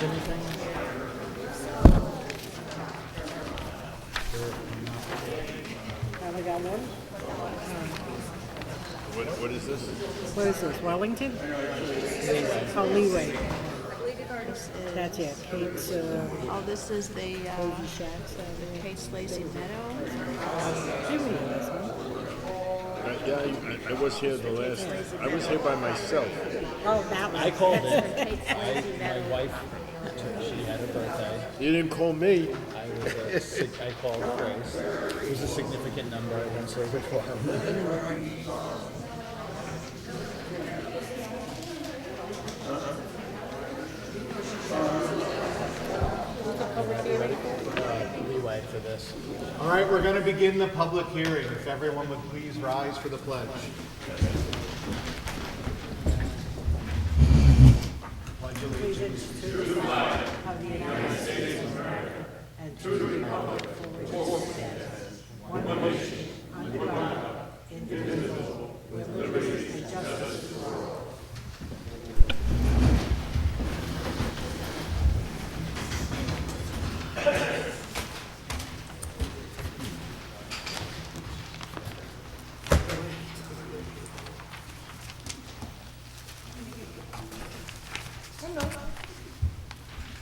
change anything? Only got one? What is this? What is this, Wellington? Oh, Leeway. That's it. Kate's, Oh, this is the Cozy Shacks. Case Lazy Meadow. Here we go, this one. Yeah, I was here the last. I was here by myself. Oh, that one. I called it. Case Lazy My Meadow. wife, she had her birthday. You didn't call me. I called Grace. It was a significant number. I won't say which one. Leeway for this. All right, we're going to begin the public hearing. If everyone would please rise for the pledge. Allegiance to the flag of the United States of America and to the republic for which it stands, one nation, under God, indivisible, with liberty and justice for all.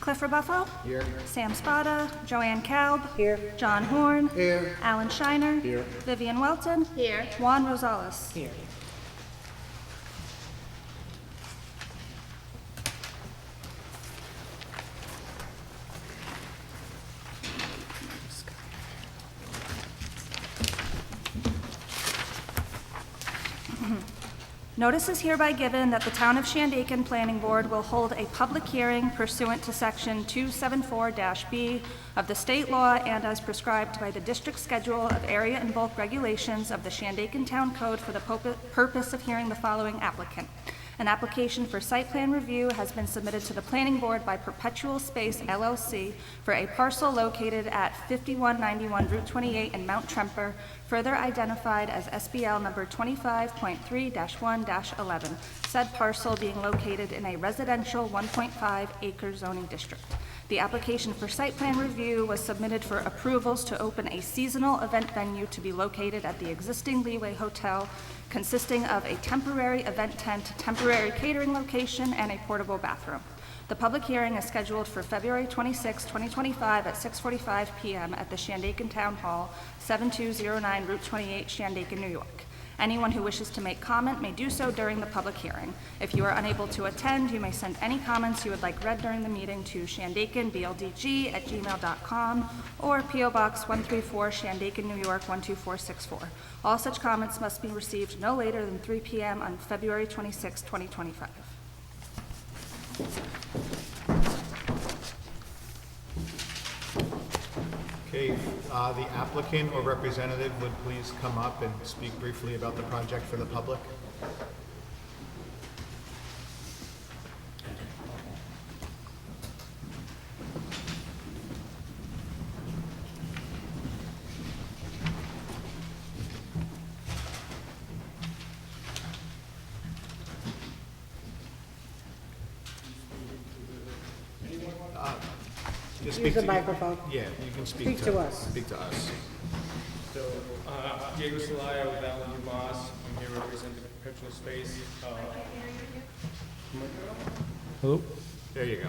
Cliff Rebuffo. Here. Sam Spada. Joanne Kalb. Here. John Horn. Here. Alan Shiner. Here. Vivian Welton. Here. Juan Rosales. Here. Notice is hereby given that the Town of Shandaken Planning Board will hold a public hearing pursuant to Section 274-B of the state law and as prescribed by the District Schedule of Area and Bulk Regulations of the Shandaken Town Code for the purpose of hearing the following applicant. An application for site plan review has been submitted to the Planning Board by Perpetual Space LLC for a parcel located at 5191 Route 28 in Mount Tremper, further identified as SBL number 25.3-1-11, said parcel being located in a residential 1.5 acre zoning district. The application for site plan review was submitted for approvals to open a seasonal event venue to be located at the existing Leeway Hotel, consisting of a temporary event tent, temporary catering location, and a portable bathroom. The public hearing is scheduled for February 26, 2025 at 6:45 p.m. at the Shandaken Town Hall, 7209 Route 28, Shandaken, New York. Anyone who wishes to make comment may do so during the public hearing. If you are unable to attend, you may send any comments you would like read during the meeting to shandakenbldg@gmail.com or P.O. Box 134, Shandaken, New York 12464. All such comments must be received no later than 3 p.m. on February 26, 2025. Okay, the applicant or representative would please come up and speak briefly about the project for the public. Just speak Use the to- microphone. Yeah, you can speak Speak to us. Speak to us. So, Diego Celaya with Alan Dumas. I'm here representing Perpetual Space. Hello? There you go.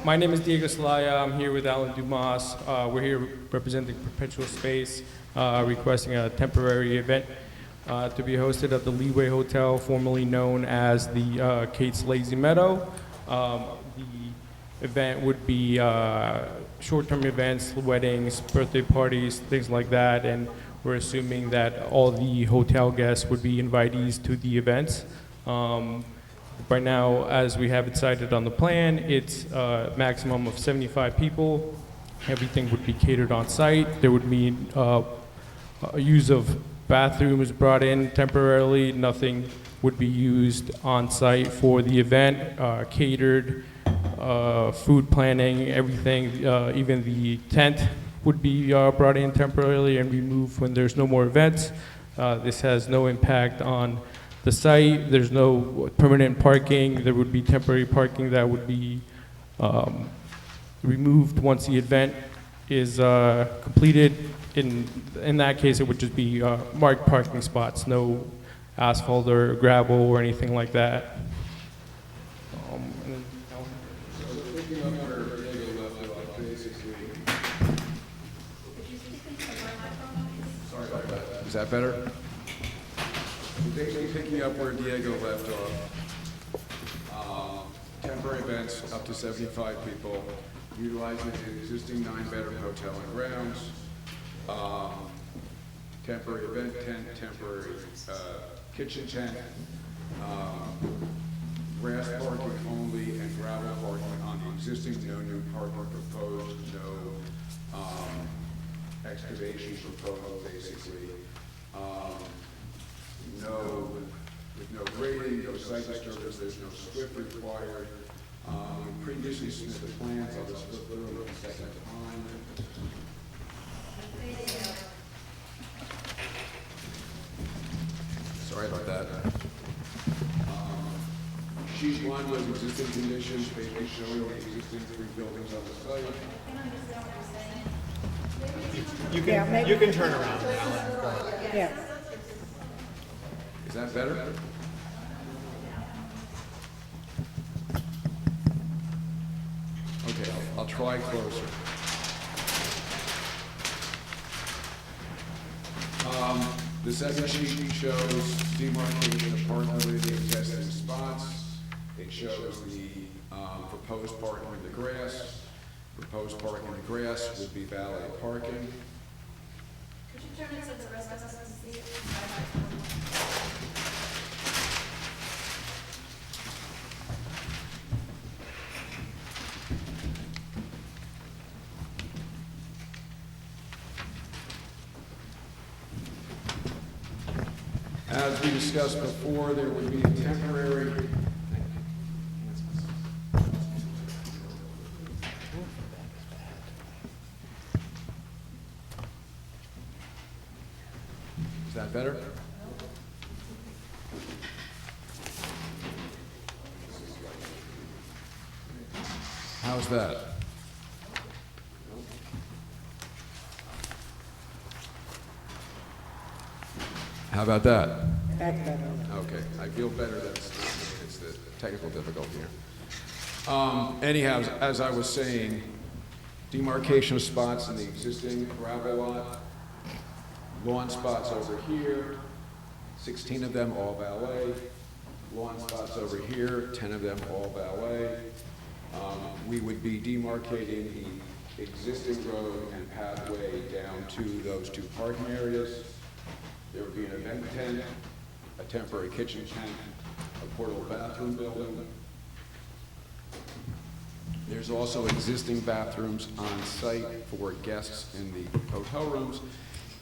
My name is Diego Celaya. I'm here with Alan Dumas. We're here representing Perpetual Space, requesting a temporary event to be hosted at the Leeway Hotel, formerly known as the Kate's Lazy Meadow. The event would be short-term events, weddings, birthday parties, things like that, and we're assuming that all the hotel guests would be invitees to the events. Right now, as we have it cited on the plan, it's a maximum of 75 people. Everything would be catered on site. There would be use of bathrooms brought in temporarily. Nothing would be used on site for the event, catered. Food planning, everything, even the tent would be brought in temporarily and removed when there's no more events. This has no impact on the site. There's no permanent parking. There would be temporary parking that would be removed once the event is completed. In that case, it would just be marked parking spots, no asphalt or gravel or anything like that. And then- Picking up where Diego left off, basically. Sorry about that. Is that better? Basically picking up where Diego left off. Temporary events up to 75 people, utilizing the existing 9-bedroom hotel and grounds. Temporary event tent, temporary kitchen tent. Grass parking only and gravel parking on the existing, no new parking proposed, no excavation proposed, basically. With no grading, no site disturbance, there's no strip required. We previously submitted plans, I'll just flip through them a second time. Sorry about that. Sheet 1 was existing conditions, basically showing the existing 3 buildings on the site. You can turn around, Alan. Go ahead. Yeah. Is that better? Okay, I'll try closer. The second sheet shows demarcation of parking with the existing spots. It shows the proposed parking in the grass. Proposed parking in the grass would be valet parking. Could you turn it so the rest of us can see it? As we discussed before, there would be a temporary Is that better? How's that? How about that? That's better. Okay, I feel better that it's the technical difficulty here. Anyhow, as I was saying, demarcation of spots in the existing gravel lot, lawn spots over here, 16 of them all valet, lawn spots over here, 10 of them all valet. We would be demarcating the existing road and pathway down to those 2 parking areas. There would be an event tent, a temporary kitchen tent, a portable bathroom building. There's also existing bathrooms on site for guests in the hotel rooms.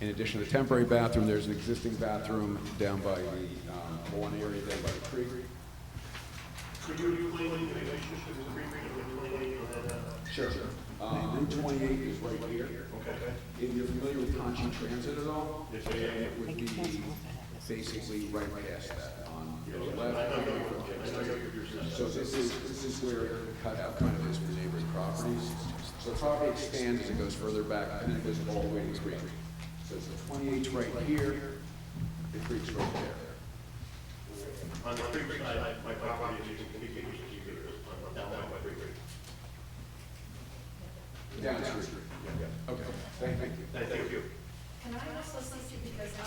In addition to the temporary bathroom, there's an existing bathroom down by the lawn area down by the creek. Could you explain the relationship to the creek and Route 28 or that? Sure. Route 28 is right here. Okay. If you're familiar with Conchi Transit at all, Yes, I am. it would be basically right past that on the left. So this is where the cutout kind of is for neighboring properties. So the property expands as it goes further back, and then it goes all the way to the creek. So it's the 28's right here, the creek's right there. On the creek side, my property is 60 feet, down by my creek. Down the street. Okay, thank you. Thank you. Can I also see, because I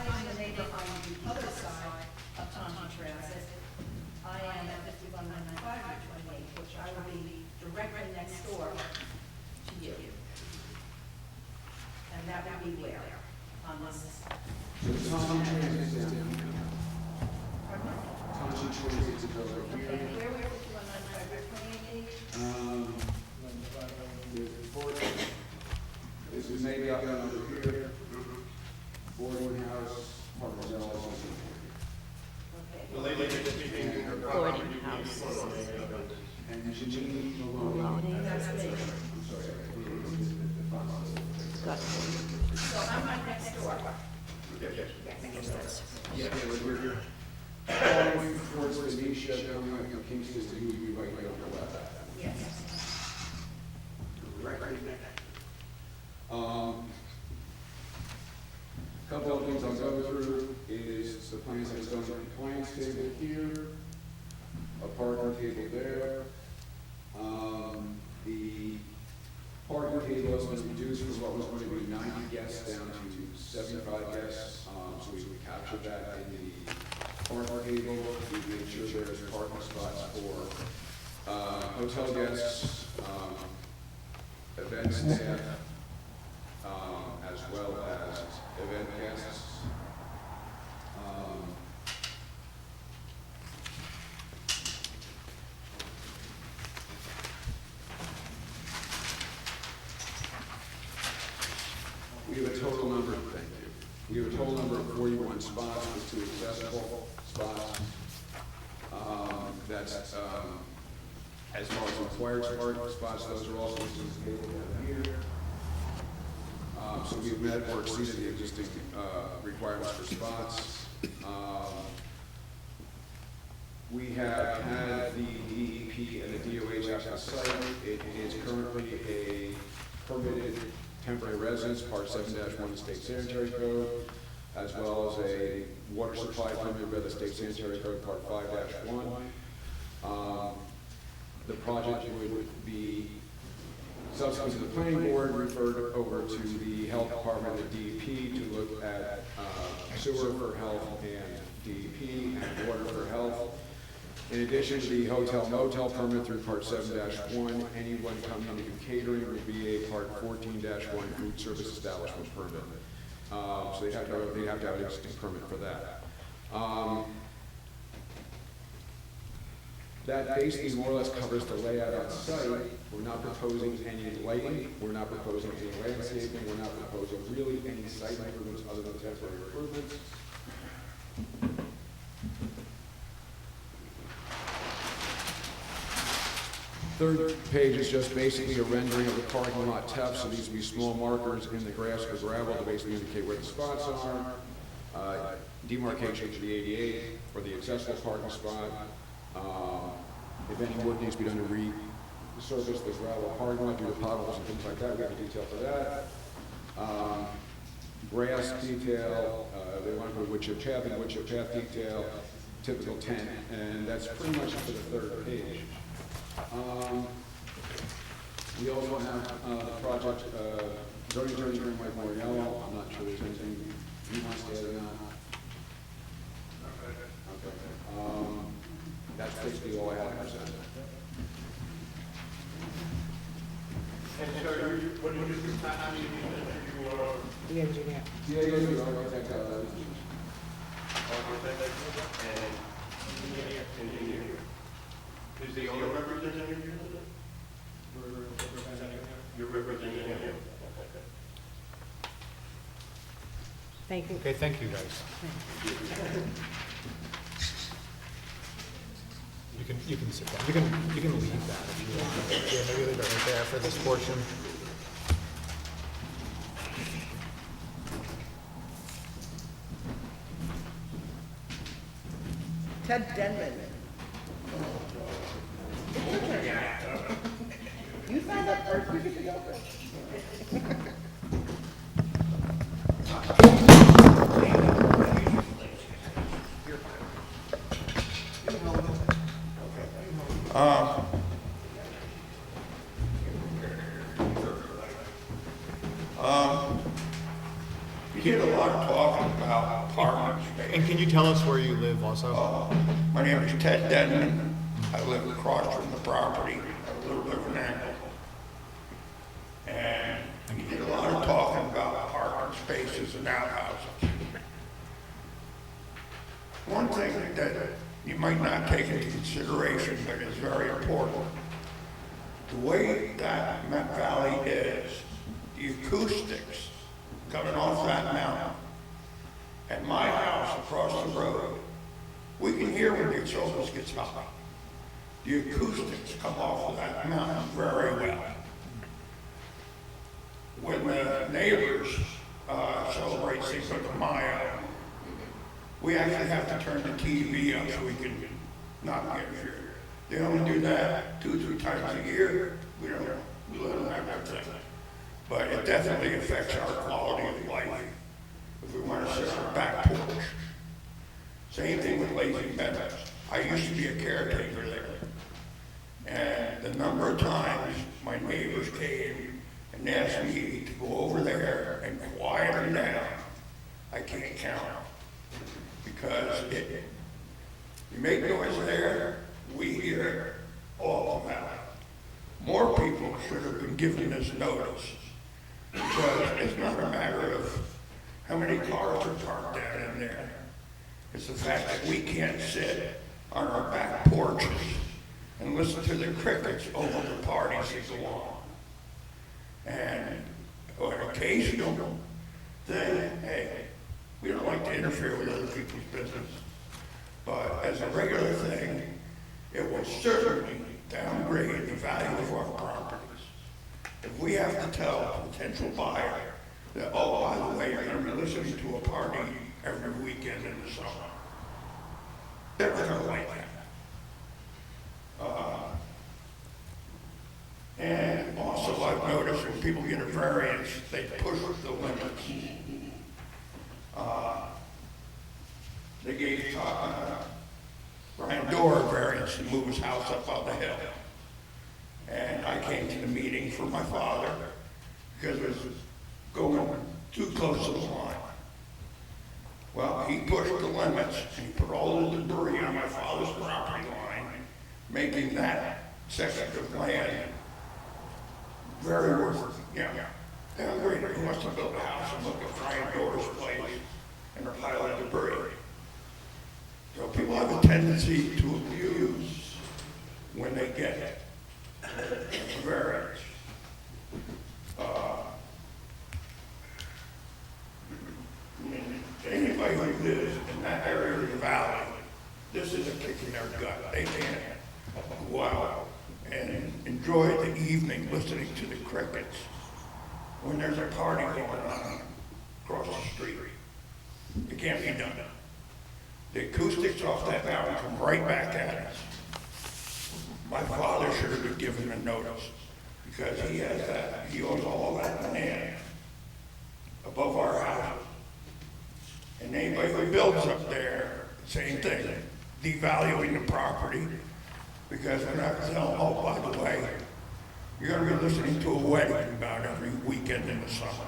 am the neighbor on the other side of Taunton Transit. I am at 5195 Route 28, which I will be directly next door to you. And that would be where? On this, So the Conchi Transit is down here. Conchi Transit is over okay, here. where we're 5195 Route 28? This is maybe up and over here. Boarding house, Harvard's also. The lady is speaking her property. And Janine Maloney. I'm sorry. So I'm right next door. Yeah, we're here. towards the Nisha coming up from Kingston, you would be right there on the left. Yes. Couple of things I'll go through is the plans have done compliance table here, a parking table there. The parking table has been reduced from what was going to be 90 guests down to 75 guests. So we captured that in the parking table. We made sure there's parking spots for hotel guests, event staff, as well as event guests. We have a total number, thank you. We have a total number of 41 spots with 2 accessible spots. That's, as far as required parking spots, those are also listed as table down here. So we've met or exceeded the existing requirements for spots. We have had the DEP and the DOH at the site. It is currently a permitted temporary residence, Part 7-1 of the State Sanitary Code, as well as a water supply permit by the State Sanitary Code, Part 5-1. The project would be, subsequent to the planning board, referred over to the health department and the DEP to look at sewer for health and DEP and water for health. In addition to the hotel motel permit through Part 7-1, anyone coming in to do catering would be a Part 14-1 food service establishment permit. So they have to have an existing permit for that. That basically more or less covers the layout on site. We're not proposing any lighting, we're not proposing any landscaping, we're not proposing really any site improvements other than temporary improvements. Third page is just basically a rendering of the parking lot tep, so these would be small markers in the grass or gravel to basically indicate where the spots are. Demarcation for the ADA or the accessible parking spot. If any work needs to be done to resurface the gravel parking lot due to potholes and things like that, we have a detail for that. Grass detail, they want to put wood chip path and wood chip path detail, typical tent, and that's pretty much for the third page. We also have the project, zoning attorney Mike Moriello. I'm not sure there's anything he wants to add or not. Okay. That's basically all I have to present. And so what did you, how many you are? The engineer. Yeah, the architect, And engineer. Is the owner representing you? You're representing him? Thank you. Okay, thank you, guys. You can sit down. You can leave that if you want. Yeah, maybe leave it right there for this portion. Ted Denman. You signed up first, you get to go first. You hear a lot of talking about parking space. And can you tell us where you live also? My name is Ted Denman. I live across from the property at a little different angle. And you hear a lot of talking about parking spaces and outhouses. One thing that you might not take into consideration, but is very important, the way that Met Valley is, the acoustics coming off that mountain. At my house across the road, we can hear when the exhaust gets hot. The acoustics come off of that mountain very well. When the neighbors celebrate Cinco de Mayo, we actually have to turn the TV up so we can not interfere. They only do that 2-3 times a year. We don't let them have that thing. But it definitely affects our quality of life if we want to sit on our back porch. Same thing with Lazy Meadows. I used to be a caretaker there. And the number of times my neighbors came and asked me to go over there and quiet them down, I can't count. Because you make noise there, we hear it all the time. More people should have been given this notice. Because it's not a matter of how many cars are parked down in there. It's the fact that we can't sit on our back porches and listen to the crickets over the parties that go on. And an occasional thing, hey, we don't like to interfere with other people's business. But as a regular thing, it will certainly downgrade the value of our properties. If we have to tell a potential buyer that, oh, by the way, you're going to be listening to a party every weekend in the summer, they're not going to like that. And also I've noticed when people get a variance, they push the limits. They gave Brian Dorr a variance to move his house up on the hill. And I came to the meeting for my father because it was going too close to the line. Well, he pushed the limits and he put all the debris on my father's property line, making that section of land very worth, downgraded. He wants to build a house and look at Brian Dorr's place and a pile of debris. So people have a tendency to abuse when they get it. Variance. Anybody who lives in that area of the valley, this is a kick in their gut. They can't go out and enjoy the evening listening to the crickets when there's a party going on across the street. It can't be done. The acoustics off that mountain come right back at us. My father should have been given a notice because he has that, he owns all that land above our house. And anybody who builds up there, same thing, devaluing the property because we're not telling, oh, by the way, you're going to be listening to a wedding about every weekend in the summer.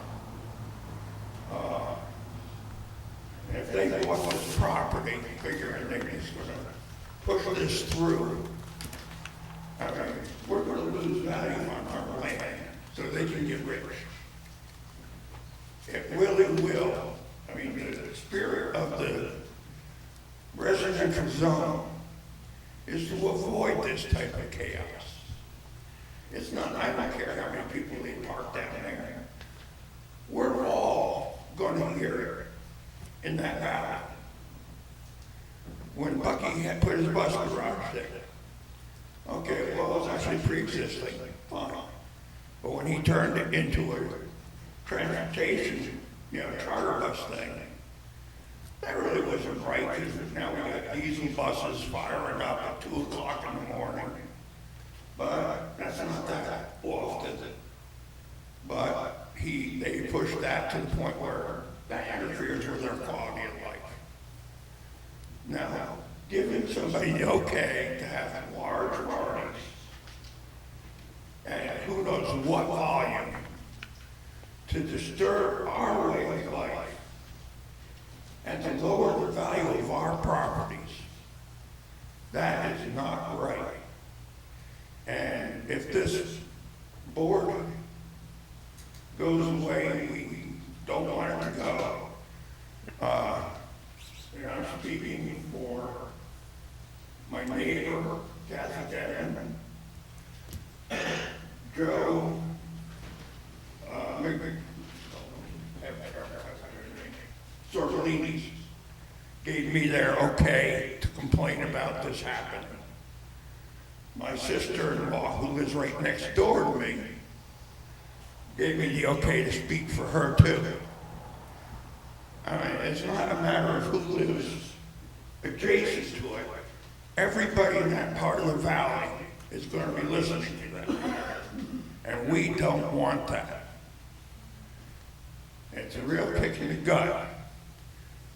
And if they bought this property, figuring they're just going to push this through, I mean, we're going to lose value on our land so they can get rich. It really will. I mean, the spirit of the residential zone is to avoid this type of chaos. It's not, I don't care how many people they park down there. We're all going to hear it in that valley. When Bucky had put his bus garage there, okay, well, it was actually pre-existing, fine. But when he turned it into a transportation, charter bus thing, that really wasn't right, because now we got diesel buses firing up at 2 o'clock in the morning. But that's not that often. But they pushed that to the point where that interferes with their quality of life. Now, giving somebody the okay to have large parties, and who knows what volume, to disturb our way of life, and to lower the value of our properties, that is not right. And if this board goes away and we don't want it to go, I'm speaking for my neighbor, Kathy Denman, Joe, Sorbolini gave me their okay to complain about this happening. My sister-in-law, who lives right next door to me, gave me the okay to speak for her too. I mean, it's not a matter of who lives adjacent to it. Everybody in that part of the valley is going to be listening to that. And we don't want that. It's a real kick in the gut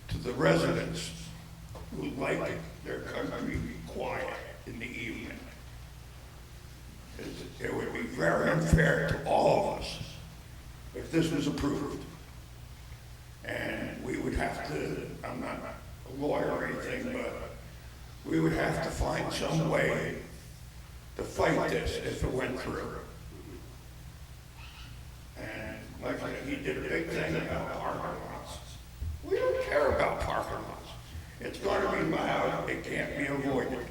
to the residents who like their country to be quiet in the evening. It would be very unfair to all of us if this was approved. And we would have to, I'm not a lawyer or anything, but we would have to find some way to fight this if it went through. And like I said, he did a big thing about parking lots. We don't care about parking lots. It's going to be loud, it can't be avoided.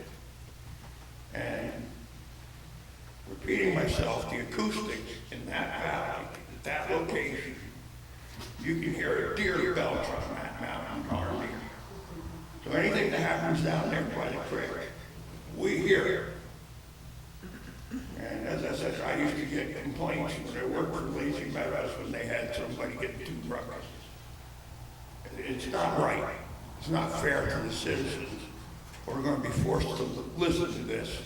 And repeating myself, the acoustics in that valley, at that location, you can hear a deer belch on that mountain or deer. So anything that happens down there by the creek, we hear it. And as I said, I used to get complaints when I worked for Lazy Meadows when they had somebody getting too ruckus. It's not right. It's not fair to the citizens. We're going to be forced to listen to this.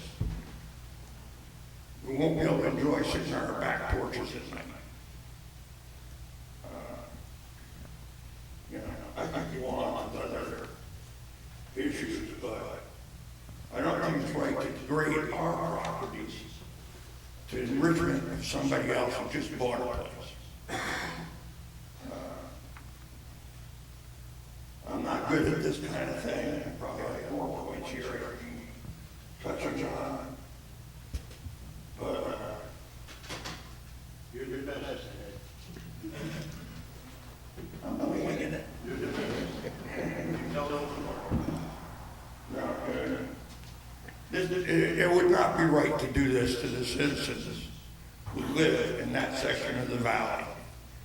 We won't be able to enjoy sitting on our back porches at night. I could go on with other issues, but I don't think it's right to degrade our properties to enrichment of somebody else who just bought a place. I'm not good at this kind of thing. I probably have more points here I can touch on. But You're the best. I'm winging it. It would not be right to do this to the citizens who live in that section of the valley,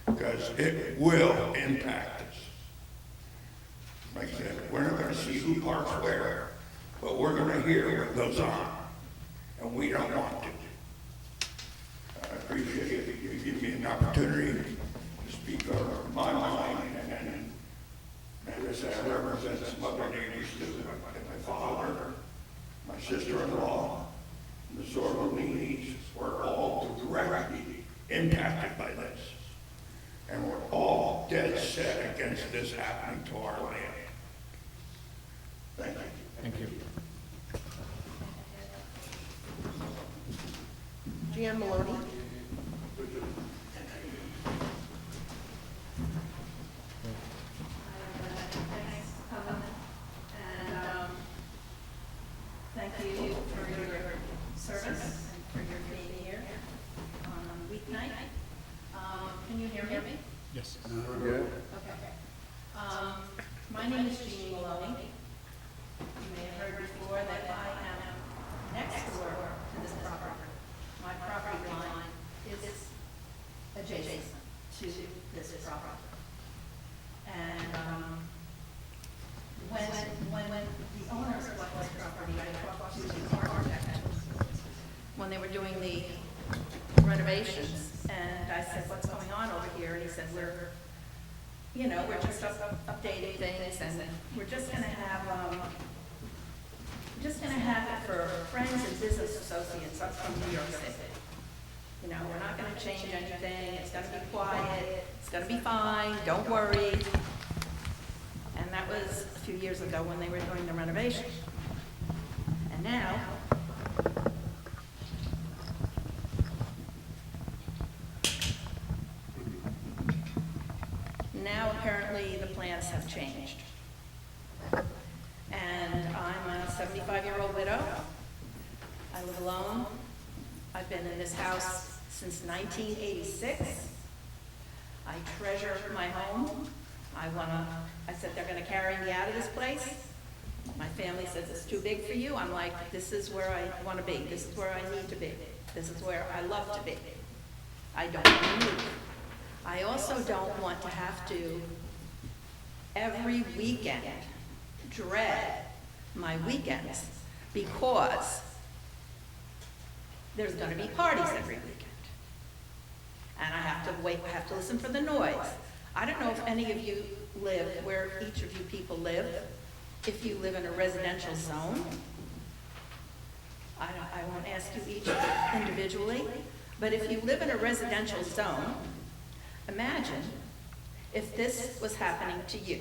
because it will impact us. Like I said, we're not going to see who parks where, but we're going to hear what goes on, and we don't want to. I appreciate you giving me an opportunity to speak of my mind, and as I said, I represent some other neighbors too. My father, my sister-in-law, and the Sorbolini were all directly impacted by this. And we're all dead set against this happening to our land. Thank you. Thank you. Jan Maloney. Thank you for your service and for your being here on a weeknight. Can you hear me? Yes. Good. Okay. My name is Jean Maloney. You may have heard before that I am next door to this property. My property line is adjacent to this property. And when the owners bought this property, I talked to the architect when they were doing the renovations, and I said, "What's going on over here?" And he said, we're just updating things, and we're just going to have it for friends and business associates up from New York City. We're not going to change anything. It's going to be quiet. It's going to be fine. Don't worry. And that was a few years ago when they were doing the renovation. And now apparently the plans have changed. And I'm a 75-year-old widow. I live alone. I've been in this house since 1986. I treasure my home. I said, they're gonna carry me out of this place. My family says it's too big for you. I'm like, this is where I wanna be. This is where I need to be. This is where I love to be. I don't want to move. I also don't want to have to, every weekend, dread my weekends because there's gonna be parties every weekend. And I have to listen for the noise. I don't know if any of you live where each of you people live, if you live in a residential zone I won't ask you each individually, but if you live in a residential zone, imagine if this was happening to you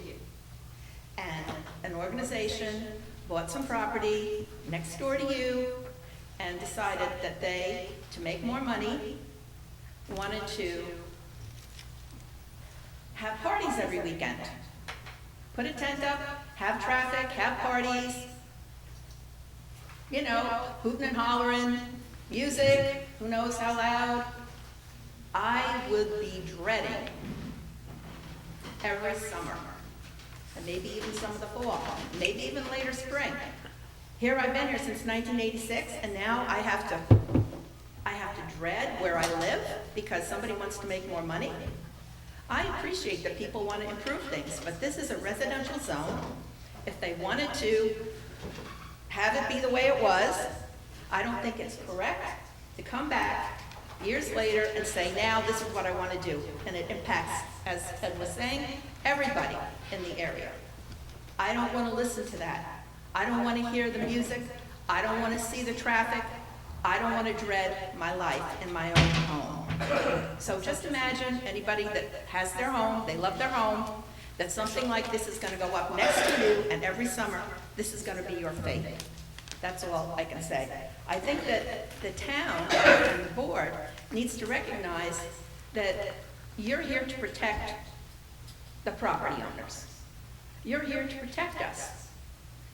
and an organization bought some property next door to you and decided that they, to make more money, wanted to have parties every weekend. Put a tent up, have traffic, have parties, you know, hooting and hollering, music, who knows how loud. I would be dreading every summer, and maybe even some of the fall, maybe even later spring. Here I've been here since 1986, and now I have to dread where I live because somebody wants to make more money. I appreciate that people want to improve things, but this is a residential zone. If they wanted to have it be the way it was, I don't think it's correct to come back years later and say, now this is what I want to do. And it impacts, as Ted was saying, everybody in the area. I don't want to listen to that. I don't want to hear the music. I don't want to see the traffic. I don't want to dread my life in my own home. So just imagine anybody that has their home, they love their home, that something like this is going to go up next to you, and every summer this is going to be your fate. That's all I can say. I think that the town and the board needs to recognize that you're here to protect the property owners. You're here to protect us.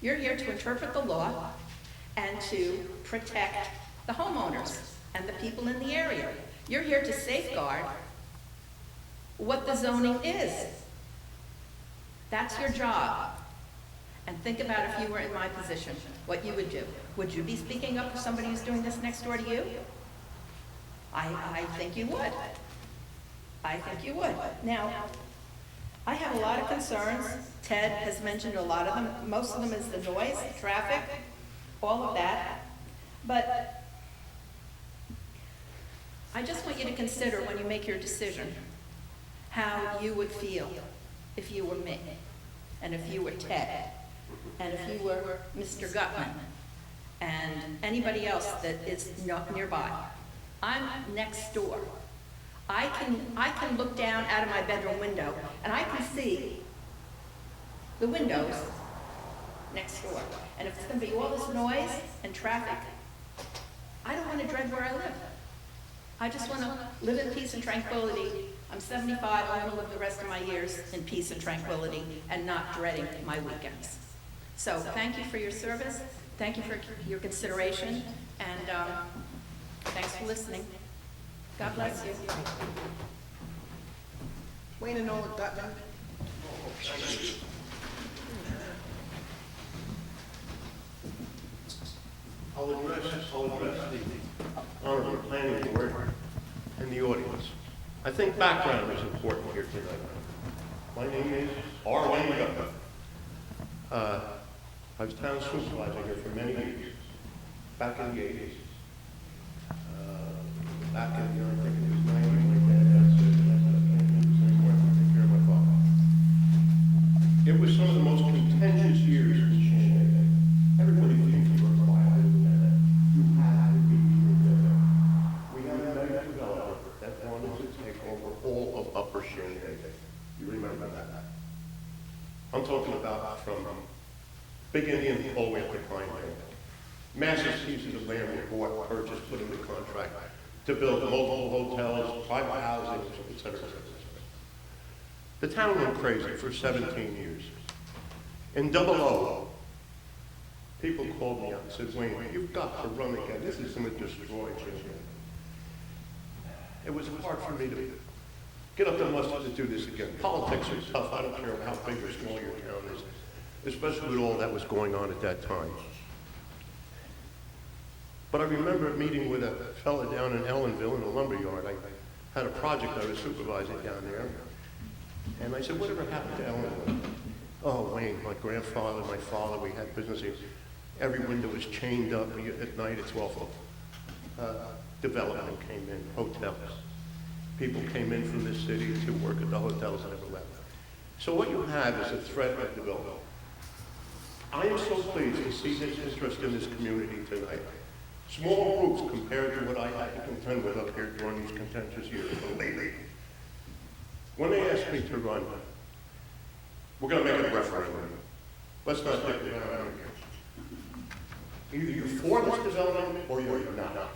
You're here to interpret the law and to protect the homeowners and the people in the area. You're here to safeguard what the zoning is. That's your job. And think about if you were in my position, what you would do. Would you be speaking up for somebody who's doing this next door to you? I think you would. I think you would. Now, I have a lot of concerns. Ted has mentioned a lot of them. Most of them is the noise, traffic, all of that. But I just want you to consider when you make your decision how you would feel if you were me, and if you were Ted, and if you were Mr. Gutman, and anybody else that is nearby. I'm next door. I can look down out of my bedroom window, and I can see the windows next door. And if it's going to be all this noise and traffic, I don't want to dread where I live. I just want to live in peace and tranquility. I'm 75, I want to live the rest of my years in peace and tranquility and not dreading my weekends. So thank you for your service, thank you for your consideration, and thanks for listening. God bless you. Wayne and Nola Gutman. I'll address the honorable planning board and the audience. I think background is important here tonight. My name is R. Wayne Gutman. I was town supervisor here for many years, back in the 80s. Back in, I think it was 90, my dad had anymore to take care of my father. It was some of the most contentious years in Shandaken. Everybody thinks you were quiet. You had to be here. We had a mega developer that wanted to take over all of Upper Shandaken. You remember that? I'm talking about from Big Indian all the way up to Pineville. Massive pieces of land were bought, purchased, put into contract to build multiple hotels, private housing, et cetera, et cetera, et cetera. The town went crazy for 17 years. In 00, people called me up and said, Wayne, you've got to run again. This is going to destroy Shandaken. It was hard for me to get up the muscle to do this again. Politics are tough. I don't care how big or small your town is, especially with all that was going on at that time. But I remember meeting with a fella down in Ellenville in a lumber yard. I had a project I was supervising down there. And I said, whatever happened to Ellenville? Oh, Wayne, my grandfather, my father, we had business here. Every window was chained up. At night, it's awful. Development came in, hotels. People came in from the city to work at the hotels and never left. So what you have is a threat of development. I am so pleased to see this interest in this community tonight. Small groups compared to what I had to contend with up here during these contentious years. But lately, when they asked me to run, we're going to make it a referendum. Let's not take it around here. Either you're for this development or you're not.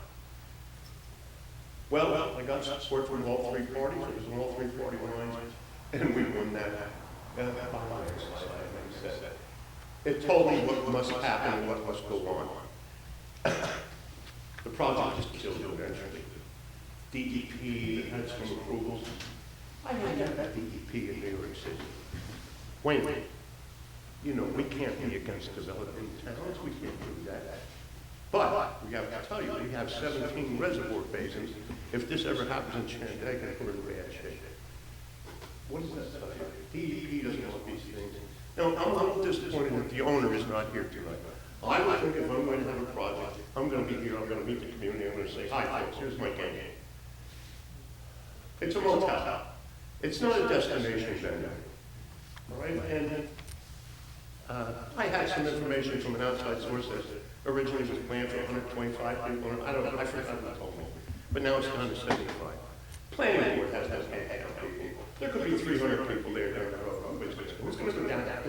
Well, I got support from all three parties. It was on all three party lines, and we won that. It told me what must happen and what must go on. The project just killed it eventually. DEP had some approvals. I had that DEP in New York City. Wait, you know, we can't be against developing towns. We can't do that. But we have to tell you, we have 17 reservoir basins. If this ever happens in Shandaken, we're in bad shape. What does that tell you? DEP doesn't want these things. Now, I'm a little disappointed that the owner is not here tonight. I would think if I'm going to have a project, I'm going to be here, I'm going to meet the community, I'm going to say, hi folks, here's my game. It's a motel. It's not a destination venue. All right, and I had some information from an outside source that originally was planned for 125 people, and I don't know, I forgot who told me, but now it's down to 75. Planning board has that can't count people. There could be 300 people there down the road. Who's going to go down that?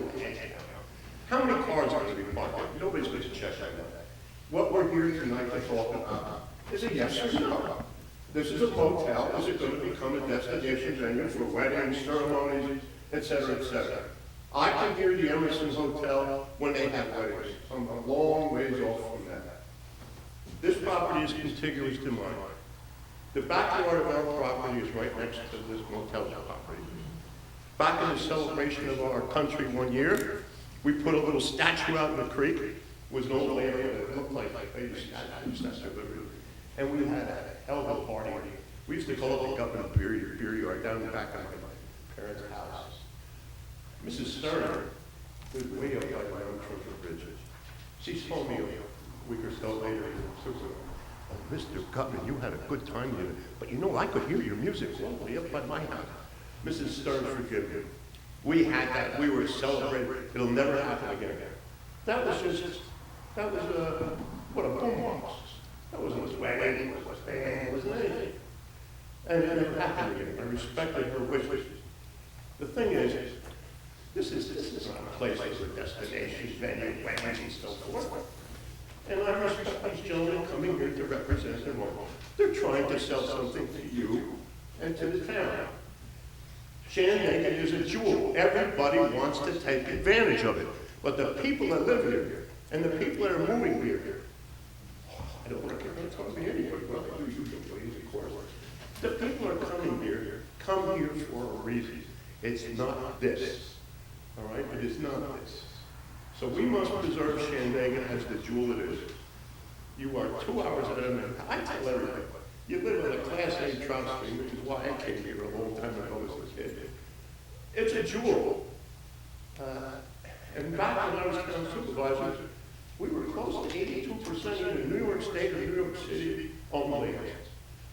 How many cars are going to be parked there? Nobody's going to check that out. What we're here tonight to talk about is a yes or no. This is a motel. Is it going to become a destination venue for weddings, ceremonies, et cetera, et cetera? I can hear the Emerson Hotel when they have weddings. I'm a long ways off from that. This property is contiguous to mine. The backyard of our property is right next to this motel property. Back in the celebration of our country one year, we put a little statue out in the creek. It was an old lady that looked like a baby statue of Liberty. And we had a hell of a party. We used to call it the Governor Beer Yard down in the back of my parents' house. Mrs. Stern was way up by my own Trinket Bridge. She told me a week or so later, oh, Mr. Gutman, you had a good time here, but you know, I could hear your music locally up by my house. Mrs. Stern, forgive me. We had that, we were celebrating, it'll never happen again. That was what a boombox. That wasn't a wedding, it was a band, it wasn't anything. And it never happened again. I respected her wishes. The thing is, this is not a place for a destination, venue, weddings, and so forth. And I respect these gentlemen coming here to represent their home. They're trying to sell something to you and to the town. Shandaken is a jewel. Everybody wants to take advantage of it. But the people that live here and the people that are moving here, I don't want to talk to anybody, well, I do you employees, of course. The people are coming here, come here for a reason. It's not this. All right? It is not this. So we must preserve Shandaken as the jewel it is. You are 2 hours at a I tell everybody, you live on a Class A trout stream, which is why I came here a long time ago as a kid. It's a jewel. And back when I was town supervisor, we were close to 82% in New York State or New York City on land.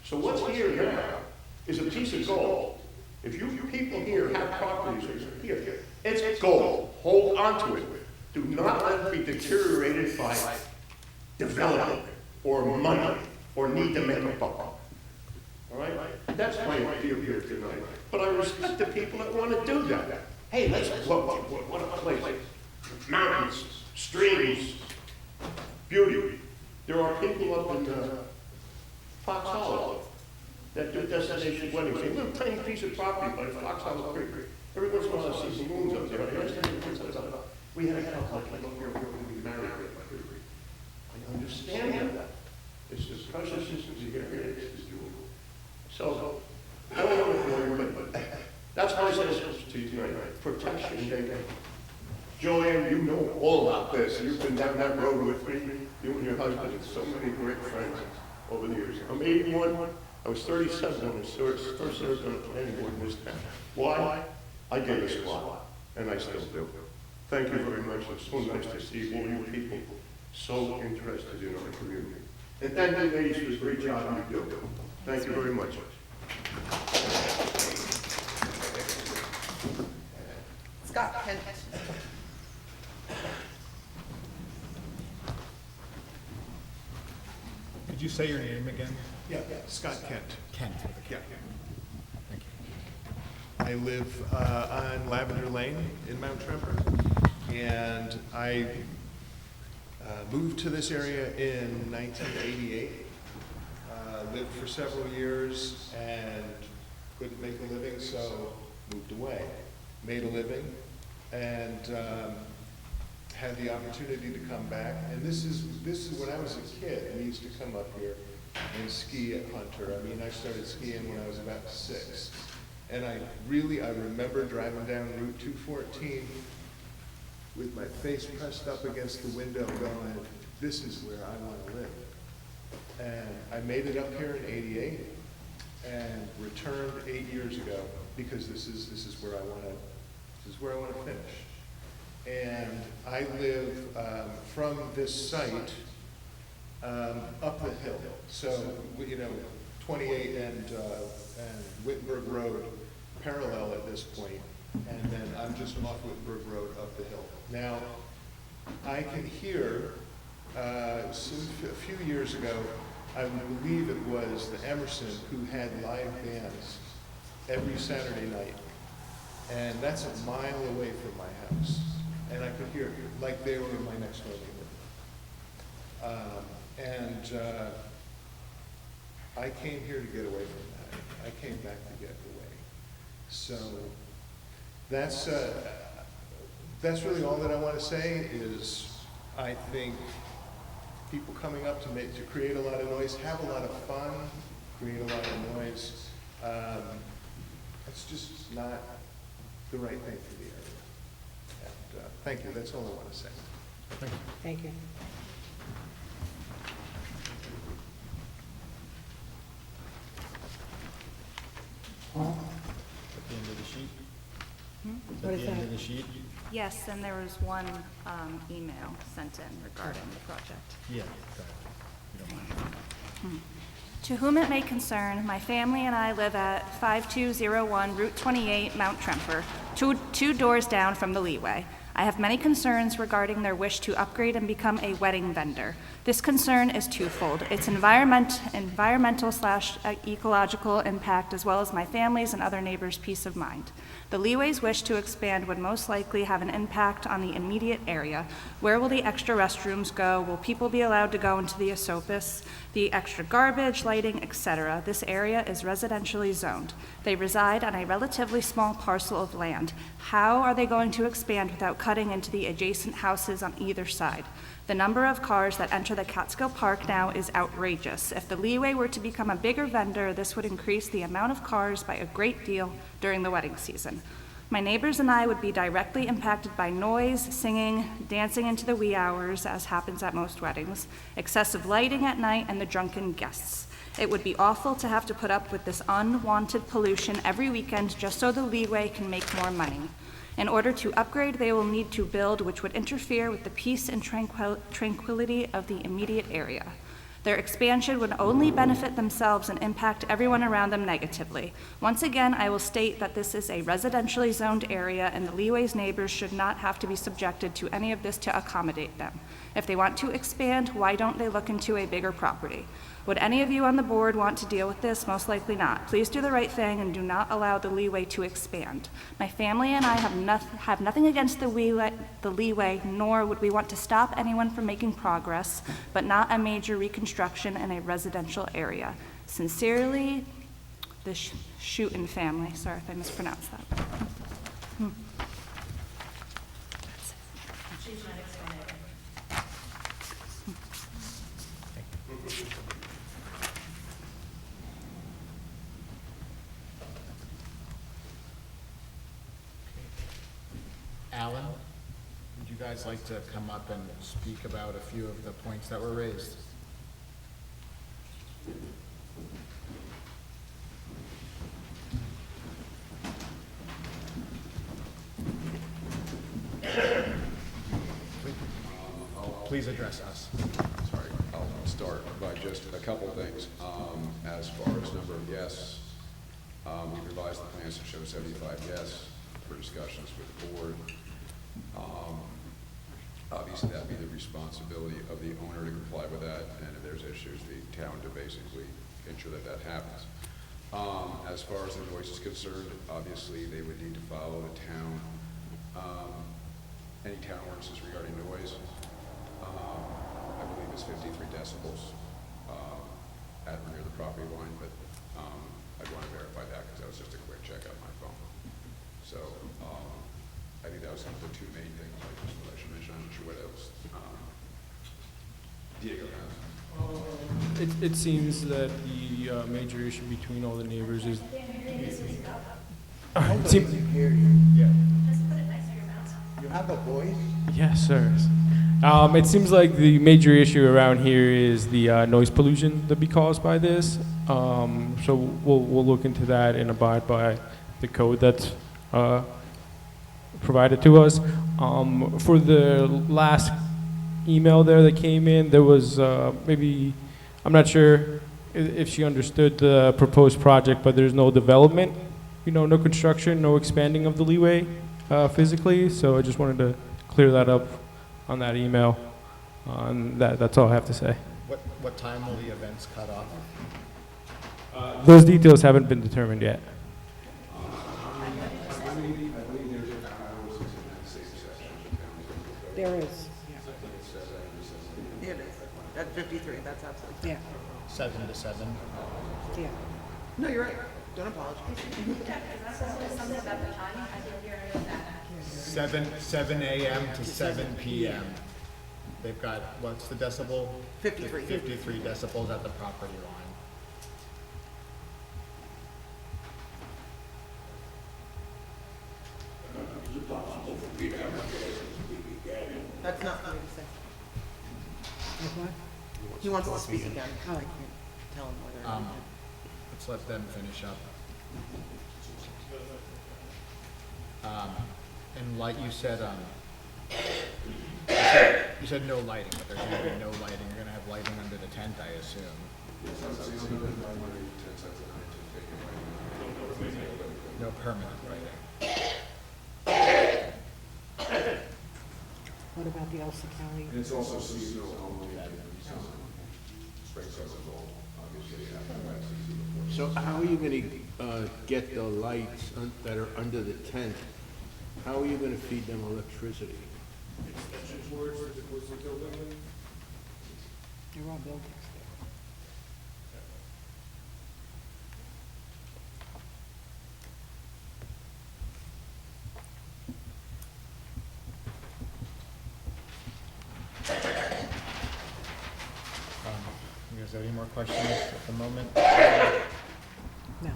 So what's here now is a piece of gold. If you people here have properties here, it's gold. Hold on to it. Do not let it be deteriorated by development or money or need to make a buck. All right? That's my appeal here tonight. But I respect the people that want to do that. Hey, let's look. What a place. Mountains, streams, beauty. There are people up in Fox Hollow that do destination weddings. They live a tiny piece of property by Fox Hollow Creek. Every once in a while I see some moons up there. We had a couple like up here, we're going to be married. I understand that. It's as precious as the area is doing. So, I don't want to bore you, but that's my suggestion to you tonight. Protection. Joanne, you know all about this. You've been down that road with me, you and your husband, and so many great friends over the years. I'm 81. I was 37 when I first served on the planning board in this town. Why? I gave a spot, and I still do. Thank you very much. It's so nice to see all you people so interested in our community. And thank you, ladies, for the great job you do. Thank you very much. Scott Kent. Could you say your name again? Yeah, Scott Kent. Kent. Yeah. Thank you. I live on Lavender Lane in Mount Tremper, and I moved to this area in 1988. Lived for several years and couldn't make a living, so moved away. Made a living and had the opportunity to come back. And this is when I was a kid. We used to come up here and ski at Hunter. I mean, I started skiing when I was about 6. And I remember driving down Route 214 with my face pressed up against the window going, this is where I want to live. And I made it up here in '88 and returned 8 years ago because this is where I want to finish. And I live from this site up the hill. So, 28 and Wittenberg Road parallel at this point, and then I'm just off Wittenberg Road up the hill. Now, I can hear, a few years ago, I believe it was the Emerson who had live bands every Saturday night. And that's a mile away from my house. And I could hear it like they were in my next door neighborhood. I came here to get away from that. I came back to get away. So that's really all that I want to say is I think people coming up to create a lot of noise, have a lot of fun, create a lot of noise. It's just not the right thing for the area. And thank you. That's all I want to say. Thank you. Thank you. At the end of the sheet? What At is the end that? of the sheet? Yes, and there was one email sent in regarding the project. Yeah, got it. You don't mind. To whom it may concern, my family and I live at 5201 Route 28, Mount Tremper, two doors down from the Leeway. I have many concerns regarding their wish to upgrade and become a wedding vendor. This concern is twofold. Its environmental/ecological impact, as well as my family's and other neighbors' peace of mind. The Leeway's wish to expand would most likely have an impact on the immediate area. Where will the extra restrooms go? Will people be allowed to go into the Esopus? The extra garbage, lighting, etc. This area is residentially zoned. They reside on a relatively small parcel of land. How are they going to expand without cutting into the adjacent houses on either side? The number of cars that enter the Catskill Park now is outrageous. If the Leeway were to become a bigger vendor, this would increase the amount of cars by a great deal during the wedding season. My neighbors and I would be directly impacted by noise, singing, dancing into the wee hours, as happens at most weddings, excessive lighting at night, and the drunken guests. It would be awful to have to put up with this unwanted pollution every weekend just so the Leeway can make more money. In order to upgrade, they will need to build, which would interfere with the peace and tranquility of the immediate area. Their expansion would only benefit themselves and impact everyone around them negatively. Once again, I will state that this is a residentially zoned area and the Leeway's neighbors should not have to be subjected to any of this to accommodate them. If they want to expand, why don't they look into a bigger property? Would any of you on the board want to deal with this? Most likely not. Please do the right thing and do not allow the Leeway to expand. My family and I have nothing against the Leeway, nor would we want to stop anyone from making progress, but not a major reconstruction in a residential area. Sincerely, the Shooten family. Sorry if I mispronounced that. She's my next door neighbor. Alan, would you guys like to come up and speak about a few of the points that were raised? Please address us. Sorry, I'll start by just a couple things. As far as number of guests, we revised the plans to show 75 guests for discussions with the board. Obviously, that'd be the responsibility of the owner to comply with that, and if there's issues, the town to basically ensure that that happens. As far as the noise is concerned, obviously, they would need to follow the town, any town ordinances regarding noise. I believe it's 53 decibels at or near the property line, but I'd want to verify that because that was just a quick check on my phone. So I think that was kind of the two main things I should mention. I'm not sure what else Diego has. It seems that the major issue between all the neighbors is. You have a voice? Yes, sir. It seems like the major issue around here is the noise pollution that be caused by this. So we'll look into that and abide by the code that's provided to us. For the last email there that came in, there was maybe, I'm not sure if she understood the proposed project, but there's no development, no construction, no expanding of the leeway physically. So I just wanted to clear that up on that email. And that's all I have to say. What time will the events cut off? Those details haven't been determined yet. There is, It is. At 53, that's absolutely. yeah, 7 to 7. yeah. No, you're right. Don't apologize. 7 a.m. to 7 p.m. They've got, what's the decibel? 53. 53 decibels at the property line. That's not for me to say. Like what? He wants to speak again. Oh. I can't tell him whether or not. Let's let them finish up. And like you said, you said no lighting, but there's going to be no lighting. You're going to have lighting under the tent, I assume. No permanent lighting. What about the Elsa County? And it's also seasonal only. Spring festival, obviously, So how are you gonna get the lights that are under the tent? How are you gonna feed them electricity? There are buildings there. You guys have any more questions at the moment? No.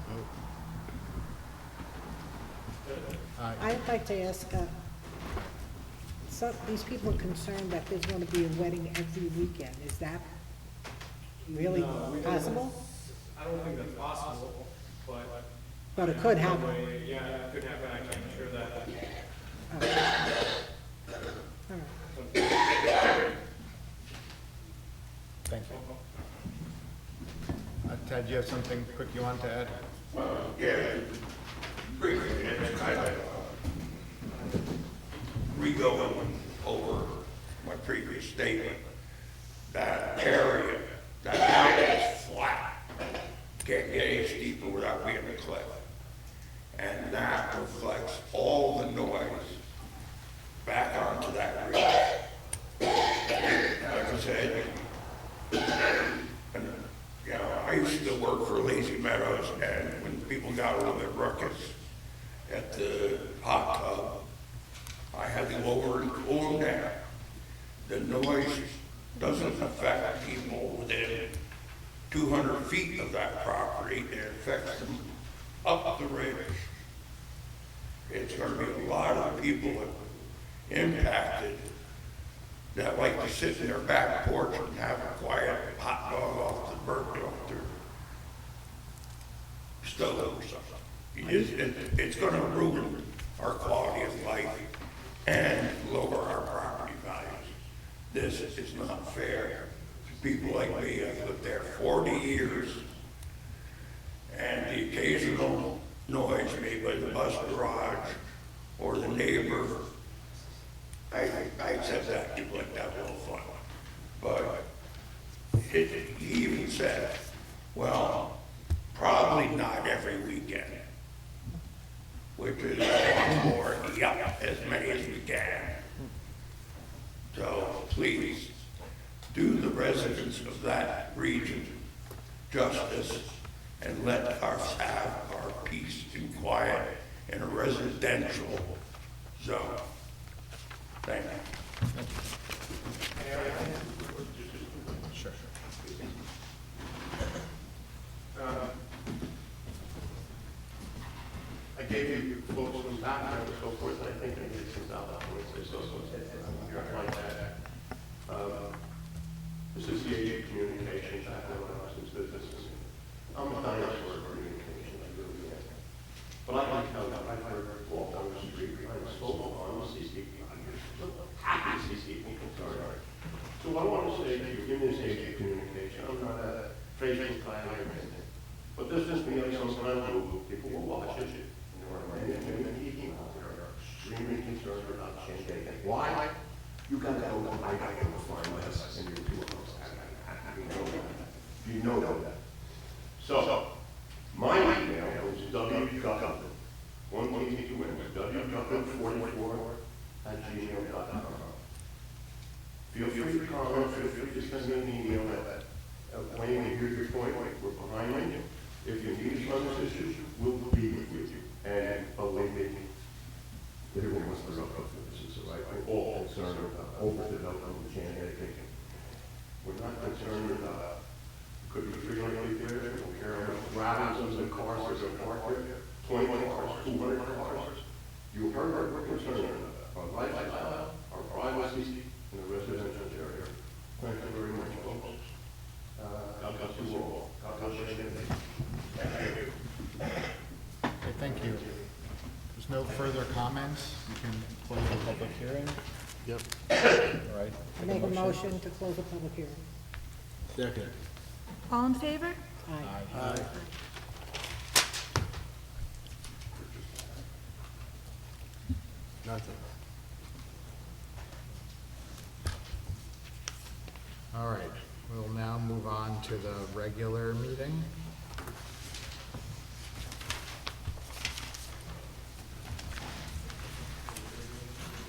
I'd like to ask, these people are concerned that there's going to be a wedding every weekend. Is that really possible? I don't think that's possible, But it could happen. Yeah, it could happen. I can't assure that. All right. Thank you. Ted, do you have something quick you want to add? Yeah, briefly, it's kind of re-going over my previous statement. That area, that mountain is flat. Can't get any steeper without being a cliff. And that reflects all the noise back onto that ridge. Like I said, I used to work for Lazy Meadows, and when people got a little bit ruckus at the hot tub, I had to go over and cool them down. The noise doesn't affect people within 200 feet of that property. It affects them up the ridge. It's going to be a lot of people impacted that like to sit in their back porch and have a quiet hot dog off the burnt off their stove or something. It's going to ruin our quality of life and lower our property values. This is not fair to people like me. I've lived there 40 years, and the occasional noise made by the bus garage or the neighbor, I accept that. People like that a little fun. But he even said, well, probably not every weekend, which is a lot more, yep, as many as we can. So please, do the residents of that region justice and let us have our peace and quiet in a residential zone. Thank you. Sure. I gave you folks some background and so forth, and I think I gave some out points, so you're like that. This is the age of communication back when I was in business. I'm a dinosaur of communication, I really am. But I can tell you, I've heard walk down the street, I'm so fun to see people, I'm so happy to see people, sorry. So what I want to say to you, in this age of communication, I'm not a Facebook guy or anything, but this is me, like sometimes people will watch it. And women eating out there are extremely concerned about Shandaken. Why? You gotta go to Idaho to find this in your toolbox. You know that. So, my email is www, one easy to win, www.44@gmail.com. Feel free to comment, feel free to send me an email that when you hear your point, we're behind you. If you need us on this issue, we'll be with you. And believe me, everyone wants to look up for this, so we're all concerned about overdevelopment in Shandaken. We're not concerned about, could be 300 there, we don't care how much Robinsons and cars are parked there, 20 cars, 200 cars. You heard what we're concerned about, our lifestyle, our privacy, in the residential area. Thank you very much, folks. God bless you all. God bless Shandaken. Thank you. Okay, thank you. There's no further comments. You can close the public hearing. Yep. All right. I make a motion to close the public hearing. Second. All in favor? Aye. Aye. Nothing. All right, we'll now move on to the regular meeting.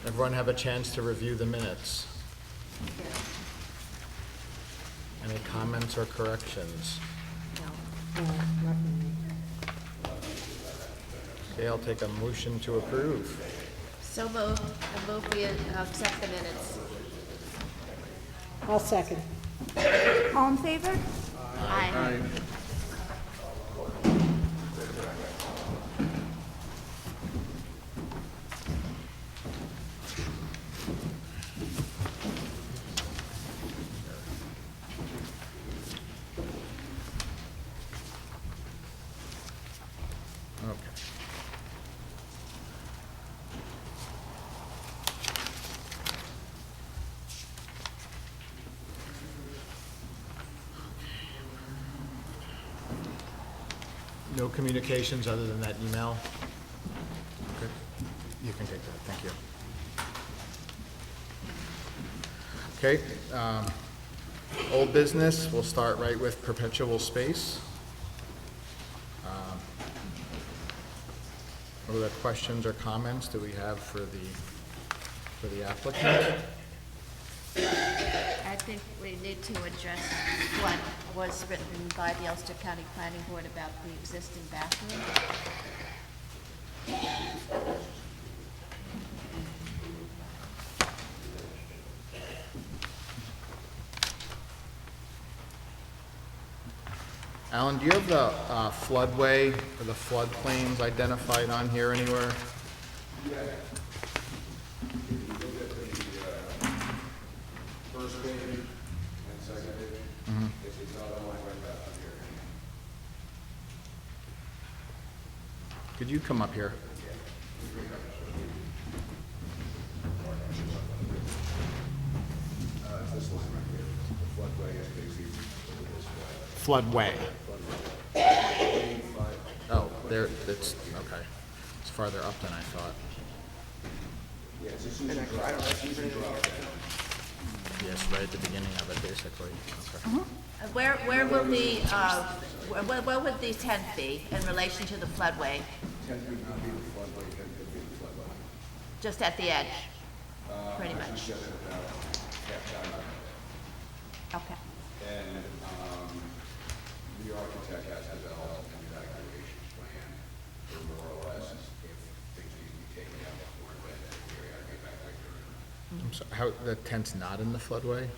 Everyone have a chance to review the minutes? Any comments or corrections? No, nothing. Okay, I'll take a motion to approve. So moved. I move we accept the minutes. I'll second. All in favor? Aye. Okay. No communications other than that email? Okay, you can take that, thank you. Okay, old business, we'll start right with perpetual space. What other questions or comments do we have for the applicant? I think we need to address what was written by the Ulster County Planning Board about the existing bathroom. Alan, do you have the floodway or the floodplains identified on here anywhere? First page and second page, it's not on my back here. Could you come up here? This line right here, the floodway, I think, Floodway. Oh, there, it's, okay. It's farther up than I thought. yeah, it's a Susan Drive. Yes, right at the beginning of it, basically. Okay. Where will the, where would the tent be in relation to the floodway? Tent would not be the floodway, tent would be the floodway. Just at the edge, pretty much? Just at about half down. Okay. And the architect has developed an evacuation plan for more or less if things need to be taken out before event, we got to get back there. I'm sorry, how, the tent's not in the floodway?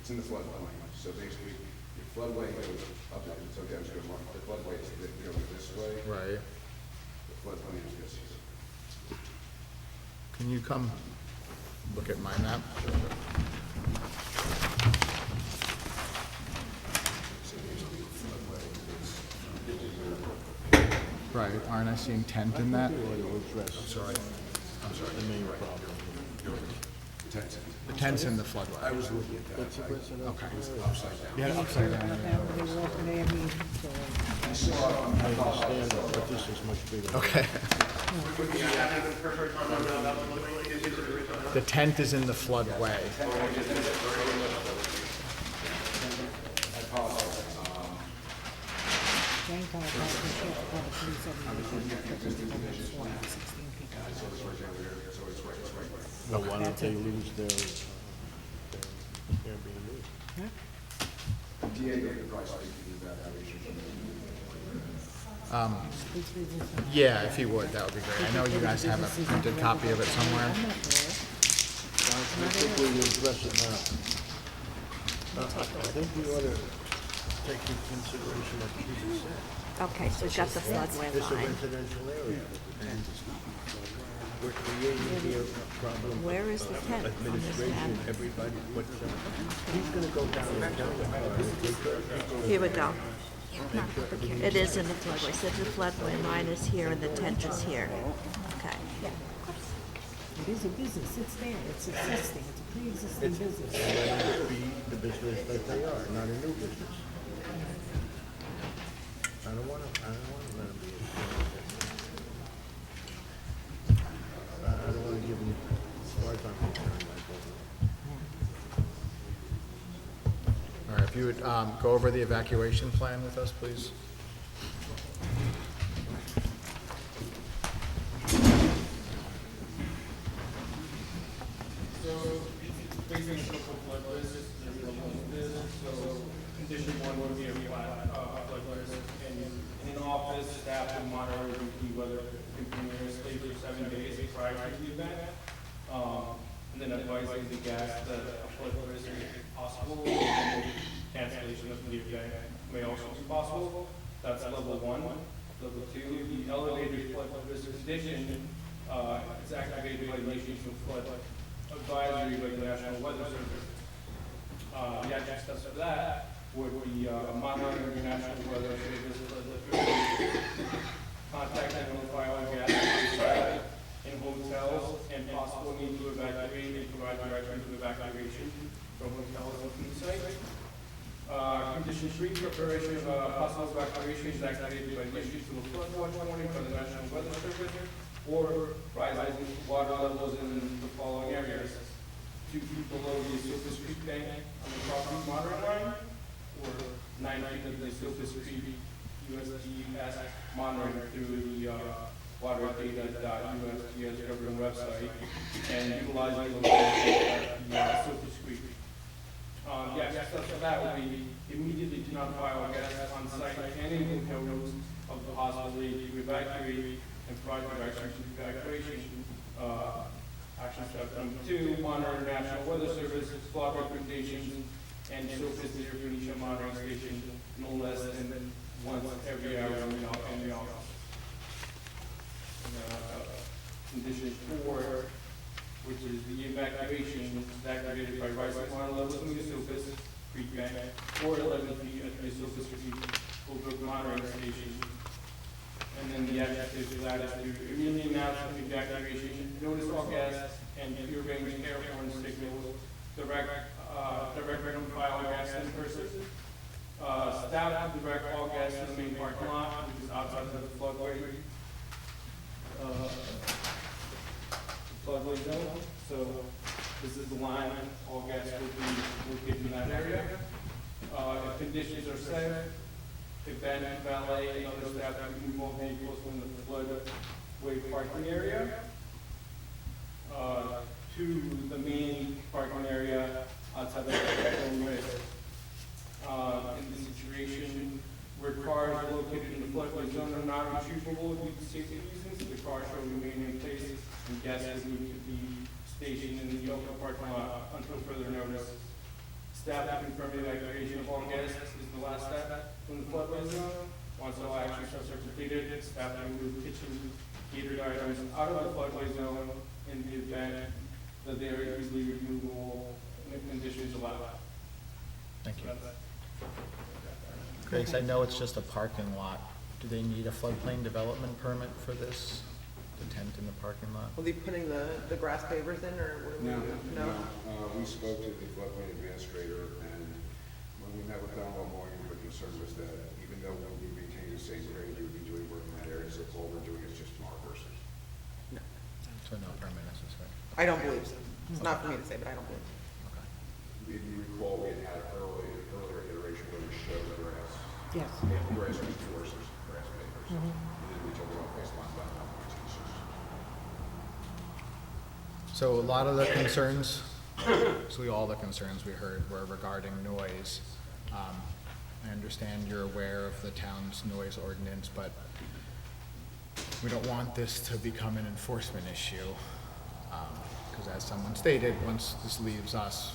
It's in the floodplain, so basically, the floodway goes up, it's okay, I'm just gonna mark, the floodway is going this way, Right. the floodplain is this way. Can you come look at my map? Right, aren't I seeing tent in that? I'm sorry. The main problem. The tent's in the floodway. I was looking at that, Okay. upside down. Yeah, upside down. I understand that, but this is much bigger. Okay. The tent is in the floodway. Well, why don't they lose their Airbnb? Diego could probably speak to the evacuation. Yeah, if you would, that would be great. I know you guys have a printed copy of it somewhere. I think we will address it now. I think we ought to take into consideration what Keith said. Okay, so we've got the floodway It's a line. residential area, and we're creating here a problem. Where is the tent on this Administration, map? everybody puts up. He's gonna go down and tell them, take care of it. Here we go. It is in the floodway, so the floodway line is here and the tent is here. Okay. It is a business, it's there, it's existing, it's a pre-existing business. Let it be the business that they are, not a new business. I don't wanna let them be. I don't wanna give them, as far as I'm concerned, All right, if you would go over the evacuation plan with us, please. So, basically, a couple flood lists, there's a lot of this, so condition one would be a flat, flood list, and in an office, staff will monitor the weather continuously for 7 days prior to the event. And then advising the guests that a flood risk is possible, and cancellation of the event may also be possible. That's level one. Level two, the elevated flood risk condition, is activated by the National Flood Advisory by the National Weather Service. The action steps for that would be monitoring the National Weather Service, contact and notify all guests in hotels and possible need to evacuate and provide directions of evacuation from hotels and from the site. Condition three, preparation of possible evacuation is activated by the issue to a flood watch warning by the National Weather Service or rising water levels in the following areas. 2 feet below the Silver Creek bank on the property monitoring line, or 9 feet of the Silver Creek USDS monitoring through the waterdata.usds government website and utilizing the Silver Creek. The action steps for that would be immediately to notify all guests on site and in hotel rooms of the possibility to evacuate and provide directions to evacuation. Action step number two, monitor National Weather Service, flood recommendations, and surface near Phoenicia monitoring station no less than once every hour in the office. Condition four, which is the evacuation is activated by rising water levels in the Silvis Creek bank or 11 feet at the Silvis Creek Overbrook monitoring station. And then the adjective to that is to immediately announce the evacuation, notice all guests, and prearrange air horn signals, direct notify all guests in person. Staff to direct all guests to the main parking lot, which is outside of the floodway. Floodway zone. So This is the line, all gas will be located in that area. If conditions are set, if valet and other staff can move all vehicles from the floodway parking area to the main parking area outside the roadway. In this situation, where cars located in the floodway zone are not retrievable due to safety reasons, the car shall remain in place and gas is need to be stationed in the open parking lot until further notice. Staff will confirm the evacuation of all guests is the last step from the floodway zone. Once all action steps are completed, staff will move kitchen catered items out of the floodway zone in the event that they are easily removable in the conditions allowed. Thank you. Grace, I know it's just a parking lot. Do they need a floodplain development permit for this, the tent in the parking lot? Will they be putting the grass pavers in, or what do we do? No? We spoke to the floodplain administrator, and when we met with them all morning, the concern was that even though we'll be maintaining the same grade, we would be doing work in that area, so all we're doing is just markers. No. So no permit necessary. I don't believe so. It's not for me to say, but I don't believe so. If you recall, we had an earlier iteration where we showed grass. Yes. Grass reinforcers, grass papers. And then we took it off based on that. So a lot of the concerns, actually all the concerns we heard were regarding noise. I understand you're aware of the town's noise ordinance, but we don't want this to become an enforcement issue. Because as someone stated, once this leaves us,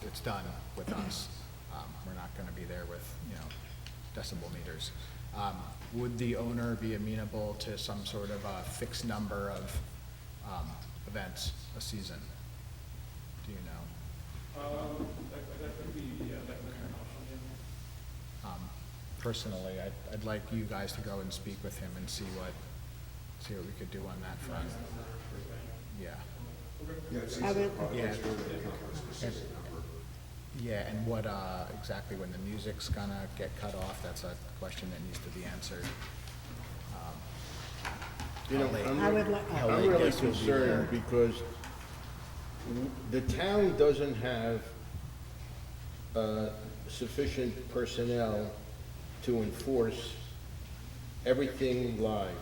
it's done with us. We're not gonna be there with, decibel meters. Would the owner be amenable to some sort of a fixed number of events a season? Do you know? That could be, that could be an option. Personally, I'd like you guys to go and speak with him and see what we could do on that front. Yeah. I would, Yeah. Yeah, and what, exactly when the music's gonna get cut off, that's a question that needs to be answered. I'm really concerned because the town doesn't have sufficient personnel to enforce everything live.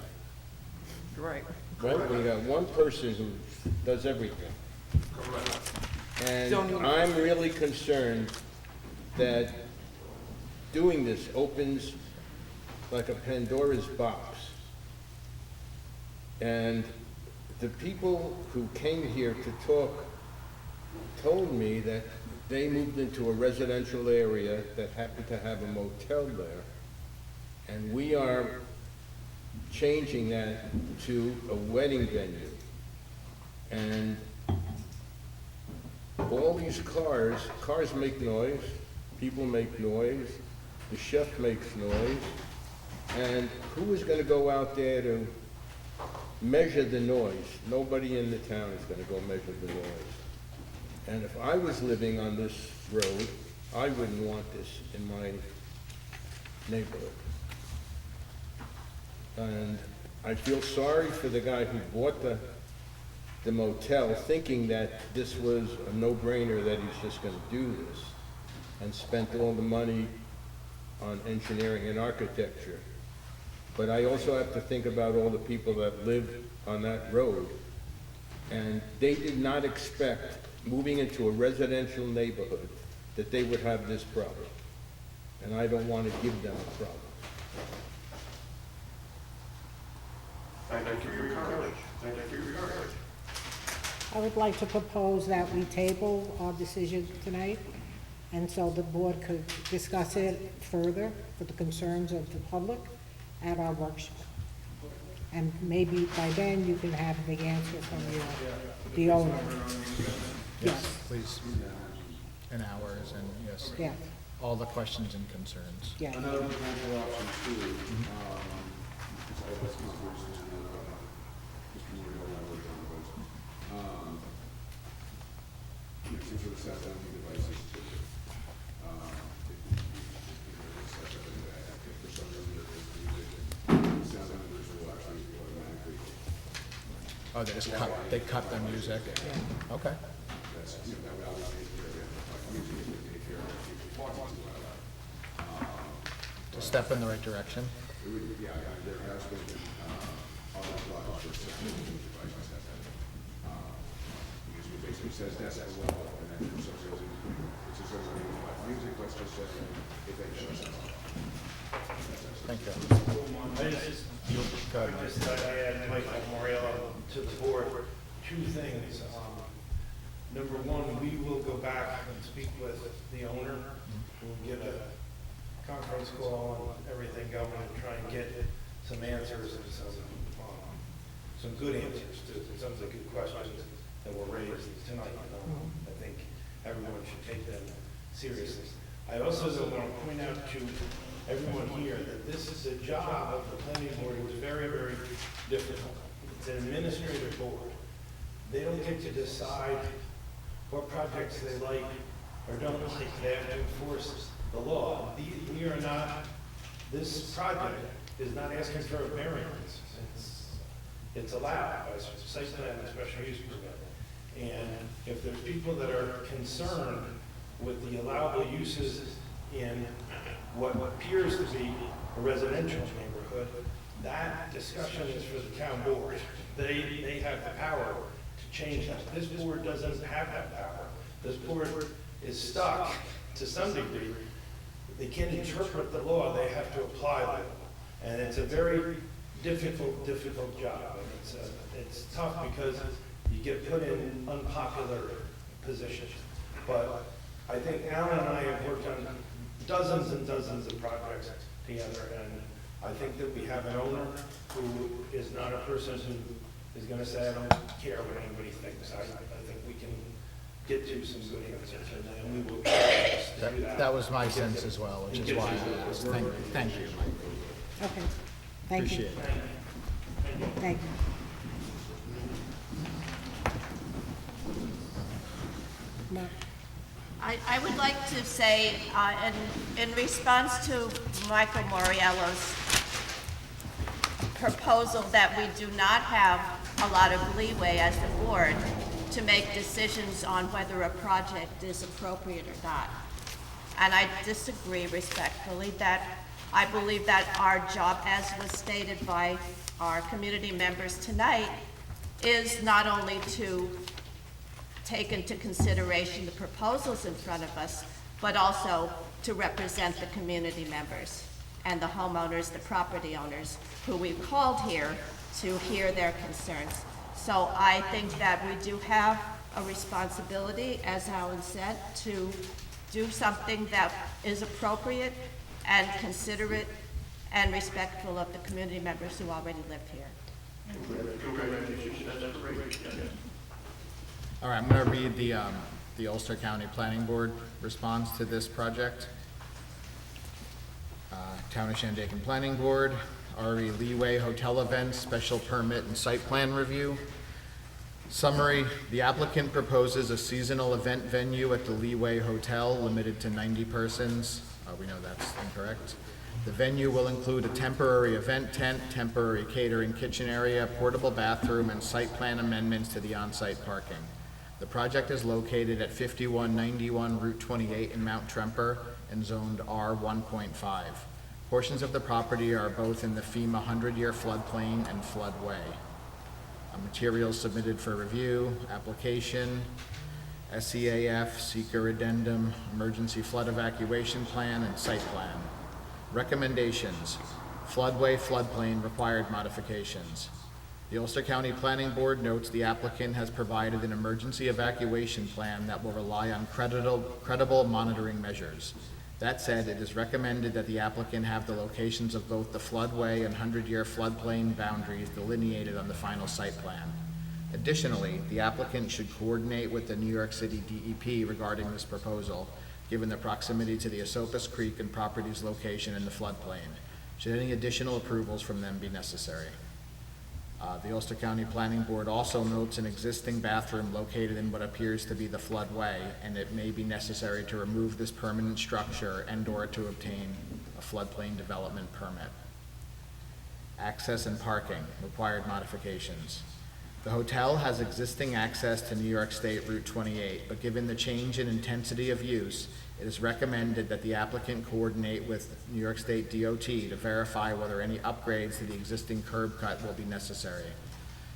Right. Right? We got one person who does everything. And I'm really concerned that doing this opens like a Pandora's box. And the people who came here to talk told me that they moved into a residential area that happened to have a motel there. And we are changing that to a wedding venue. And all these cars make noise, people make noise, the chef makes noise, and who is gonna go out there to measure the noise? Nobody in the town is gonna go measure the noise. And if I was living on this road, I wouldn't want this in my neighborhood. And I feel sorry for the guy who bought the motel, thinking that this was a no-brainer, that he's just gonna do this, and spent all the money on engineering and architecture. But I also have to think about all the people that live on that road. And they did not expect, moving into a residential neighborhood, that they would have this problem. And I don't want to give them a problem. Thank you for your courage. Thank you for your courage. I would like to propose that we table our decision tonight, and so the board could discuss it further for the concerns of the public at our workshop. And maybe by then you can have the answer from the owner. Yes, please. And hours, and yes. Yeah, All the questions and concerns. yeah. Another potential option too, that's not versus Mr. Moore, I worked on was, some sort of cell phone devices to, if for some reason the sound meters will actually automatically. Oh, they cut the music? Okay. That's, step in the right direction. It would, yeah, there has been, other projects for devices that, because it basically says decibel level, and then for some reason, it's just like music, let's just say, if they shut it off. Thank you. I just add Michael Moriello to the board, two things. Number one, we will go back and speak with the owner. We'll get a conference call and everything going and try and get some answers and some good answers to some of the good questions that were raised tonight. I think everyone should take them seriously. I also want to point out to everyone here that this is a job of the planning board. It was very, very difficult. It's an administrative board. They don't get to decide what projects they like or don't like. They have to enforce the law. We are not, this project is not asking for a variance. It's allowed by site plan and special use permit. And if there's people that are concerned with the allowable uses in what appears to be a residential neighborhood, that discussion is for the town board. They have the power to change that. This board doesn't have that power. This board is stuck to some degree. They can't interpret the law, they have to apply the law. And it's a very difficult job. And it's tough because you get put in unpopular positions. But I think Alan and I have worked on dozens and dozens of projects together, and I think that we have an owner who is not a person who is going to say, I don't care what anybody thinks. I think we can get to some good answers, and we will try to do that. That was my sense as well, which is why I asked. Thank you, Mike. Okay, thank you. Appreciate it. Thank you. No. I would like to say, in response to Michael Moriello's proposal that we do not have a lot of leeway as the board to make decisions on whether a project is appropriate or not. And I disagree respectfully that I believe that our job, as was stated by our community members tonight, is not only to take into consideration the proposals in front of us, but also to represent the community members and the homeowners, the property owners, who we've called here to hear their concerns. So I think that we do have a responsibility, as Alan said, to do something that is appropriate and considerate and respectful of the community members who already live here. All right, I'm going to read the Ulster County Planning Board response to this project. Town of Shandaken Planning Board, RE Leeway Hotel Events, Special Permit and Site Plan Review. Summary, the applicant proposes a seasonal event venue at the Leeway Hotel limited to 90 persons. We know that's incorrect. The venue will include a temporary event tent, temporary catering kitchen area, portable bathroom, and site plan amendments to the on-site parking. The project is located at 5191 Route 28 in Mount Tremper and zoned R 1.5. Portions of the property are both in the FEMA 100-year floodplain and floodway. Materials submitted for review, application, SEAF, seeker addendum, emergency flood evacuation plan, and site plan. Recommendations: floodway, floodplain required modifications. The Ulster County Planning Board notes the applicant has provided an emergency evacuation plan that will rely on credible monitoring measures. That said, it is recommended that the applicant have the locations of both the floodway and 100-year floodplain boundaries delineated on the final site plan. Additionally, the applicant should coordinate with the New York City DEP regarding this proposal, given the proximity to the Esopus Creek and property's location in the floodplain, should any additional approvals from them be necessary. The Ulster County Planning Board also notes an existing bathroom located in what appears to be the floodway, and it may be necessary to remove this permanent structure and/or to obtain a floodplain development permit. Access and parking, required modifications. The hotel has existing access to New York State Route 28, but given the change in intensity of use, it is recommended that the applicant coordinate with New York State DOT to verify whether any upgrades to the existing curb cut will be necessary.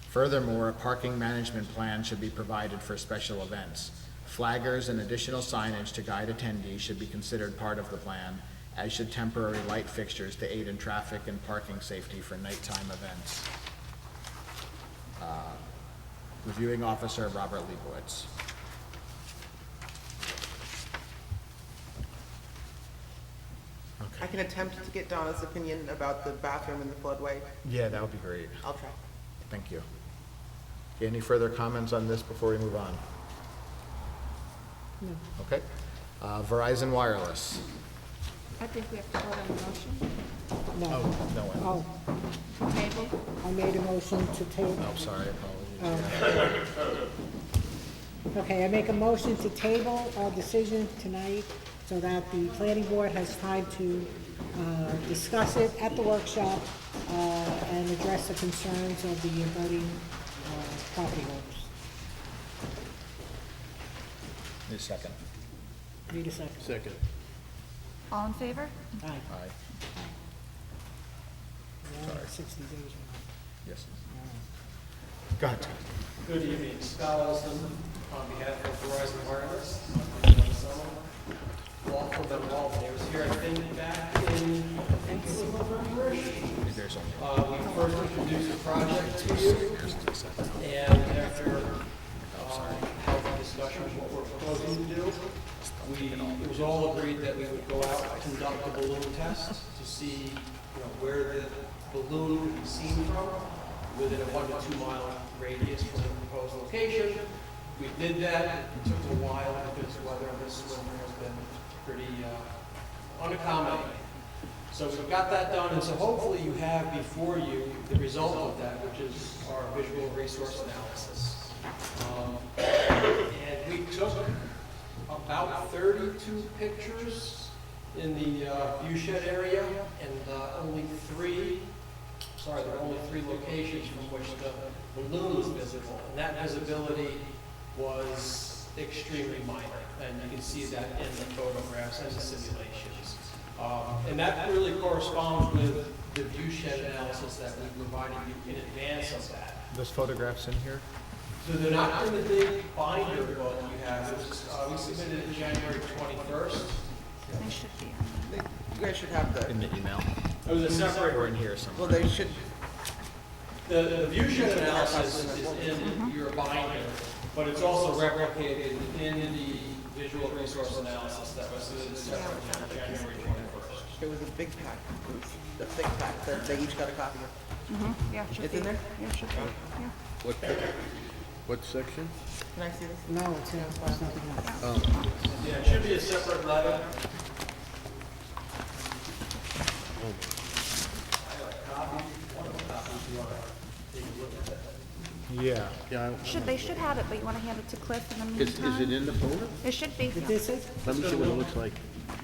Furthermore, a parking management plan should be provided for special events. Flaggers and additional signage to guide attendees should be considered part of the plan, as should temporary light fixtures to aid in traffic and parking safety for nighttime events. Reviewing Officer Robert Leibowitz. I can attempt to get Donna's opinion about the bathroom in the floodway. Yeah, that would be great. I'll try. Thank you. Okay, any further comments on this before we move on? No. Okay. Verizon Wireless. I think we have to vote on the motion. No. No one. Oh, Table? I made a motion to table. Oh, sorry, apologies. Okay, I make a motion to table our decision tonight so that the planning board has time to discuss it at the workshop and address the concerns of the abutting property owners. Need a second. Need a second? Second. All in favor? Aye. Aye. We're only at 60 days. Yes. Go ahead, Tom. Good evening, Scott Olson on behalf of Verizon Wireless. Lawful but involved. I was here, I think, back in, I think it was November. There's only. We first introduced the project to you, and after healthy discussion of what we're proposing to do, it was all agreed that we would go out and conduct a balloon test to see, where the balloon would be seen from within a 1 to 2 mile radius from the proposed location. We did that. It took a while because weather this winter has been pretty unaccommodating. So we got that done, and so hopefully you have before you the result of that, which is our visual resource analysis. And we took about 32 pictures in the view shed area, and there are only three locations from which the balloon was visible, and that visibility was extremely minor, and you can see that in the photographs and the simulations. And that really corresponds with the view shed analysis that we provided you in advance of that. Those photographs in here? So they're not in the big binder book you have. We submitted it January 21st. They should be on. You guys should have the, In the email? It was a separate. Or in here somewhere? well, they should, The view shed analysis is in your binder, but it's also replicated in the visual resource analysis that was submitted separately on January 21st. it was a big pack. It was a thick pack that they each got a copy of. Yeah, it should It's be. in there? Yeah, it should be. Yeah. What section? Can I see this? No, it's nothing else. Yeah, it should be a separate letter. Yeah. Yeah, They should have it, but you want to hand it to Cliff in the is meantime? it in the folder? It should be. Yeah. This is, Let me see what it looks like.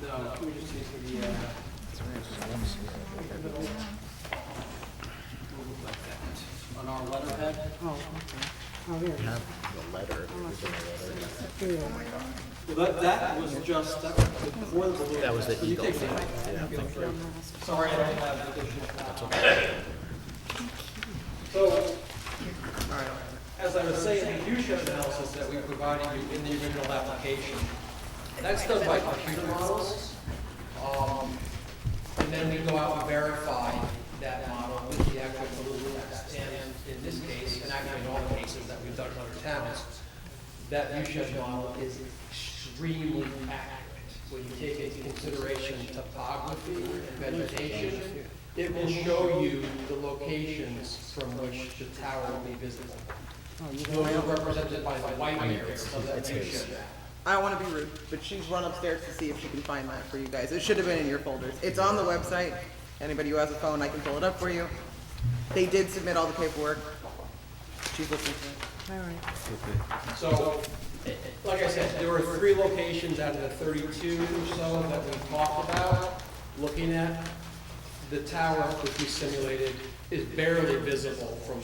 No, we just need to on our letterhead. oh, okay. Oh, here it is. Have the letter. Here. Well, that was just, that was before the balloon. That was the You eagle take thing. that. Yeah, thank you. Sorry, I don't have the additional. That's okay. So, as I was saying, the view shed analysis that we provided you in the original application, that's done by computer models. And then we go out and verify that model with the actual balloon test. And in this case, and actually in all the cases that we've done in other towns, that view shed model is extremely accurate. When you take into consideration topography and vegetation, it will show you the locations from which the tower will be visible. Those are represented by the white areas of that view shed. I don't want to be rude, but she's run upstairs to see if she can find that for you guys. It should have been in your folders. It's on the website. Anybody who has a phone, I can pull it up for you. They did submit all the paperwork. She's looking for it. All right. So, like I said, there were 3 locations out of the 32 or so that we talked about looking at. The tower, which we simulated, is barely visible from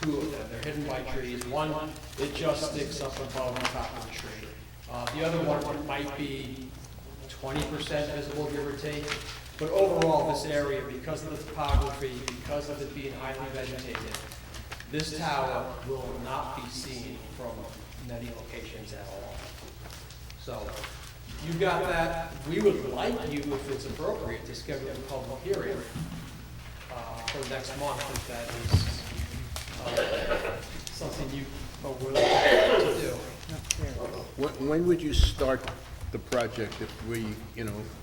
two of them. They're hidden by trees. One, it just sticks up above the top of the tree. The other one might be 20% visible, give or take. But overall, this area, because of the topography, because of it being highly vegetated, this tower will not be seen from many locations at all. So, you've got that. We would like you, if it's appropriate, to schedule a public hearing for next month, if that is something you are willing to do. When would you start the project if we,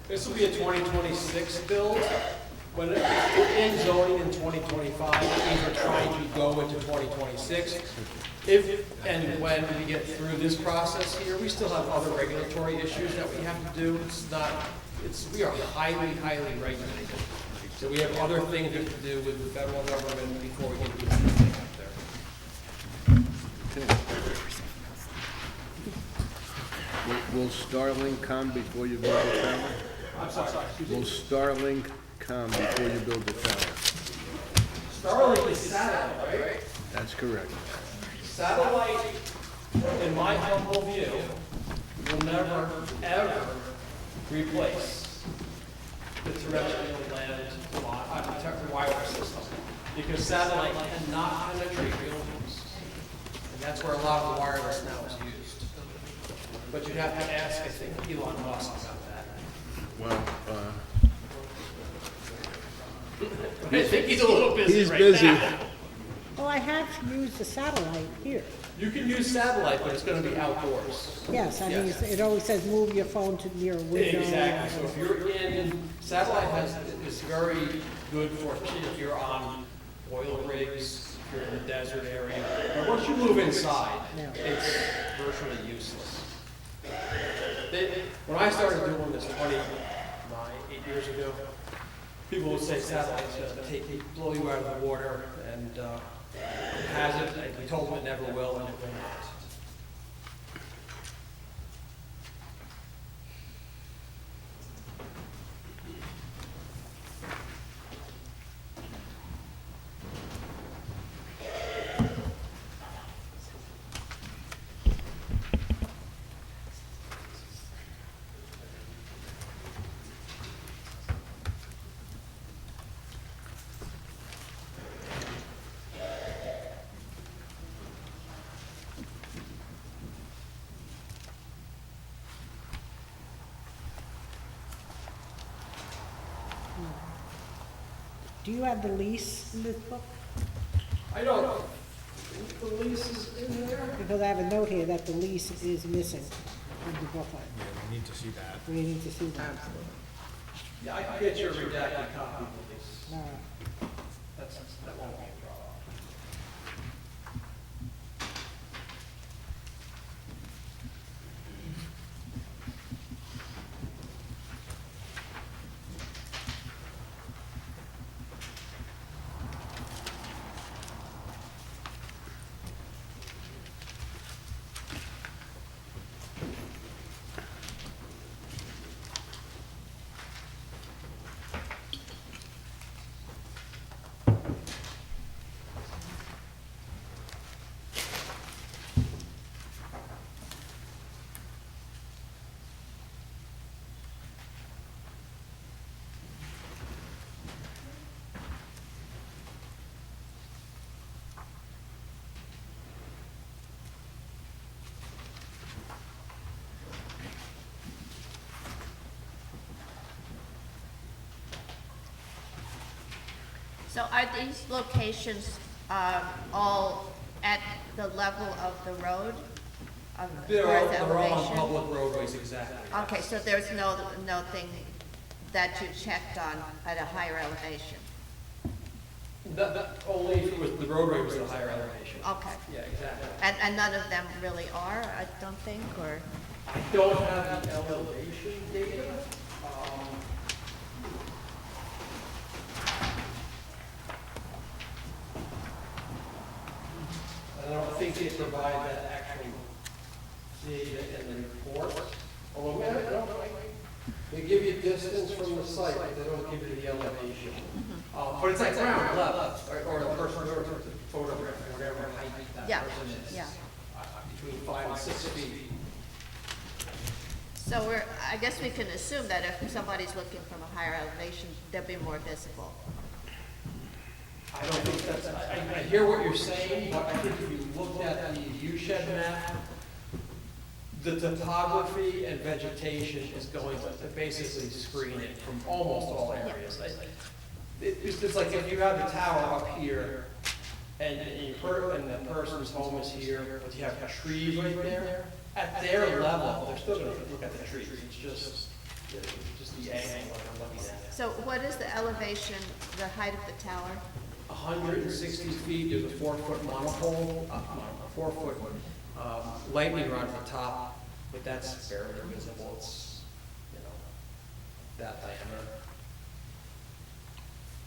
This will be a 2026 build. When we're in zoning in 2025, that means we're trying to go into 2026. If and when we get through this process here, we still have other regulatory issues that we have to do. We are highly, highly regulated. So we have other things we have to do with the federal government before we can do anything up there. will Starlink come before you build the tower? I'm sorry. Will Starlink come before you build the tower? Starlink is satellite, right? That's correct. Satellite, in my humble view, will never, ever replace the terrestrial land wireless system, because satellite cannot penetrate buildings. And that's where a lot of the wireless now is used. But you'd have to ask, I think, Elon Musk about that. Well, I think he's a little busy he's right busy. now. Well, I have used the satellite here. You can use satellite, but it's going to be outdoors. Yes, I mean, Yes. it always says move your phone to near a window. Exactly. So if you're satellite is very good for if you're on oil rigs, if you're in the desert area. But once you move inside, it's virtually useless. When I started doing this 8 years ago, people would say satellite's going to blow you out of the water, and it hasn't. We told them it never will, and it will not. Do you have the lease in this book? I don't think the lease is in there. Because I have a note here that the lease is missing from the booklet. Yeah, we need to see that. We need to see that. Yeah, I can get you a redacted copy of the lease. All right. That won't be a problem. So are these locations all at the level of the road? They're Or all, the they're all on elevation? public roadways, exactly. Okay, so there's nothing that you checked on at a higher elevation? Only if it was, the roadway was at a higher elevation. Okay. Yeah, exactly. And none of them really are, I don't think, or? I don't have the elevation data. I don't think they provide that actual data in the report. Although, they give you distance from the site, but they don't give you the elevation. But it's like ground level, or the first order photograph whatever height that Yeah, person is. yeah. Between 5 and 6 feet. So I guess we can assume that if somebody's looking from a higher elevation, they'll be more visible. I don't think that's, I hear what you're saying, but I think if you looked at the view shed map, the topography and vegetation is going to basically screen it from almost all areas. It's like if you have the tower up here, and the person's home is here, but you have trees right there, at their level, they're still gonna look at the trees. It's just the angle I'm looking at. So what is the elevation, the height of the tower? 160 feet, there's a 4-foot monopole, 4-foot lightning rod at the top, but that's barely visible. It's, that diameter.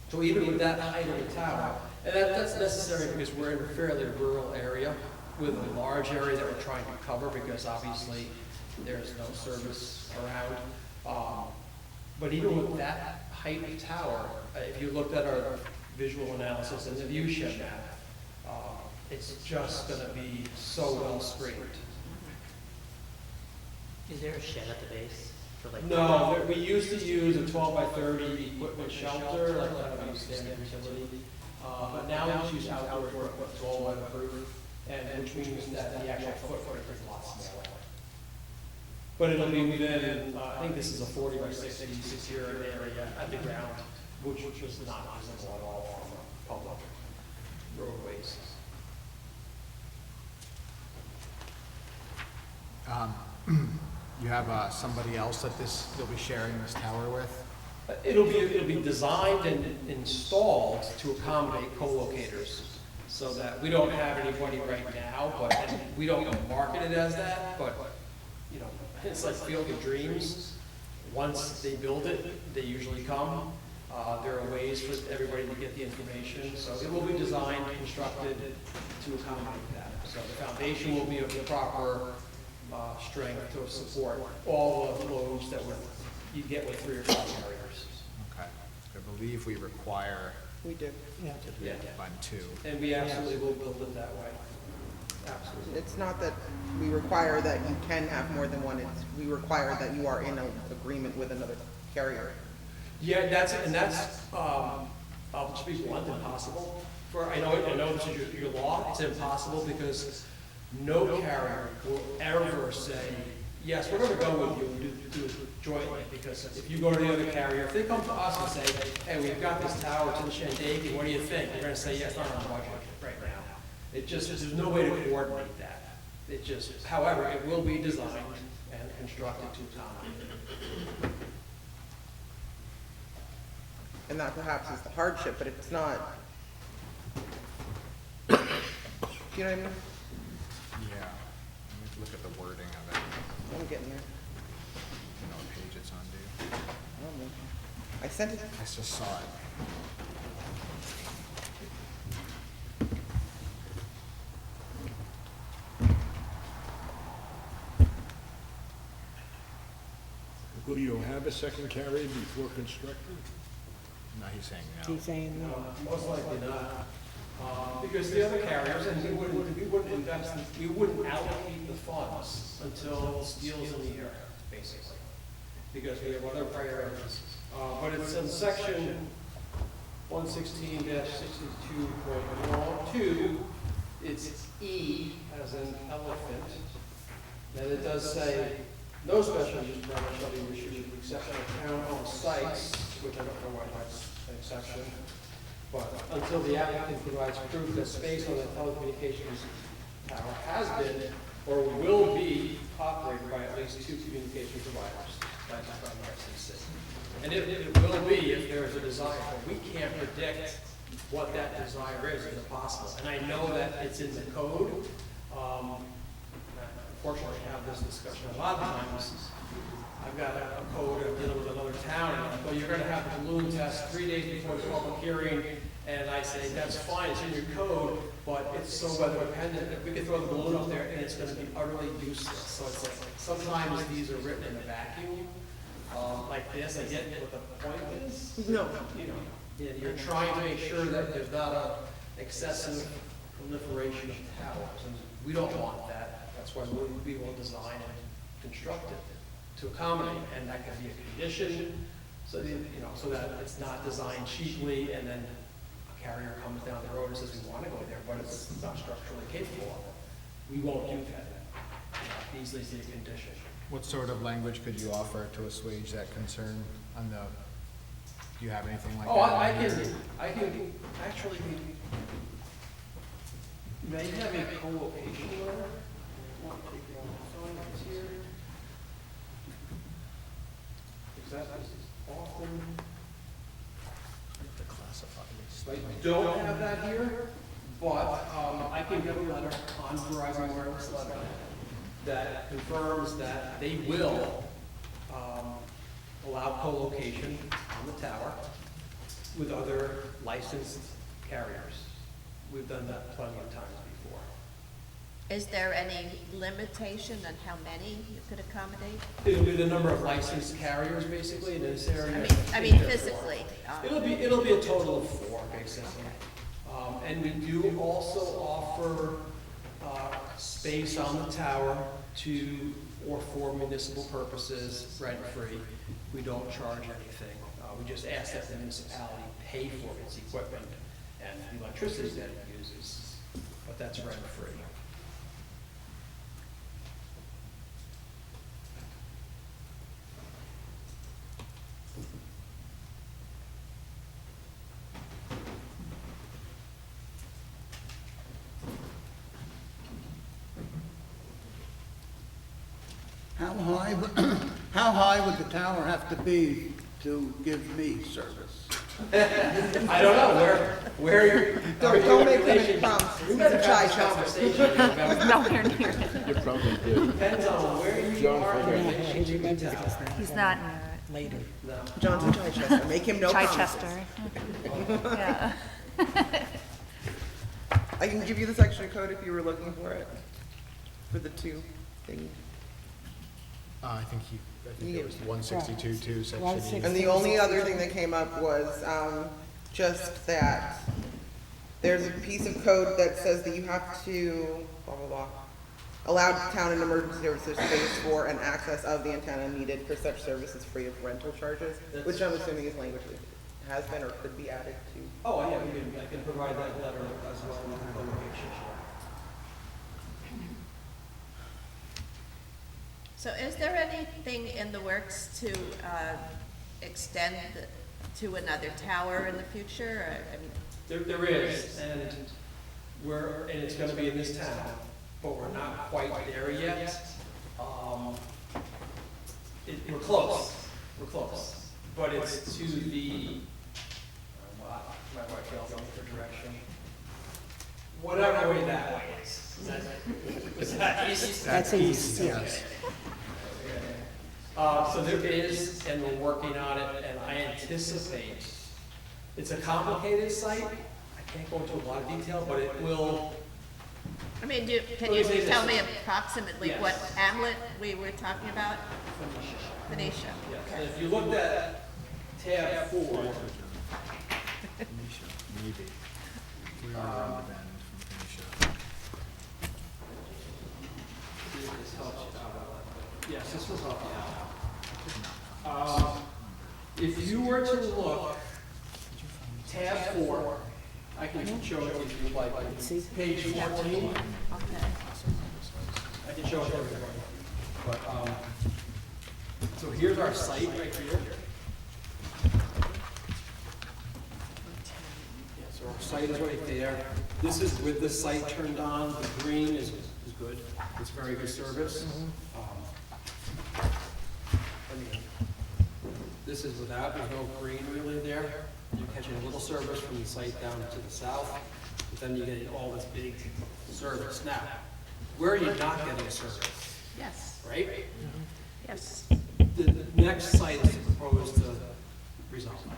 So even with that height of the tower, and that's necessary because we're in a fairly rural area with a large area that we're trying to cover because obviously there's no service around. But even with that height of tower, if you looked at our visual analysis and the view shed map, it's just going to be so well screened. Is there a shed at the base? For like No, we used to use a 12 by 30 equipment shelter, like kind of a standard utility. But now we just use outdoor equipment, it's all weatherproof, and which means that the actual footprint is a lot smaller. But it'll be within, I think this is a 40 by 60 secure area at the ground, which is not visible at all from public roadways. You have somebody else that you'll be sharing this tower with? It'll be designed and installed to accommodate co-locators, so that we don't have anybody right now, and we don't market it as that, but, it's like Field of Dreams. Once they build it, they usually come. There are ways for everybody to get the information, so it will be designed, constructed to accommodate that. So the foundation will be of the proper strength to support all the loads that you get with 3 or 5 carriers. Okay. I believe we require We do. Yeah. on 2. And we absolutely will build it that way. Absolutely. It's not that we require that you can have more than one, it's, we require that you are in an agreement with another carrier. Yeah, that's, I'll just be blunt, impossible. I know this is your law, it's impossible because no carrier will ever say, yes, we're gonna go with you and do it jointly, because if you go to the other carrier, if they come to us and say, hey, we've got this tower to the Shandaken, what do you think? We're gonna say, yes, not on budget right now. There's no way to coordinate that. However, it will be designed and constructed to accommodate. And that perhaps is the hardship, but it's not. Do you know what I mean? Yeah. Let me look at the wording of it. I'm getting there. You know what page it's on, do you? I don't know. I sent it. I just saw it. Will you have a second carrier before construction? No, he's saying no. He's saying no. Most likely not. Because the other carriers, and we wouldn't invest, we wouldn't allocate the funds until steel's in the air, basically. Because we have other priorities. But it's in section 116-62.2, it's E as in elephant. And it does say, no special use permit shall be issued with the exception of town-owned sites, which I don't know why that's an exception. But until the applicant provides proof that space on the telecommunications tower has been or will be operated by at least 2 communication providers. That's from the FCC. And it will be if there is a desire, but we can't predict what that desire is, it's impossible. And I know that it's in the code. Unfortunately, I have this discussion a lot of times. I've got a code of dealing with another town, and I'm like, well, you're gonna have the balloon test 3 days before the public hearing, and I say, that's fine, it's in your code, but it's so weather dependent, that we could throw the balloon up there and it's gonna be utterly useless. So it's like, sometimes these are written in a vacuum, like this, I get what the point is. No. You're trying to make sure that there's not a excessive proliferation of towers, and we don't want that. That's why we will design and construct it to accommodate, and that can be a condition, so that, you know, so that it's not designed cheaply, and then a carrier comes down the road and says, we want to go there, but it's not structurally capable of it. We won't do that. Easily see a condition. What sort of language could you offer to assuage that concern on the, do you have anything like that? Oh, I can actually, may have a co-location letter. Want to take down the signs here. Because that is often, I don't have that here, but I can give a letter on Verizon Wireless letter that confirms that they will allow co-location on the tower with other licensed carriers. We've done that plenty of times before. Is there any limitation on how many you could accommodate? It'll be the number of licensed carriers basically in this area. I mean physically. It'll be a total of 4 basically. And we do also offer space on the tower or for municipal purposes, rent-free. We don't charge anything. We just ask that the municipality pay for its equipment and the electricity that it uses, but that's rent-free. How high would the tower have to be to give me service? I don't know where you're. Don't make them any promises. We He's a better chai have chester. this conversation. Nowhere near it. You probably did. Depends on where you are in relation to the tower. He's not near it. Later. No. John's a chai chester. Make him no promises. Chichester. Yeah. I can give you the section code if you were looking for it, for the 2 thing. I think it was 162.2 section E. And the only other thing that came up was just that there's a piece of code that says that you have to, blah, blah, blah, allow town and emergency services space for and access of the antenna needed for such services free of rental charges, which I'm assuming is language that has been or could be added to. Oh, yeah, I can provide that letter as well with the location. So is there anything in the works to extend to another tower in the future? I mean, There is, and it's gonna be in this town, but we're not quite there yet. We're close, but it's to the, my wife yells at me for direction. Whatever way that way is. Is that east? That's east, yes. So there is, and we're working on it, and I anticipate, it's a complicated site. I can't go into a lot of detail, but it will. I mean, can you tell me approximately what hamlet we were talking about? Phoenicia. Yes, and if you looked at tab 4, Maybe. We are around the bend from Phoenicia. this helps you out. Yes, this will help you out. If you were to look, tab 4, I can show it if you'd like. Page 14. Okay. I can show it to everybody. But, so here's our site right here. Yeah, so our site is right there. This is with the site turned on. The green is good. It's very good service. This is without, there's no green really there. You're catching a little service from the site down to the south, but then you get all this big service. Now, where are you not getting service, Yes, right? yes. The next site is proposed to resolve that.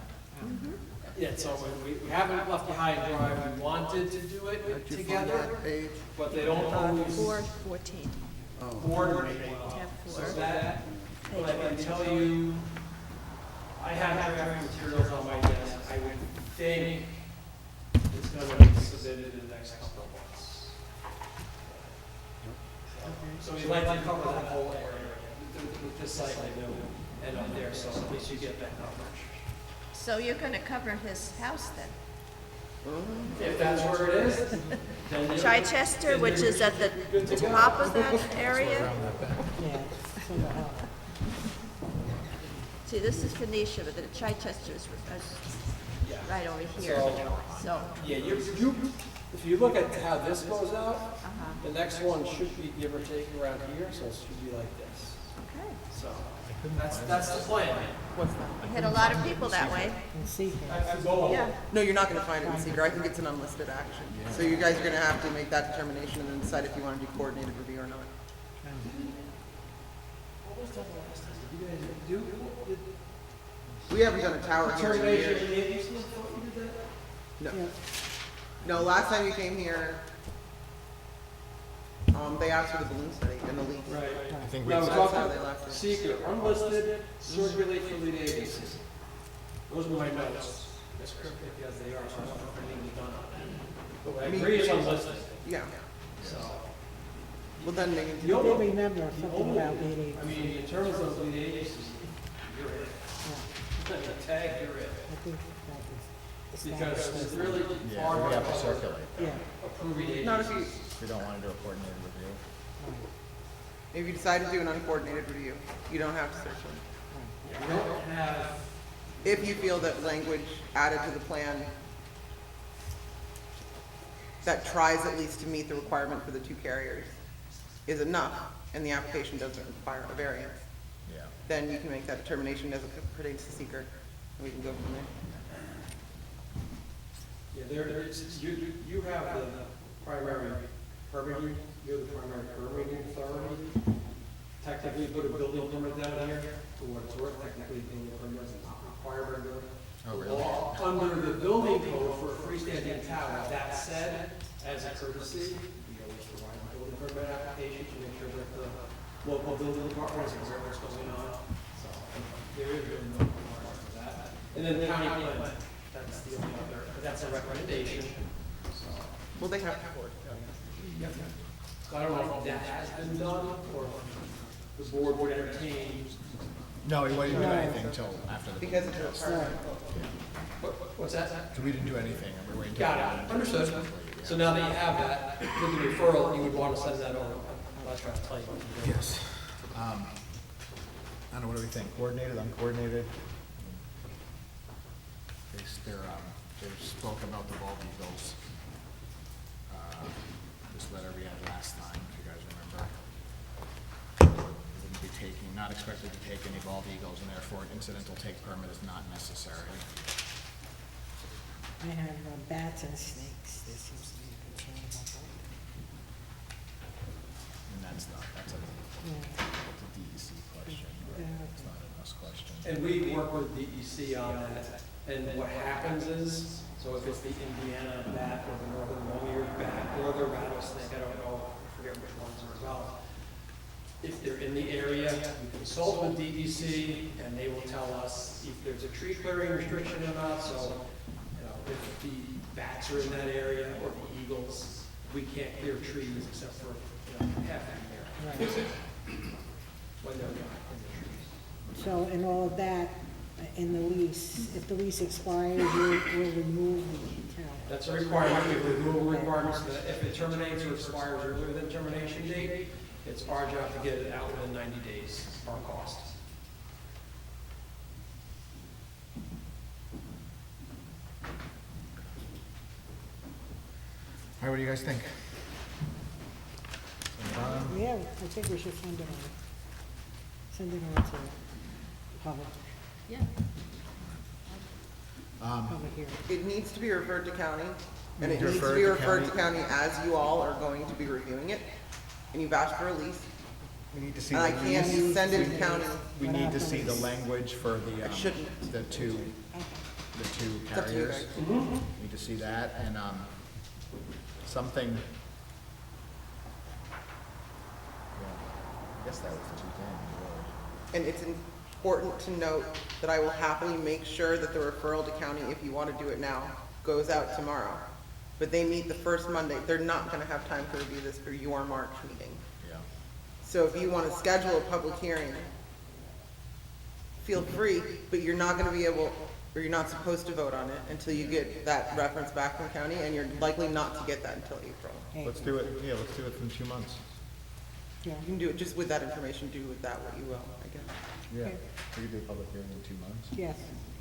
Yeah, so we haven't left you high and dry. We wanted to do it together, but they don't always 414. coordinate well. Tab 4. So that, but I can tell you, I have draft materials on my desk. I would think it's going to be submitted in the next couple of months. So we'd like to cover that whole area with this site I know and up there, so at least you get that coverage. So you're gonna cover his house then? If that's where it is, then you. Chichester, which is at the top of that area? Yeah. See, this is Phoenicia, but the Chichester is right over here, so. Yeah, if you look at how this goes out, the next one should be give or take around here, so it should be like this. Okay. So, that's the plan. Hit a lot of people that way. And see. That's the goal. Yeah. No, you're not gonna find it in secret. I think it's an unlisted action. So you guys are gonna have to make that determination and then decide if you wanna do coordinated review or not. What was that last time? Did you guys do? We haven't done a tower here in Termination years. of the agency? I thought you did that. No. No, last time you came here, they asked for the balloon study and the lease. Right. I think No, we, we're That's how they talking left it. seeker, unlisted, circulate for lead agencies. Those are my notes. As cryptic as they are, so I don't know if anything's done on it. But I agree it's unlisted, Yeah. so. Well, then maybe. The I only- remember the something only- about lead agency. I mean, in terms of lead agencies, you're it. The tag, you're it. I think that was Because established. it's really yeah, hard we have to to circulate. Yeah, approving Not if you, agencies. We don't want to do a coordinated review. if you decide to do an uncoordinated review, you don't have to circulate. We don't have, If you feel that language added to the plan that tries at least to meet the requirement for the two carriers is enough, and the application doesn't require a variance, Yeah. then you can make that determination as it pertains to seeker, and we can go from there. yeah, there is, you have the primary permitting, you're the primary permitting authority. Technically, put a building permit down here, for what it's worth, technically, building permit is not required under Oh, the really? law. Under the building code for a freestanding tower, that said, as a courtesy, we always provide a building permit application to make sure that the local building department is aware of what's going on. So, there is really no requirement for that. And then the county plan, that's the only other, that's a recommendation, so. Well, they have to forward. So I don't know if that has been done, or if the board would entertain. No, we didn't do anything until after the. Because it's a requirement. What's that? So we didn't do anything, and we're waiting. Got it, understood. So now that you have that, with the referral, you would want to send that over. I'm not trying to tell you what to do. Yes. I don't know, what do we think? Coordinated, uncoordinated? They spoke about the bald eagles. This letter we had last time, if you guys remember. Wouldn't be taking, not expected to take any bald eagles, and therefore an incidental take permit is not necessary. I have bats and snakes. There seems to be a concern about that. And that's a DEC question, right? It's not an us question. And we work with DEC on that, and what happens is, so if it's the Indiana bat or the northern long-eared bat or the rattlesnake, I don't know, I forget which ones are involved. If they're in the area, we consult with DEC, and they will tell us if there's a tree clearing restriction or not, so, you know, if the bats are in that area or the eagles, we can't clear trees except for, you know, half the year. When they're not in the trees. So, in all of that, in the lease, if the lease expires, we'll remove the tower. That's a requirement, we have removal requirements, that if it terminates or expires earlier than termination date, it's our job to get it out within 90 days, our cost. All right, what do you guys think? Yeah, I think we should send it on. Send it on to public, Yeah. public hearing. It needs to be referred to county, and it Refer needs to be to referred to county. county as you all are going to be reviewing it, and you've asked for a lease, We need to see and I the can't lease. send it to county. We need to see the language for I shouldn't. the two It's up to you carriers. guys. Need to see that, and, something. Yeah, I guess that was the two things, really. And it's important to note that I will happily make sure that the referral to county, if you want to do it now, goes out tomorrow. But they meet the first Monday. They're not going to have time to review this for your March meeting. Yeah. So if you want to schedule a public hearing, feel free, but you're not gonna be able, or you're not supposed to vote on it until you get that reference back from county, and you're likely not to get that until April. Let's do it, yeah, let's do it in 2 months. You can do it just with that information, do with that what you will, I guess. Yeah, we could do a public hearing in 2 months. Yes,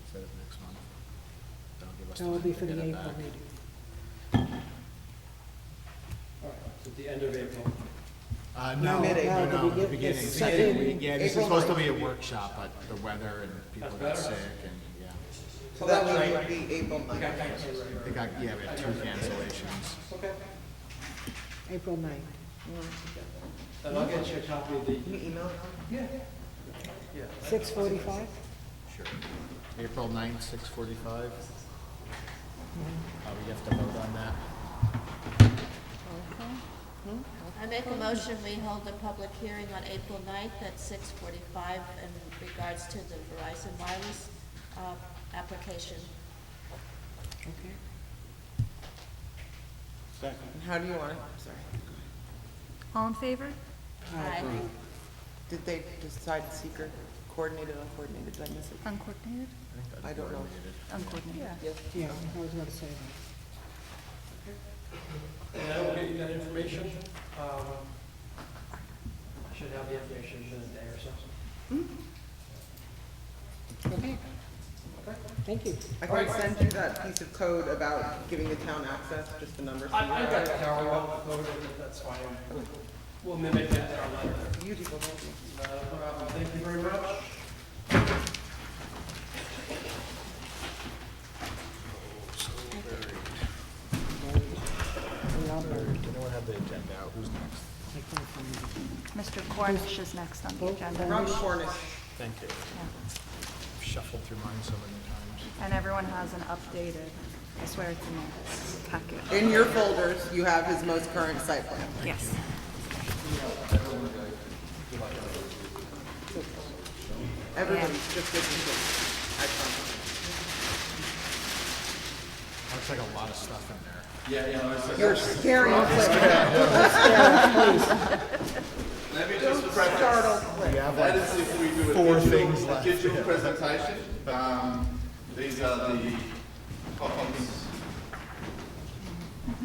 Instead of next month. That'll give us that will time be to for get the it April back. meeting. All right, so at the end of April. No, Mid-April. no, No, the the beginning, it's second second week, yeah, this is April supposed to be a 9th. workshop, but the weather and people got better. sick and, yeah. So that would be April 9th. They got, yeah, we had 2 cancellations. Okay. April 9th. And I'll get you a copy of the. Can you email it? Yeah. 6:45? Sure. April 9th, 6:45. We have to vote on that. I make a motion, we hold a public hearing on April 9th at 6:45 in regards to the Verizon Wireless application. Okay. And how do you want it? Sorry. All in favor? Aye. Did they decide secret, coordinated, uncoordinated? Did I miss it? Uncoordinated? I don't know. Uncoordinated. Yeah, I was gonna say that. And I will get you that information. I should have the information in a day or so. Okay. Thank you. I can send you that piece of code about giving the town access, just the numbers. I got the power up, that's fine. We'll mimic that in our letter. Beautiful, thank you. Not a problem. Thank you very much. Anyone have the agenda out? Who's next? Mr. Cornish is next on the agenda. Rob Cornish. Thank you. Yeah. I've shuffled through mine so many times. And everyone has an updated, I swear it's in the packet. In your folders, you have his most current site plan. Yes. Everybody's just listening to it. I promise. Looks like a lot of stuff in there. You're scaring Cliff. Let me Don't just preface. startle Cliff. We have That like is if we do 4 a things digital, left. digital presentation. These are the copies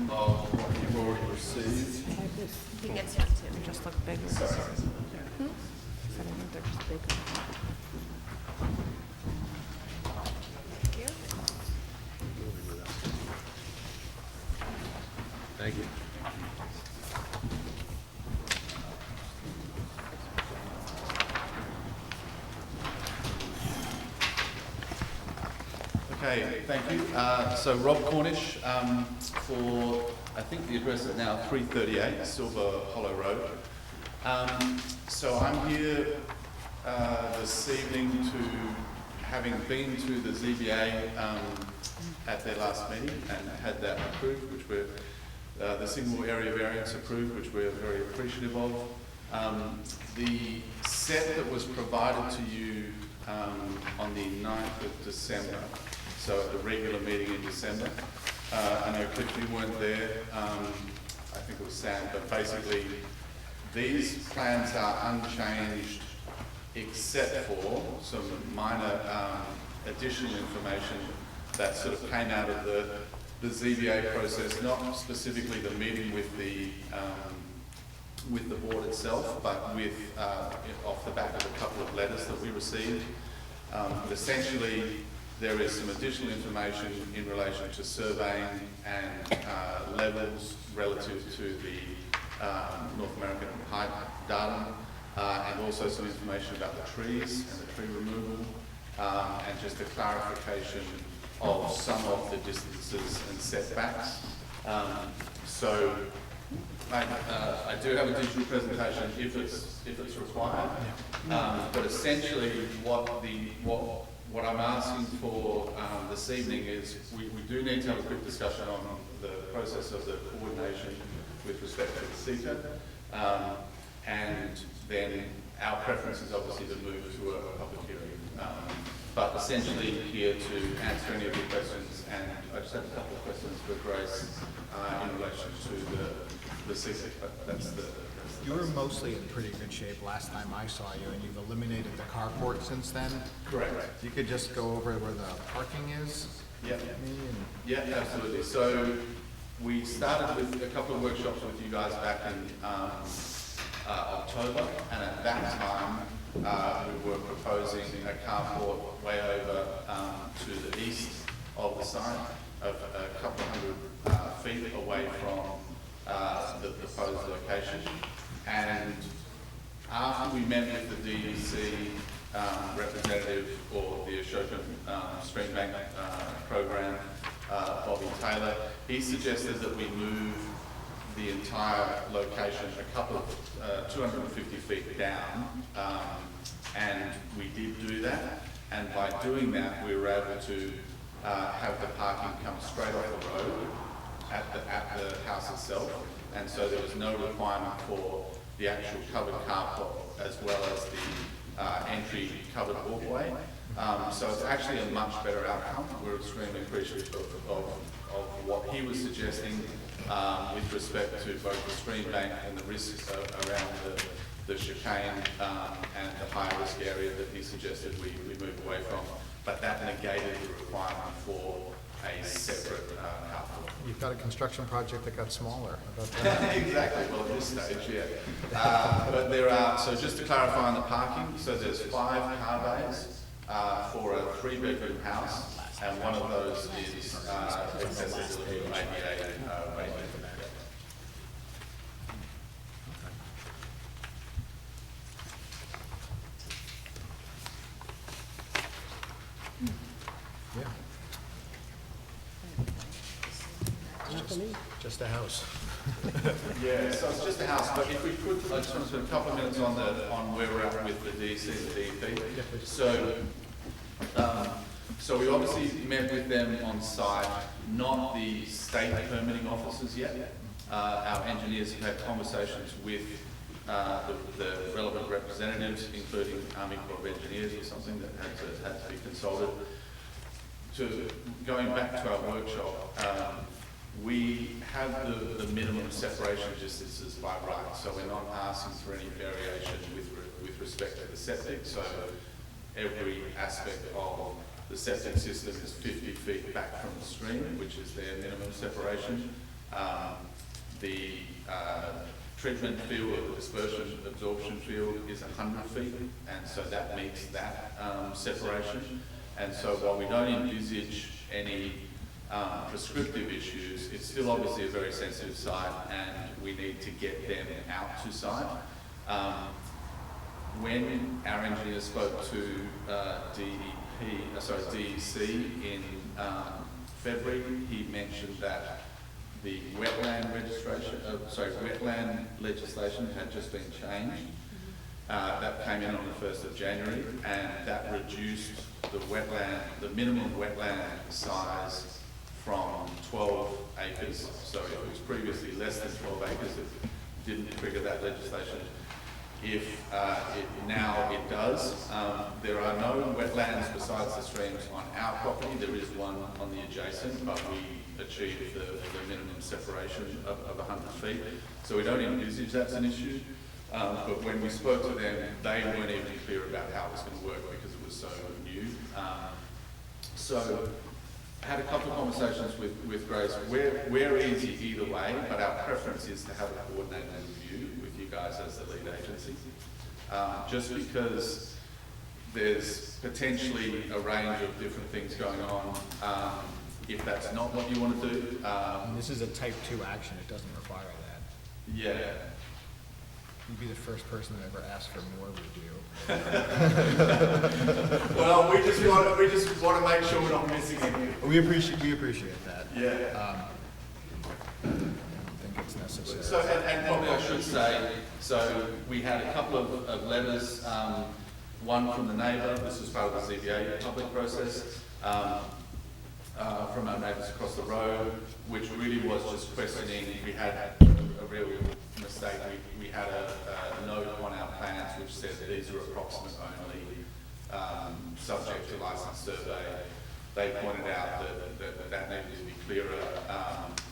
of what you've already received. He gets it too. They just look bigger. Said I think they're just bigger. Thank you. Okay, thank you. So Rob Cornish, for, I think the address is now 338 Silver Hollow Road. So I'm here this evening to, having been to the ZBA at their last meeting and had that approved, which we're, the single area variance approved, which we're very appreciative of. The set that was provided to you on the 9th of December, so at the regular meeting in December. I know Cliff, you weren't there, I think it was Sam, but basically these plans are unchanged except for some minor additional information that sort of came out of the ZBA process, not specifically the meeting with the board itself, but with off the back of a couple of letters that we received. But essentially, there is some additional information in relation to surveying and levels relative to the North American height data, and also some information about the trees and the tree removal, and just a clarification of some of the distances and setbacks. So I do have a digital presentation if it's required, but essentially what I'm asking for this evening is we do need to have a quick discussion on the process of the coordination with respect to the seeker, and then our preference is obviously to move to a public hearing but essentially here to answer any of your questions, and I just have a couple of questions for Grace in relation to the CC, but that's the... You were mostly in pretty good shape last time I saw you, and you've eliminated the carport since then. Correct. You could just go over where the parking is? Yeah. with me and- Yeah, absolutely. So we started with a couple of workshops with you guys back in October, and at that time we were proposing a carport way over to the east of the site, of a couple of hundred feet away from the proposed location. And after we met with the DEC representative or the Ashokan Stream Bank program, Bobby Taylor, he suggested that we move the entire location a couple of 250 feet down, and we did do that. And by doing that, we were able to have the parking come straight off the road at the house itself, and so there was no requirement for the actual covered carport as well as the entry covered walkway. So it's actually a much better outcome. We're extremely appreciative of what he was suggesting with respect to both the stream bank and the risks around the chicane and the high risk area that he suggested we move away from. But that negated the requirement for a separate carport. You've got a construction project that got smaller. How about that? Exactly, well, at this stage, yeah. But there are, so just to clarify on the parking, so there's 5 car bays for a 3-bedroom house, and one of those is accessibility of ADA rating. Yeah. Just a house. Yeah, so it's just a house, but if we could, I just want to spend a couple of minutes on where we're at with the DEC and the DEP. So we obviously met with them on site, not the state permitting officers yet. Our engineers have had conversations with the relevant representatives, including Army Corps of Engineers or something that had to be consulted. Going back to our workshop, we have the minimum separation distances by right, so we're not asking for any variation with respect to the septic. So every aspect of the septic system is 50 feet back from the stream, which is their minimum separation. The treatment field or the dispersion absorption field is 100 feet, and so that meets that separation. And so while we don't envisage any prescriptive issues, it's still obviously a very sensitive site, and we need to get them out to site. When our engineer spoke to DEC in February, he mentioned that the wetland legislation had just been changed. That came in on the 1st of January, and that reduced the minimum wetland size from 12 acres. So it was previously less than 12 acres. It didn't trigger that legislation. Now it does. There are no wetlands besides the streams on our property. There is one on the adjacent, but we achieved the minimum separation of 100 feet. So we don't envisage that's an issue. But when we spoke to them, they weren't even clear about how it was going to work because it was so new. So I had a couple of conversations with Grace. We're easy either way, but our preference is to have a coordinated review with you guys as the lead agency. Just because there's potentially a range of different things going on. If that's not what you want to do. This is a type 2 action. It doesn't require that. Yeah. You'd be the first person that ever asked for more review. Well, we just want to make sure we're not missing anything. We appreciate that. Yeah. I don't think it's necessary. So, and probably I should say, so we had a couple of letters, one from the neighbour, this was part of the ZBA public process, from our neighbours across the road, which really was just questioning, we had a real mistake. We had a note on our plans which said these are approximate only subject to license survey. They pointed out that needed to be clearer.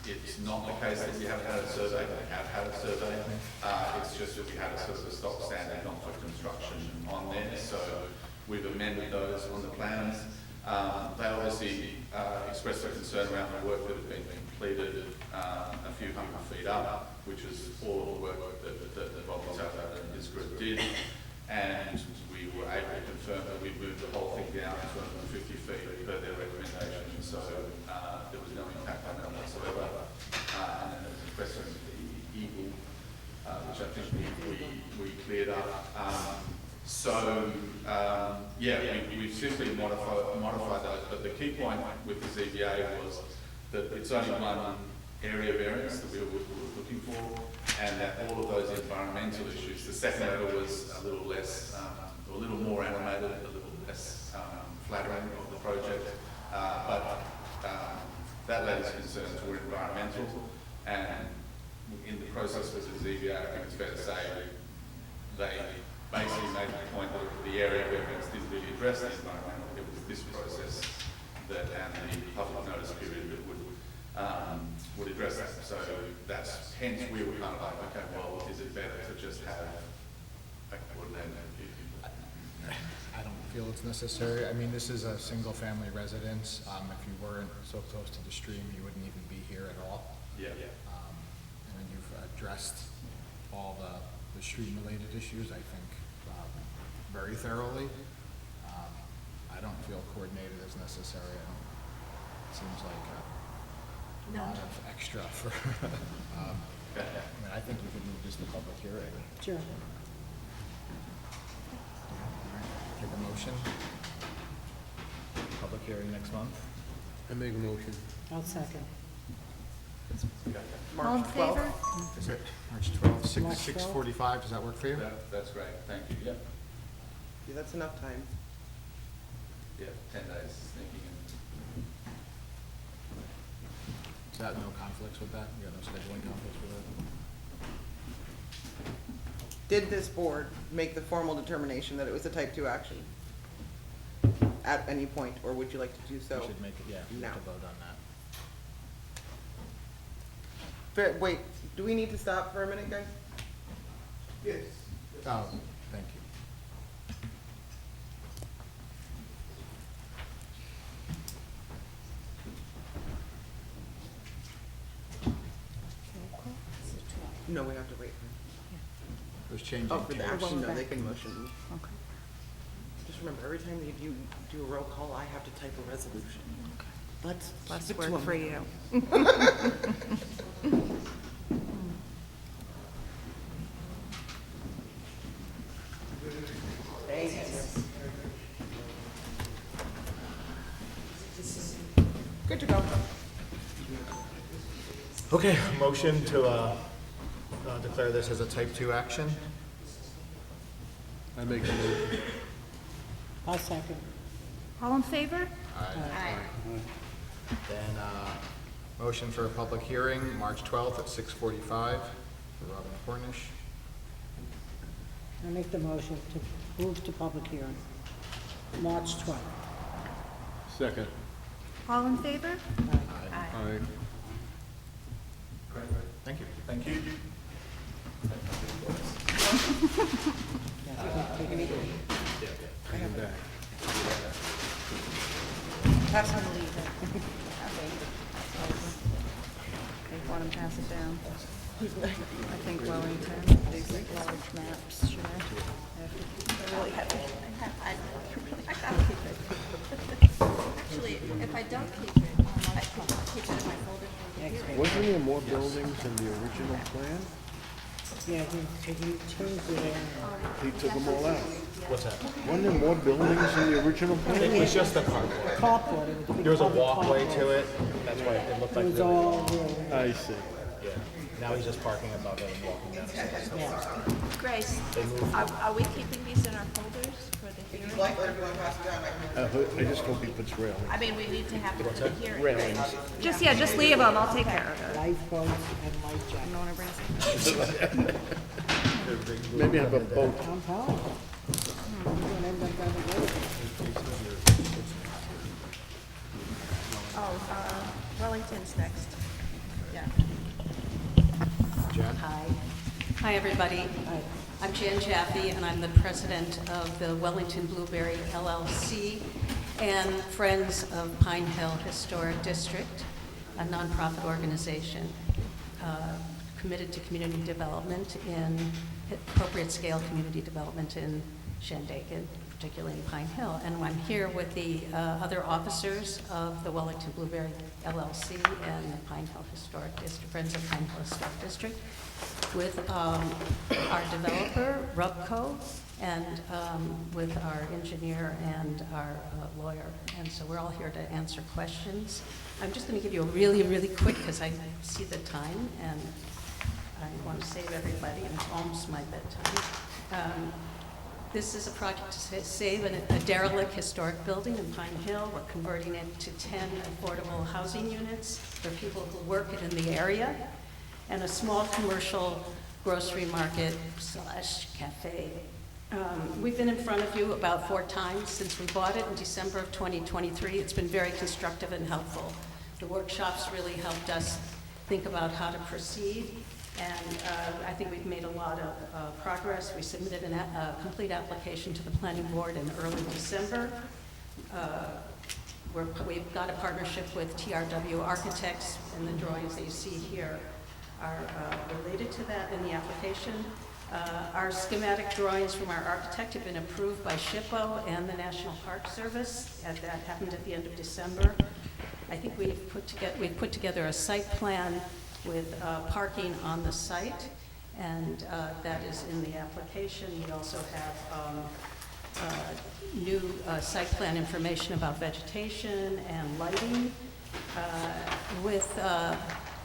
It's not the case that we haven't had a survey, we have had a survey. It's just that we had a sort of a stock standard not for construction on there, so we've amended those on the plans. They obviously expressed their concern around the work that had been completed a few hundred feet up, which is all of the work that Bob Taylor and his group did. And we were able to confirm that we moved the whole thing down to 250 feet per their recommendation, so there was no impact on that whatsoever. And then there was a question of the eagle, which I think we cleared up. We've simply modified those, but the key point with the ZBA was that it's only one area variance that we were looking for, and that all of those environmental issues, the second letter was a little less, a little more animated, a little less flattering of the project, but that letter's concerns were environmental, and in the process with the ZBA, I think it's fair to say they basically made the point that the area variance didn't really address the environmental. It was this process and the public notice period that would address that. So that's hence we were kind of like, okay, well, is it better to just have a coordinated? I don't feel it's necessary. I mean, this is a single-family residence. If you weren't so close to the stream, you wouldn't even be here at all. Yeah. And you've addressed all the stream-related issues, I think, very thoroughly. I don't feel coordinated as necessary. It seems like a lot of extra for, I mean, I think you could move this to public hearing. Sure. Take a motion. Public hearing next month. I make a motion. I'll second. All in favor? Is it March 12th, March 6:45? Does that work for you? That's great, thank you. Yep. Yeah, that's enough time. Yeah, 10 days thinking. Is that no conflicts with that? You got no scheduling conflicts with it? Did this board make the formal determination that it was a type 2 action at any point, or would you like to do so? We should make it, yeah, we have to vote on that. Wait, do we need to stop for a minute, guys? Yes. Oh, thank you. No, we have to wait. There's changing. Oh, for the tiers. action, no, they can motion. Okay. Just remember, every time you do a roll call, I have to type a resolution. Let's Less keep it to work a for minute. you. Thank you. Good to go. Okay, motion to declare this as a type 2 action. I make a motion. I'll second. All in favor? Aye. Then, motion for a public hearing, March 12th at 6:45 for Robin Cornish. I make the motion to move to public hearing, March 12th. Second. All in favor? Aye. Thank you. Thank you. Bring him back. Pass on. They want to pass it down. I think Wellington, these large maps, should I? They're really heavy. I gotta keep it. Actually, if I don't keep it, I can keep it in my folder for the hearing. Wasn't there more buildings in the original plan? Yeah, he changed it. He took them all out. What's that? Wasn't there more buildings in the original plan? It was just the carport. Carport, it was a big There was a public walkway carport. to it. That's why it looked It like was really all long. really, I see. Yeah. Now he's just parking above it and walking down the stairs. Grace, are we keeping these in our folders for the If you hearing? like, or if you want to pass it down, I can. I just hope he puts railings. I mean, we need to have it for the hearing. Railings. Just, yeah, just leave them, I'll take care of it. lifeboats and life jackets. You know what I'm saying? Maybe have a boat. I'm telling you. You're gonna end up down the road. Wellington's next. Yeah. Jen? Hi. Hi, everybody. I'm Jan Jaffe, and I'm the president of the Wellington Blueberry LLC and Friends of Pine Hill Historic District, a nonprofit organization committed to community development in appropriate scale community development in Shandaken, particularly in Pine Hill. And I'm here with the other officers of the Wellington Blueberry LLC and the Pine Hill Historic District, Friends of Pine Hill Historic District, with our developer, Rubco, and with our engineer and our lawyer. And so we're all here to answer questions. I'm just going to give you a really, really quick, because I see the time, and I want to save everybody, and it's almost my bedtime. This is a project to save a derelict historic building in Pine Hill. We're converting it to 10 affordable housing units for people who work in the area, and a small commercial grocery market / cafe. We've been in front of you about 4 times since we bought it in December of 2023. It's been very constructive and helpful. The workshops really helped us think about how to proceed, and I think we've made a lot of progress. We submitted a complete application to the planning board in early December. We've got a partnership with TRW Architects, and the drawings that you see here are related to that in the application. Our schematic drawings from our architect have been approved by SHPO and the National Park Service. That happened at the end of December. I think we've put together a site plan with parking on the site, and that is in the application. We also have new site plan information about vegetation and lighting.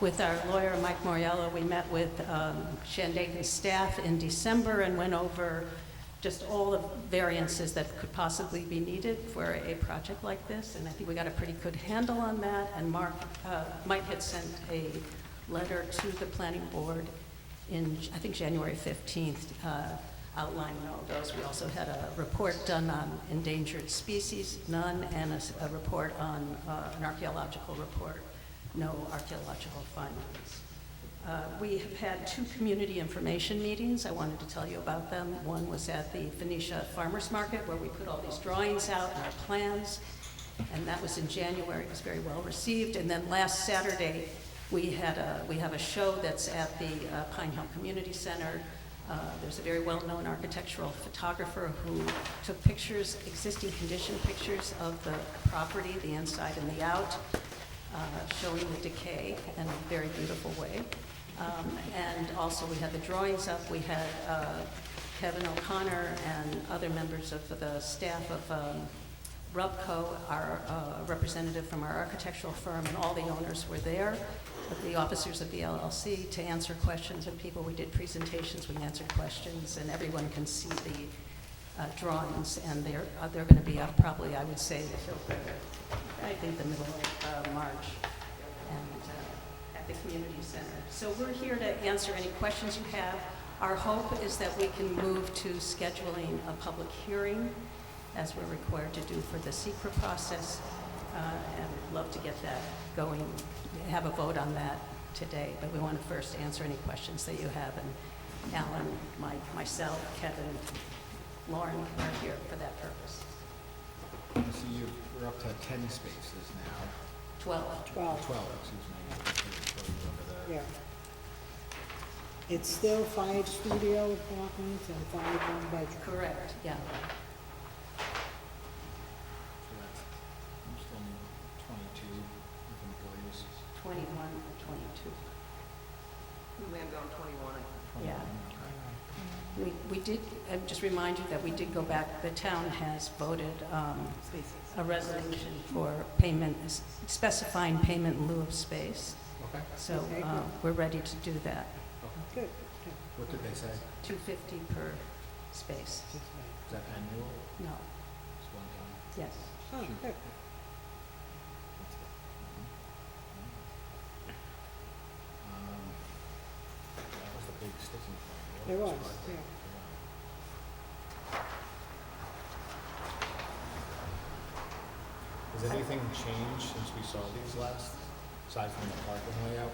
With our lawyer, Mike Moriello, we met with Shandaken staff in December and went over just all the variances that could possibly be needed for a project like this, and I think we got a pretty good handle on that. And Mike had sent a letter to the planning board in, I think, January 15th, outlining all those. We also had a report done on endangered species, none, and a report on an archaeological report, no archaeological findings. We have had 2 community information meetings. I wanted to tell you about them. One was at the Phoenicia Farmers Market, where we put all these drawings out and our plans, and that was in January. It was very well received. And then last Saturday, we have a show that's at the Pine Hill Community Center. There's a very well-known architectural photographer who took pictures, existing condition pictures of the property, the inside and the out, showing the decay in a very beautiful way. And also we had the drawings up. We had Kevin O'Connor and other members of the staff of Rubco, our representative from our architectural firm, and all the owners were there, the officers of the LLC, to answer questions of people. We did presentations, we answered questions, and everyone can see the drawings, and they're going to be up probably, I would say, I think the middle of March, and at the community center. So we're here to answer any questions you have. Our hope is that we can move to scheduling a public hearing, as we're required to do for the SECRA process, and we'd love to get that going, have a vote on that today, but we want to first answer any questions that you have, and Alan, Mike, myself, Kevin, Lauren are here for that purpose. So we're up to 10 spaces now. 12. 12, excuse me. Over there. Yeah. It's still 5 studio apartments and 5 one-bedroom. Correct, yeah. So that's, I'm still need 22 with employees. 21 or 22. We landed on 21. Yeah. We did, just remind you that we did go back, the town has voted a resolution for payment, specifying payment in lieu of space. Okay. So we're ready to do that. Good. What did they say? $250 per space. Is that annual? No, It's one time? yes. Oh, good. That was the big sticking point. There was, Hard. yeah. Has anything changed since we saw these last, aside from the parking layout?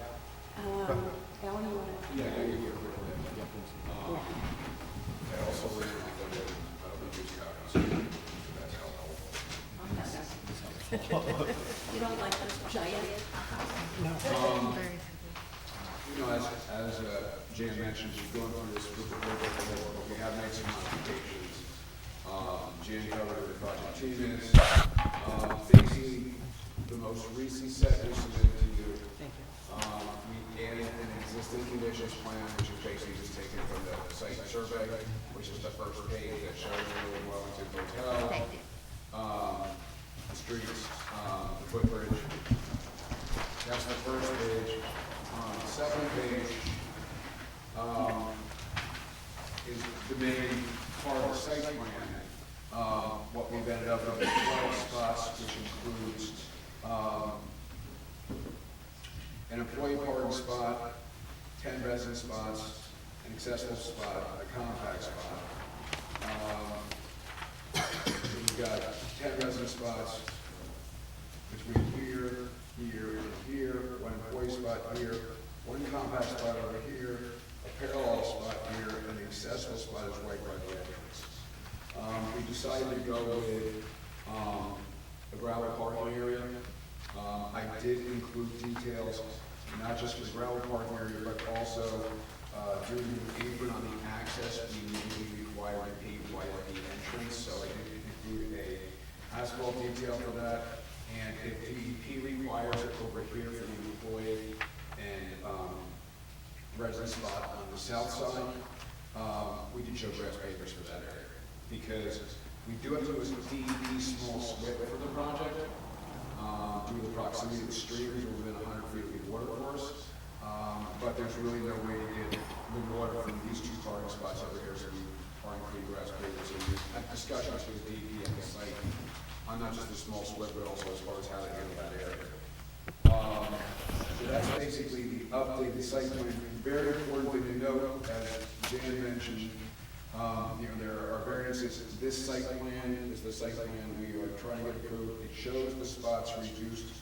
Alan, you want to? Yeah, I also ran with reduced copies. That's helpful. You don't like those giant? You know, as Jan mentioned, we've gone through this with the board before, but we have made some modifications. Jan covered the project team is. Basically, the most recent set we submitted to you. We added an existing conditions plan, which is basically just taken from the site survey, which is the first page that shows the Wellington Hotel. The streets, the footbridge. That's the first page. The second page is the main part of the site plan. What we've ended up with is 12 spots, which includes an employee parking spot, 10 resident spots, an accessible spot, a compact spot. We've got 10 resident spots between here, here, and here, one employee spot here, one compact spot over here, a parallel spot here, and the accessible spot is right by the entrance. We decided to go with a gravel parking area. I did include details, not just for the gravel parking area, but also during the apron on the access, we usually require a paved white at the entrance, so I did include a asphalt detail for that. And if DEP requires it over here for the employee and resident spot on the south side, we did show grass pavers for that area. Because we do have to do a DEP small SWIP for the project, due to the proximity of the street, because we're within 100 feet of the water course. But there's really no way to get the water from these two parking spots over here, so we are including grass pavers. So we had discussions with DEP at the site on not just the small SWIP, but also as far as how to handle that area. So that's basically the updated site plan. Very important thing to note, as Jan mentioned, there are variances. This site plan is the site plan we are trying to get approved. It shows the spots reduced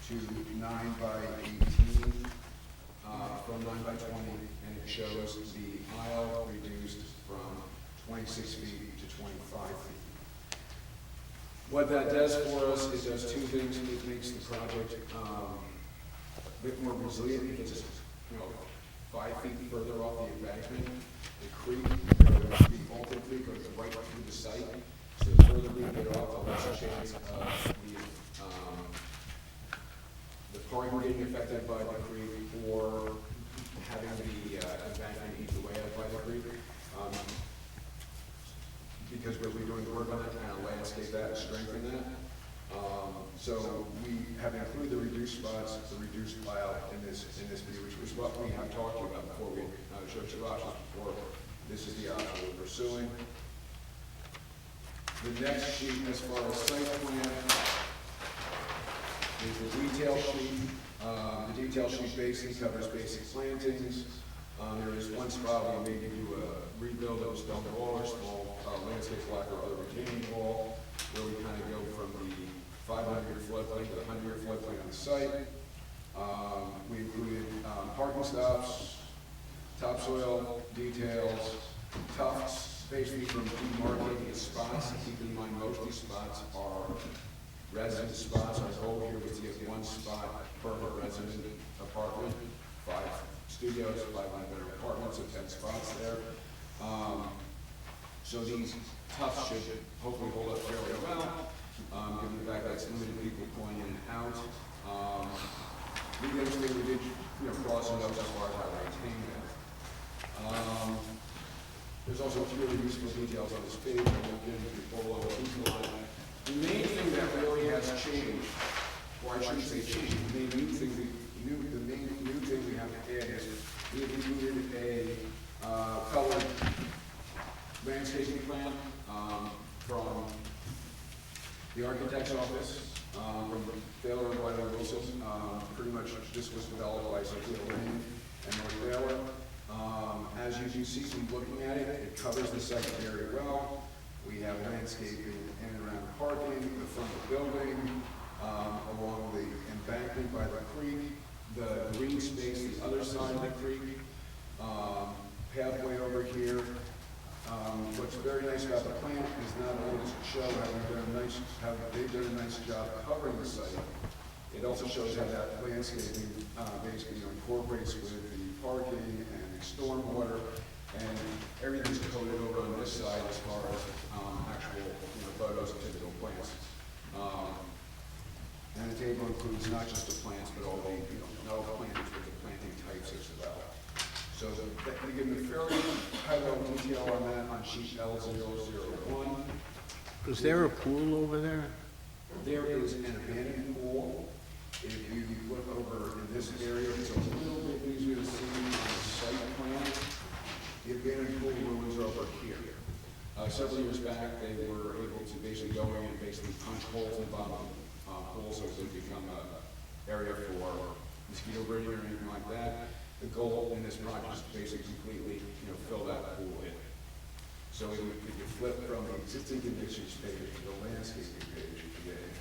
to 9 by 18 from 9 by 20, and it shows the aisle reduced from 26 feet to 25 feet. What that does for us, it does two things. It makes the project a bit more resilient because it's 5 feet further off the embankment. The creek, the Alton Creek goes right through the site. So the further we get off, the less chance of the parking getting affected by the creek or having the embankment eat away out by the creek. Because we'll be doing work on it, kind of landscape that and strengthen that. So we have included the reduced spots, the reduced aisle in this view, which was what we have talked about before we showed you options before. This is the option we're pursuing. The next sheet, as far as site plan, is the detail sheet. The detail sheet basically covers basic plantings. There is one spot where we may do a rebuild of a stone wall or small landscape block or other retaining wall, where we kind of go from the 500-year floodplain to the 100-year floodplain on the site. We included parking stops, topsoil details, tufts, basically from demarcating the spots. Keep in mind, most of these spots are resident spots. Our goal here was to get one spot per resident apartment, 5 studios, 5 bedroom apartments, so 10 spots there. So these tufts should hopefully hold up fairly well, given the fact that it's limited people going in and out. We did crossing those as far as how to maintain that. There's also a few really useful details on this page. I won't get into the full detail on it. The main thing that really has changed, or I shouldn't say changed, the main new thing we have to add is we have included a colored landscaping plan from the architect's office, from Baylor and White Wilson. Pretty much this was developed by Sophia Lane and North Baylor. As you can see from looking at it, it covers the site very well. We have landscaping in and around parking, the front of the building. along the embankment by the creek, the green space, the other side of the creek, pathway over here. What's very nice about the plant is not only does it show how they've done a nice job covering the site, it also shows how that landscaping basically incorporates with the parking and stormwater, and everything's coated over on this side as far as actual photos of typical plants. And the table includes not just the plants, but all the not all plantings, but the planting types as well. So we give them a fairly high level detail on that on sheet L001. Is there a pool over there? There is an abandoned pool. If you look over in this area, it's a little bit easier to see on the site plan. The abandoned pool ruins are over here. Several years back, they were able to basically go in and basically punch holes in the bottom of the pool so it would become an area for mosquito breeding or anything like that. The goal in this project is to basically completely, fill that pool in. So if you flip from the existing conditions page to the landscaping page, you get it.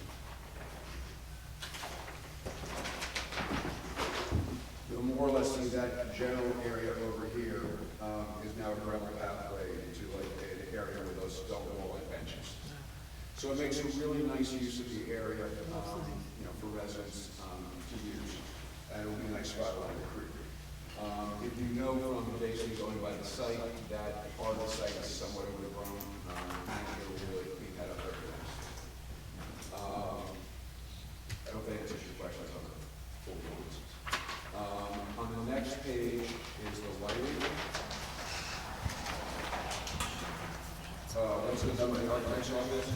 You'll more or less see that general area over here is now a gravel pathway into like an area with those stone wall and benches. So it makes a really nice use of the area, for residents to use, and it'll be a nice spot along the creek. If you know from basically going by the site, that part of the site is somewhat overgrown, and it'll really clean that up very nice. I hope that answers your questions on the full buildings. On the next page is the lighting. What's the number of the architect's office?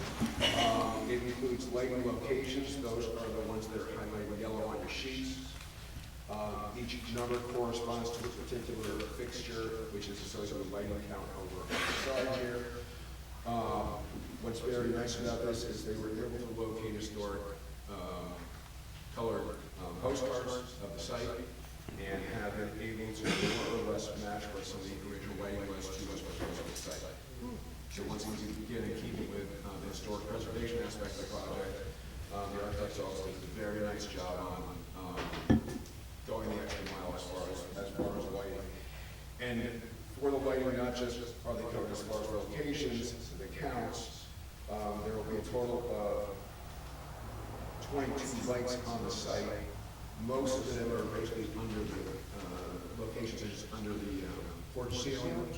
It includes lighting locations. Those are the ones that are highlighted yellow on your sheets. Each number corresponds to a particular fixture, which is associated with lighting count over on the side here. What's very nice about this is they were able to locate historic colored postcards of the site and have been able to more or less match what some of the original lighting was to what's proposed on the site. So once we begin in keeping with the historic preservation aspect of the project, the architect's office did a very nice job on going the extra mile as far as lighting. And for the lighting, not just are they covered as far as locations, the counts, there will be a total of 22 lights on the site. Most of them are basically under the locations are just under the porch ceiling.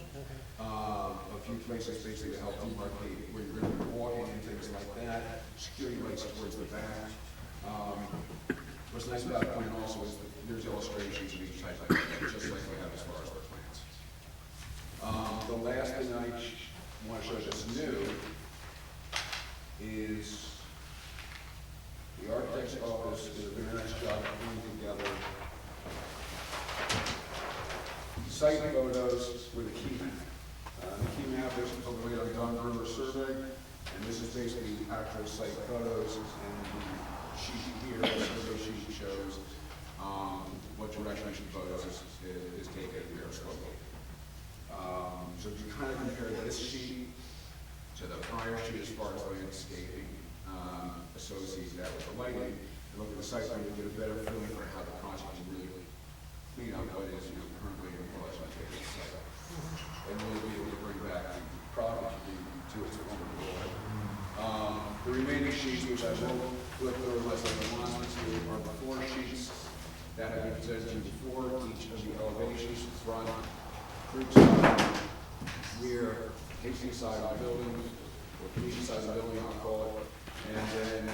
A few places basically to help demarcate where you're going to be walking and things like that. Security lights towards the back. What's nice about the plan also is that there's illustrations of each type of light, just like we have as far as the plans. The last thing I want to show that's new is the architect's office did a very nice job of putting together site photos with a key map. The key map is overlaid on Don River survey, and this is basically actual site photos, and the sheet here, the survey sheet shows what direction photos is taken here slowly. So if you kind of compare this sheet to the prior sheet as far as landscaping, associates that with the lighting, and look at the site plan, you get a better feeling for how the project is really clean up what is currently in place on the site. And really be able to bring back the product to its former glory. The remaining sheets, which I will flip through unless I want to, are the 4 sheets that have been presented to you before. Each of the elevations, front, group side, rear, facing side of the building, or facing side of the building, I'll call it. And then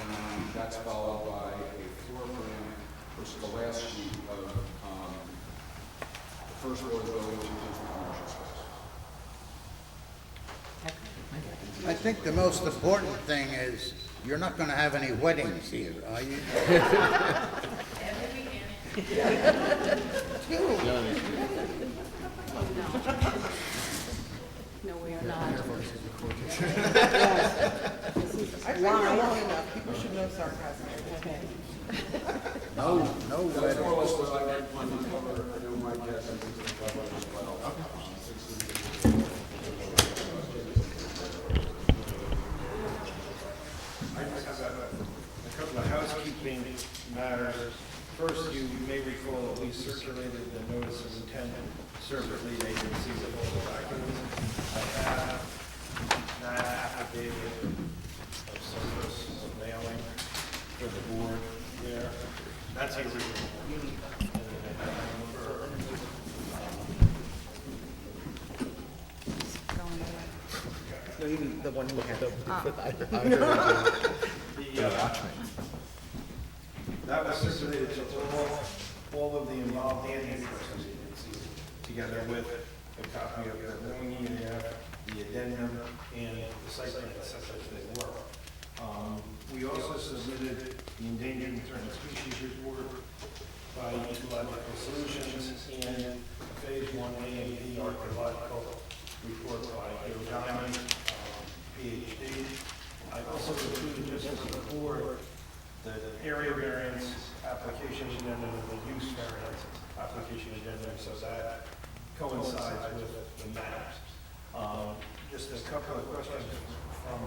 that's followed by a floor plan, which is the last sheet of the first floor of the building, which includes the commercial space. I think the most important thing is you're not going to have any weddings here, are you? No, we are not. I've been here long enough. People should know sarcasm. No That's more or weddings. less what I wanted to cover. I know Mike has some things to cover as well. I just have a couple of housekeeping you may recall that we circulated the notice of intent to serve at lead agencies of all the documents. I have that affidavit of service of mailing for the board there. That's the original. And then I have one No, you mean the one who had. That was circulated to all of the involved antitrust agencies, together with a copy of the loan EAF, the addendum, and the site plan such as they were. We also submitted the Endangered and Threatened Species Report by Ecological Solutions and Phase 1A and B Archaeological Report by Joe Diamond, PhD. I also included just as a board the area variance application addendum and the use variance application addendum, so that coincides with the maps. Just a couple of questions from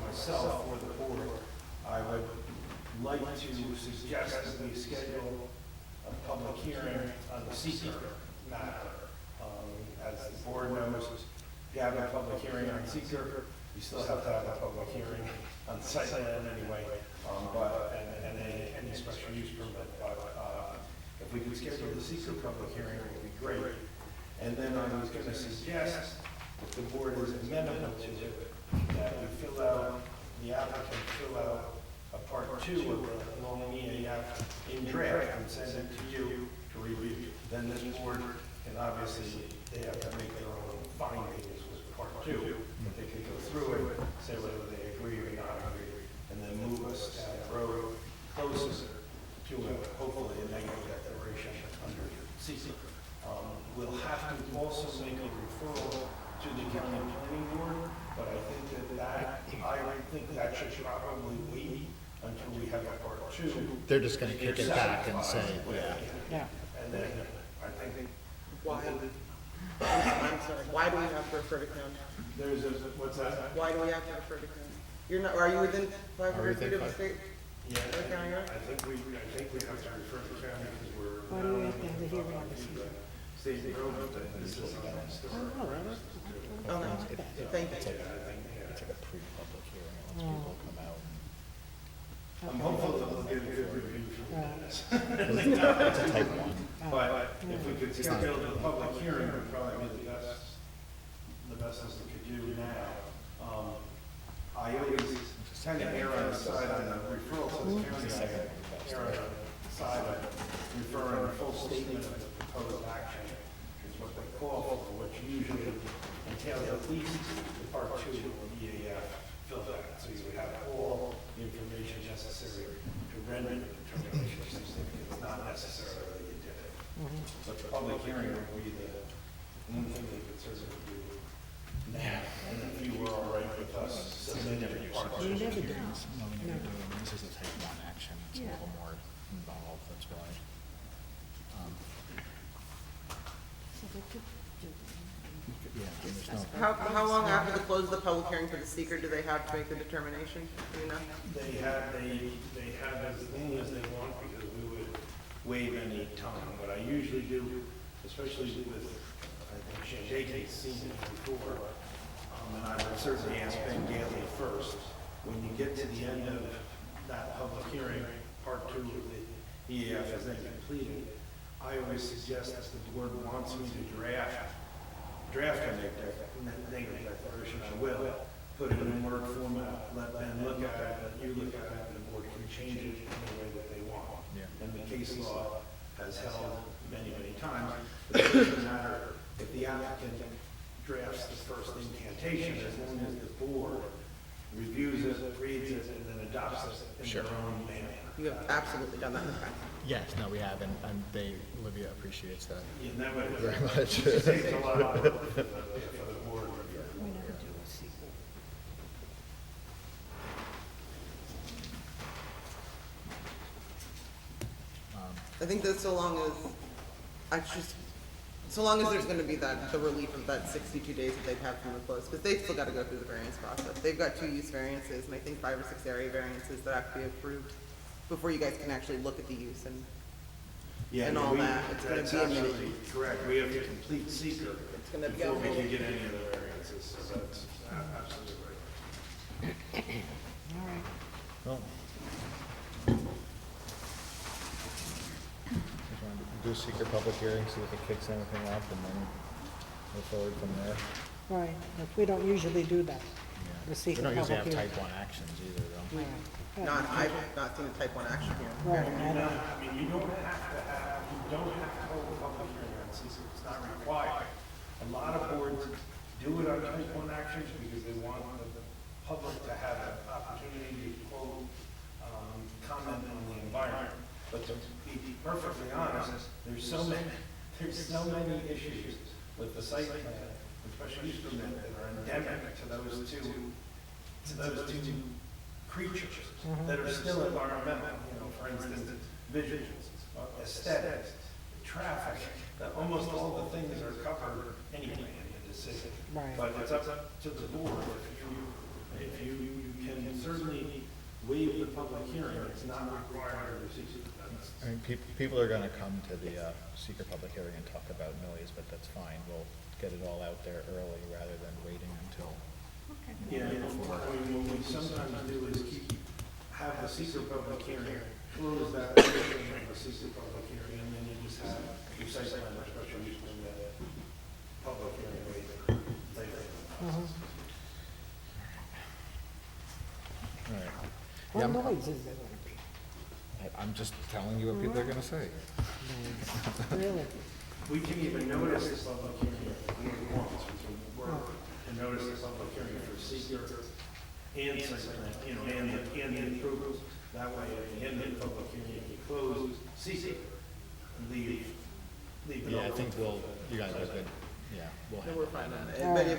myself or the board. I would like to suggest that we schedule a public hearing on the seeker matter. As the board knows, you have a public hearing on seeker, you still have to have a public hearing on site plan anyway, and any special use permit. But if we could schedule the seeker public hearing, it would be great. And then I was going to suggest, if the board is amenable to it, that we fill out, the applicant fill out a part 2 of the long EAF in draft and send it to you to review. Then this board can obviously, they have to make their own findings with part 2, but they could go through it, say whether they agree or not agree, and then move us down the road closer to hopefully a negative declaration under CC. We'll have to also make a referral to the county planning board, but I think that should probably wait until we have a part 2. They're just gonna kick it back and say, Yeah. And then I think Why? I'm sorry, why do we have to refer to county? there's a, what's that? Why do we have to refer to county? You're not, are you within 500 feet of the state? Yeah, The county road? I think we have to refer to county because we're. Why do we have to have a hearing on this? State road, but this is Okay, thank you. it's like a pre-public hearing, once people come out. I'm hopeful that we'll get a good review from this. It's a type 1. But if we could schedule the public hearing, would probably be the best as we could do now. I always kind of err on the side on the referral to the county, I err on the side of referring a full statement of the proposed action, is what they call for, which usually entails at least the part 2 of the EAF filled out, so you would have all the information necessary to render the determination of significance. It's not necessarily that you did it. But the public hearing would be the one thing they could certainly do now. And if you were all right with us submitting your part 2. No, we never do. This is a type 1 action, it's a little more involved, that's why. Yeah, there's no. How long after the close of the public hearing for the seeker do they have to make the determination? Do you know? They have as long as they want, because we would waive any time. What I usually do, especially with, I think Shandaken's seen it before, and I would certainly ask Ben Gailey first, when you get to the end of that public hearing, part 2 of the EAF is then completed, I always suggest that the board wants me to draft a negative declaration, I will, put it in Word format, let Ben look at it, let you look at it, and the board can change it in the way that they want. And the case law has held many, many times, but it doesn't matter if the applicant drafts the first incantation, as long as the board reviews it, reads it, and then adopts it in their own manner. You have absolutely done that in the past. Yes, no, we have, and Olivia appreciates that Yeah, that would- very much. It takes a lot of work for the board. I think that so long as there's gonna be the relief of that 62 days that they'd have from the close, because they've still gotta go through the variance process. They've got 2 use variances, and I think 5 or 6 area variances that have to be approved before you guys can actually look at the use and Yeah, and all that. It's gonna that's be a mini. absolutely correct. We have to complete seeker It's gonna be a before we mini. can get any other variances, so that's absolutely right. All right. Well, just wanted to do a secret public hearing, see if it kicks anything up, and then move forward from there. Right, but we don't usually do that. The We secret don't usually public have hearing. type 1 actions either, though. I've not seen a type 1 action here. Right, I I don't, mean, you don't have to hold a public hearing on seeker, it's not required. A lot of boards do it on type 1 actions because they want the public to have an opportunity to quote, comment on the environment. But to be perfectly honest, there's so many issues with the site plan, especially use permit, that are endemic to those two creatures that are still environmental, for instance, visuals, aesthetics, traffic, that almost all the things are covered anyway in the decision. Right. But it's up to the board. If you can certainly waive the public hearing, it's not required under secret. I mean, people are gonna come to the secret public hearing and talk about noise, but that's fine. We'll get it all out there early rather than waiting until. Yeah, what we sometimes do is have the secret public hearing, close that portion of the secret public hearing, and then you just have your site plan or special use permit, public hearing later. All right. what Yeah, I'm- noise is there gonna be? I'm just telling you what people are gonna say. Really? We can even notice the public hearing if we want, we can work and notice the public hearing for seeker and site plan, and the approvals. That way, at the end of the public hearing, you can close seeker and leave it Yeah, I open. think you guys are good. Yeah, we'll No, handle we're fine on it. All But right.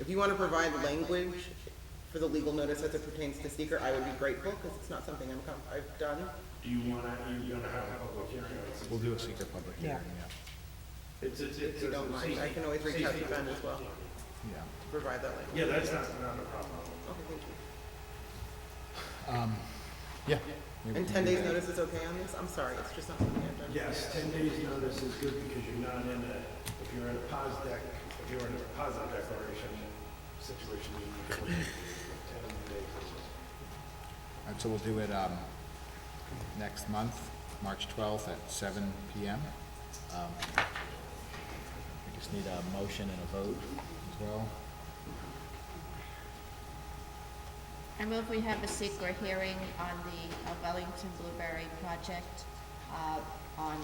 if you want to provide language for the legal notice as it pertains to seeker, I would be grateful, because it's not something I've done. Do you want to, you're going to have a public hearing on it? We'll do a secret public Yeah. hearing, yeah. If you don't mind, I can always reach out to Ben as well, Yeah. to provide that language. Yeah, that's not a problem. Okay, thank you. Yeah. maybe we And can 10 do days that. notice is okay on this? I'm sorry, it's just not something I've done. Yes, 10 days notice is good because you're not in a, if you're in a pos deck, if you're in a positive declaration situation, you need to wait 10 days. All right, so we'll do it next month, March 12th at 7 PM. We just need a motion and a vote as well. I move we have a secret hearing on the Wellington Blueberry project on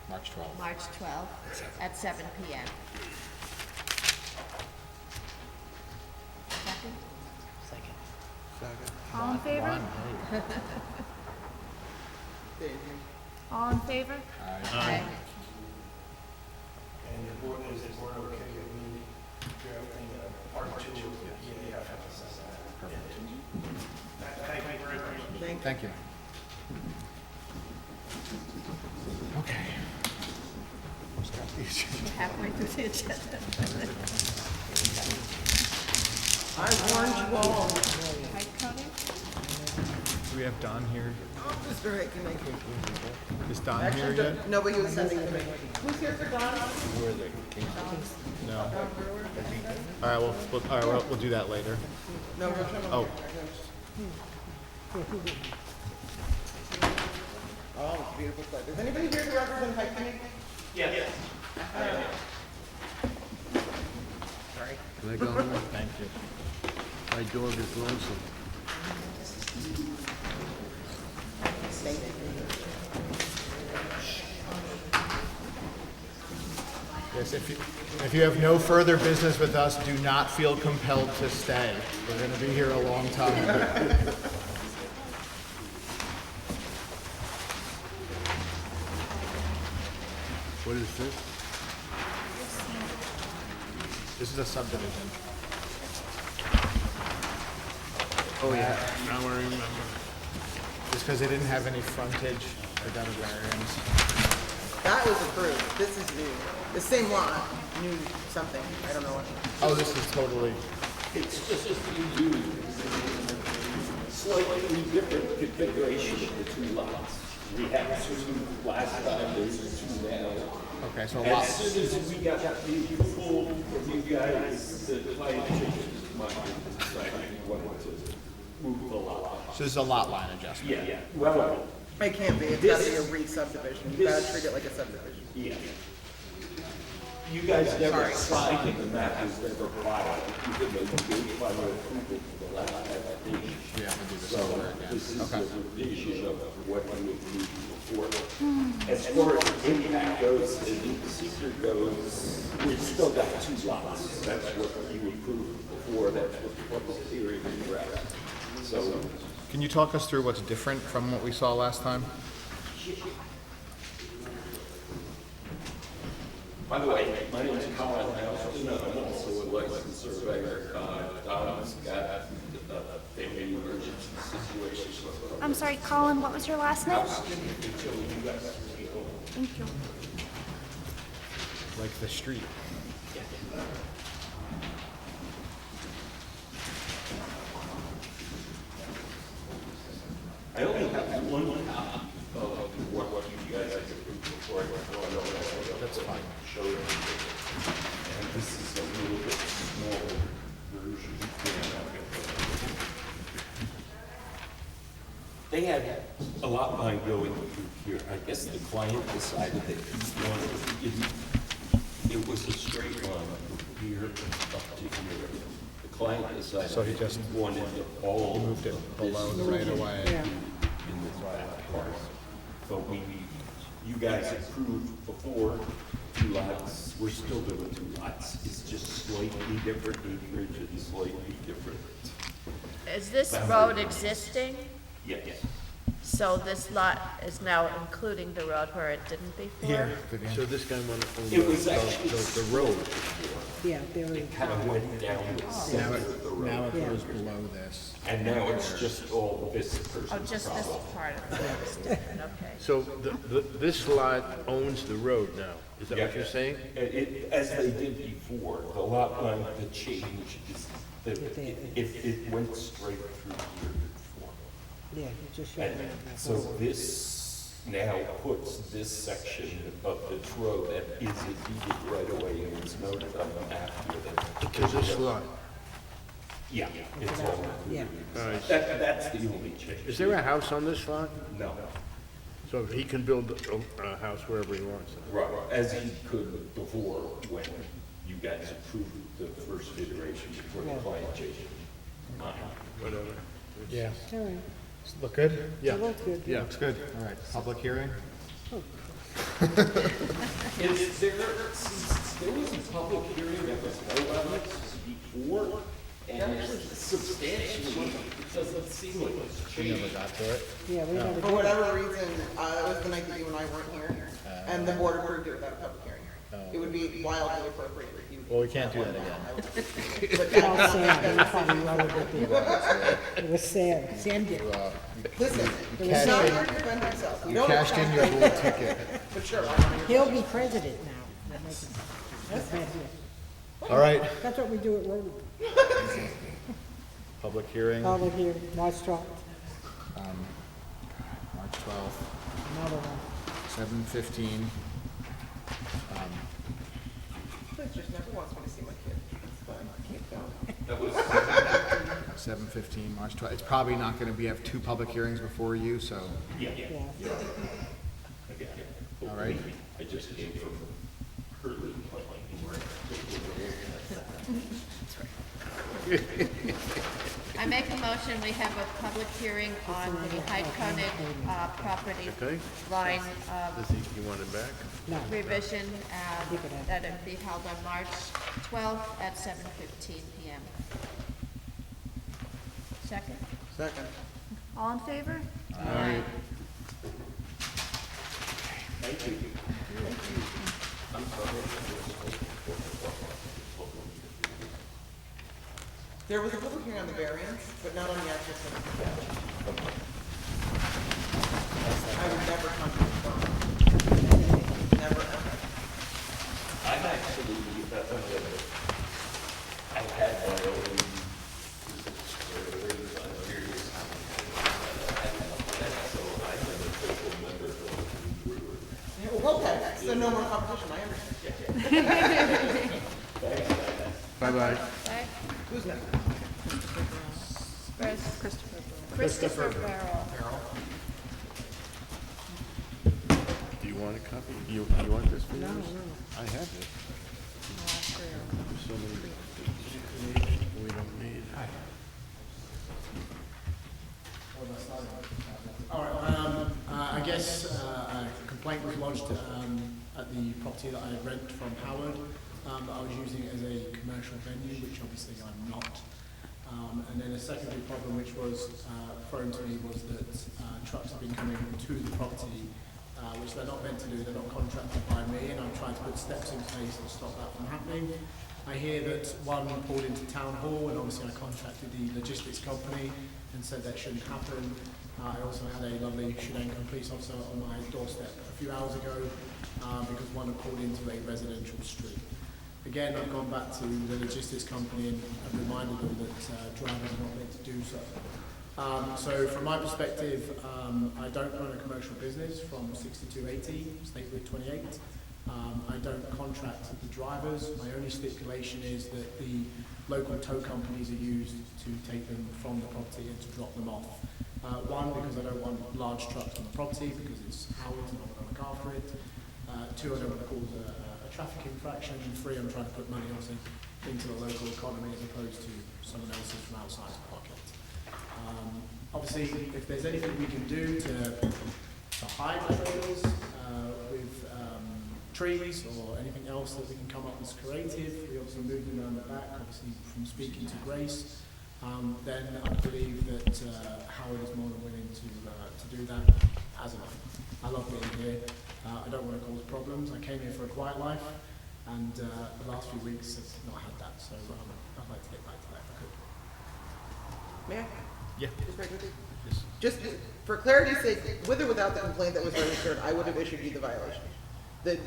March 12th. March 12th at 7 PM. Second? Second. All in favor? All in favor? Aye. And the board, is the board okay with me drafting a part 2 of the PDF? Thank you very much. Thank you. Okay. Who's got these? Halfway through the agenda. I warned you all. Right, Cody? Do we have Don here? Oh, Mr. Hickman. Is Don here Actually, yet? no, but he was sending it to me. Who's here for Don? No. All right, we'll do that later. No, we're trying to. Oh. Oh, it's a beautiful site. Is anybody here to represent Hickman? Yes. Sorry. Can I go home? Thank you. My dog is lonesome. Thank you. Yes, if you have no further business with us, do not feel compelled to stay. We're gonna be here a long time. What is this? This is a subdivision. Oh, yeah, now I remember. Just because they didn't have any frontage, they got a variance. That was approved. This is new. The same lot, new something. I don't know what. Oh, this is totally, It's just you do slightly different configuration of the two lots. We have two last time, there's two now. Okay, so a lot. As soon as we got the approval from you guys, the client changed his mind and decided he wanted to move the lot. So this is a lot line adjustment. Yeah, well. It can't be, it's gotta be a re-subdivision, you gotta treat it like a subdivision. Yeah. You guys never signed the map as never filed, even though you gave final approval for the last application. We have to do this So over again. this is Okay. a revision of what you approved before. As far as impact goes and secret goes, we've still got two lots. That's what you approved before, that's what the public hearing addressed. So, Can you talk us through what's different from what we saw last time? by the way, my name is Colin Houston, I'm also a licensed surveyor. Don's got family emergency situations. I'm sorry, Colin, what was your last name? Thank you. Like the street. I only have one copy of what you guys have approved before I went on. That's fine. Show you. And this is a little bit smaller version. They had a lot line going through here. I guess the client decided that he wanted, it was a straight line from here up to here. The client decided So he just wanted all moved it below the right of way. in this back part. But you guys approved before 2 lots, we're still doing 2 lots. It's just slightly different acreage and slightly different. Is this road existing? Yes. So this lot is now including the road where it didn't before? Here. So this guy wanted to own It was actually the road. Yeah, there is. Kind of went down the Now center of the it, road. now it goes below this. And now it's just all this Oh, person's just this problem. part of it is different, okay. So this lot owns the road now, is that what you're saying? As they did before, the lot line, the change is, if it went straight through here before. Yeah, you just showed And me that. so this now puts this section of the road that is a deeded right away and is noted on the map here that. To this lot? Yeah, it's all Yeah. included. All right. That's the only change. Is there a house on this lot? No. So he can build a house wherever he wants? Right, as he could before when you guys approved the first iteration before the client changed his mind. Whatever. Yeah. All right. Look good? Yeah. It looks good. Yeah. Looks good. All right, public hearing? Is there, since there was a public hearing that was held on this before, and substantially, it doesn't seem like it's We changed. never got to it. Yeah, we never For did. whatever reason, that was the night that you and I weren't here, and the board approved it without a public hearing. It would be wildly appropriate if you. Well, we can't do that again. But It was sad, it was probably rather good. It was sad. Sam did. Listen, It was it's not sad. here to defend himself. You cashed in your little ticket. But sure. He'll be president now. That makes it- that's bad news. All right, That's what we do at Rotary. public hearing, Public here, March 12th, March 12th, another one. 7:15. Liz just never wants me to see my kid. It's fine, keep going. 7:15, March 12th. It's probably not going to have 2 public hearings before you, so, Yeah. Yeah. all right. I just came from Hurley. I make a motion, we have a public hearing on the Hyde Koenig property Okay. line Does he want it back? No. revision, that it be held on March 12th at 7:15 PM. Second? Second. All in favor? Aye. Thank you. I'm There was a public hearing on the variance, but not on the actual subdivision. I would never contradict them. Never, ever. I'm actually, I've had my own, so I'm an official member So no more competition, I understand. Bye-bye. Who's next? Christopher Barrel. Do you want a copy? You want this for yours? I have it. There's so many we don't need. All right, I guess a complaint was lodged at the property that I rent from Howard, that I was using as a commercial venue, which obviously I'm not. And then a secondary problem which was thrown to me was that trucks have been coming to the property, which they're not meant to do, they're not contracted by me, and I'm trying to put steps in place to stop that from happening. I hear that one pulled into town hall, and obviously I contacted the logistics company and said that shouldn't happen. I also had a lovely Shandaken police officer on my doorstep a few hours ago because one had pulled into a residential street. Again, I've gone back to the logistics company and I've reminded them that drivers are not meant to do so. So from my perspective, I don't run a commercial business from 6280, State Route 28. I don't contract the drivers. My only stipulation is that the local tow companies are used to take them from the property and to drop them off. One, because I don't want large trucks on the property because it's Howard's and I'm going to look after it. Two, I don't want to cause a traffic infraction. And three, I'm trying to put money also into the local economy as opposed to someone else's from outside the pocket. Obviously, if there's anything we can do to hide the trailers with trees or anything else that we can come up with creative, we obviously move them around the back, obviously from speaking to Grace, then I believe that Howard is more than willing to do that, as am I. I love being here. I don't want to cause problems. I came here for a quiet life, and the last few weeks have not had that, so I'd like to get back to that if I could. May I? Yeah. Just very quickly. Just for clarity's sake, with or without the complaint that was registered, I would have issued you the violation. It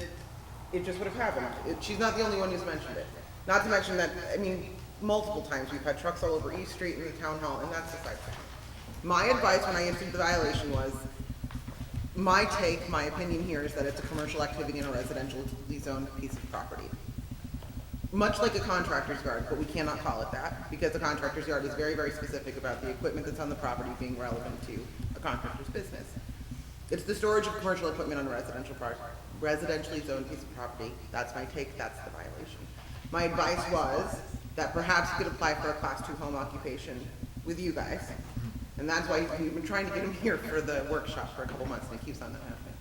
just would have happened. She's not the only one who's mentioned it. Not to mention that, I mean, multiple times we've had trucks all over East Street in the town hall, and that's the side thing. My advice when I issued the violation was, my opinion here is that it's a commercial activity in a residentially zoned piece of property. Much like a contractor's yard, but we cannot call it that, because a contractor's yard is very, very specific about the equipment that's on the property being relevant to a contractor's business. It's the storage of commercial equipment on a residentially zoned piece of property. That's my take, that's the violation. My advice was that perhaps you could apply for a Class 2 home occupation with you guys. And that's why we've been trying to get him here for the workshop for a couple months, and it keeps on not happening.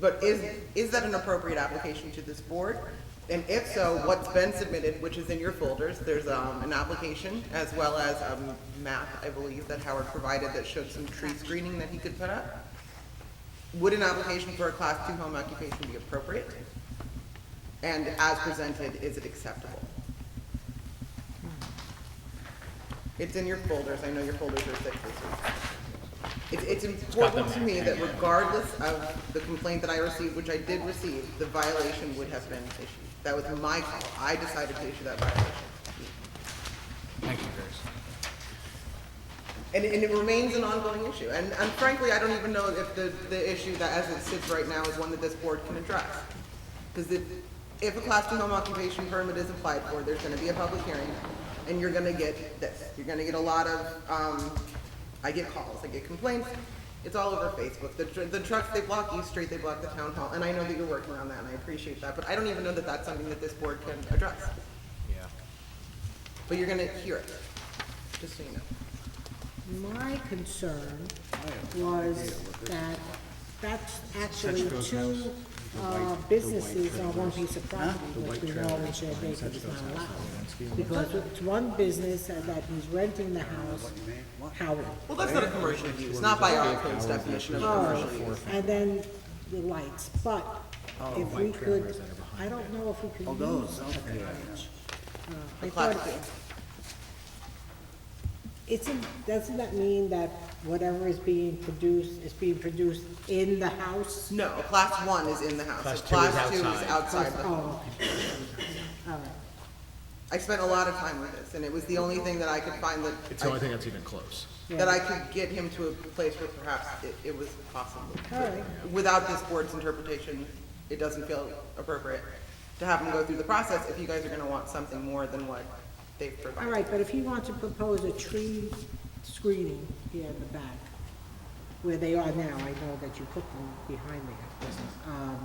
But is that an appropriate application to this board? And if so, what's been submitted, which is in your folders, there's an application as well as a map, I believe, that Howard provided that showed some tree screening that he could put up. Would an application for a Class 2 home occupation be appropriate? And as presented, is it acceptable? It's in your folders. I know your folders are thick this week. It's important to me that regardless of the complaint that I received, which I did receive, the violation would have been issued. That was my call. I decided to issue that violation. Thank you, Grace. And it remains an ongoing issue. And frankly, I don't even know if the issue that as it sits right now is one that this board can address. Because if a Class 2 home occupation permit is applied for, there's going to be a public hearing, and you're going to get this. You're going to get a lot of, I get calls, I get complaints. It's all over Facebook. The trucks, they block East Street, they block the town hall, and I know that you're working on that, and I appreciate that, but I don't even know that that's something that this board can address. Yeah. But you're going to hear it, just so you know. My concern was that that's actually two businesses on one piece of property, which we know in Shandaken is not allowed. Because it's one business that he's renting the house, Howard. Well, that's not a commercial use, not by our code's definition of commercial use. And then the lights, but if we could, I don't know if we could use a garage. I thought, doesn't that mean that whatever is being produced in the house? No, Class 1 is in the house. Class 2 is outside the home. All right. I spent a lot of time with this, and it was the only thing that I could find that It's the only thing that's even close. that I could get him to a place where perhaps it was possible. All right. Without this board's interpretation, it doesn't feel appropriate to have them go through the process if you guys are gonna want something more than what they've All provided. right, but if you want to propose a tree screening here in the back, where they are now, I know that you put them behind there.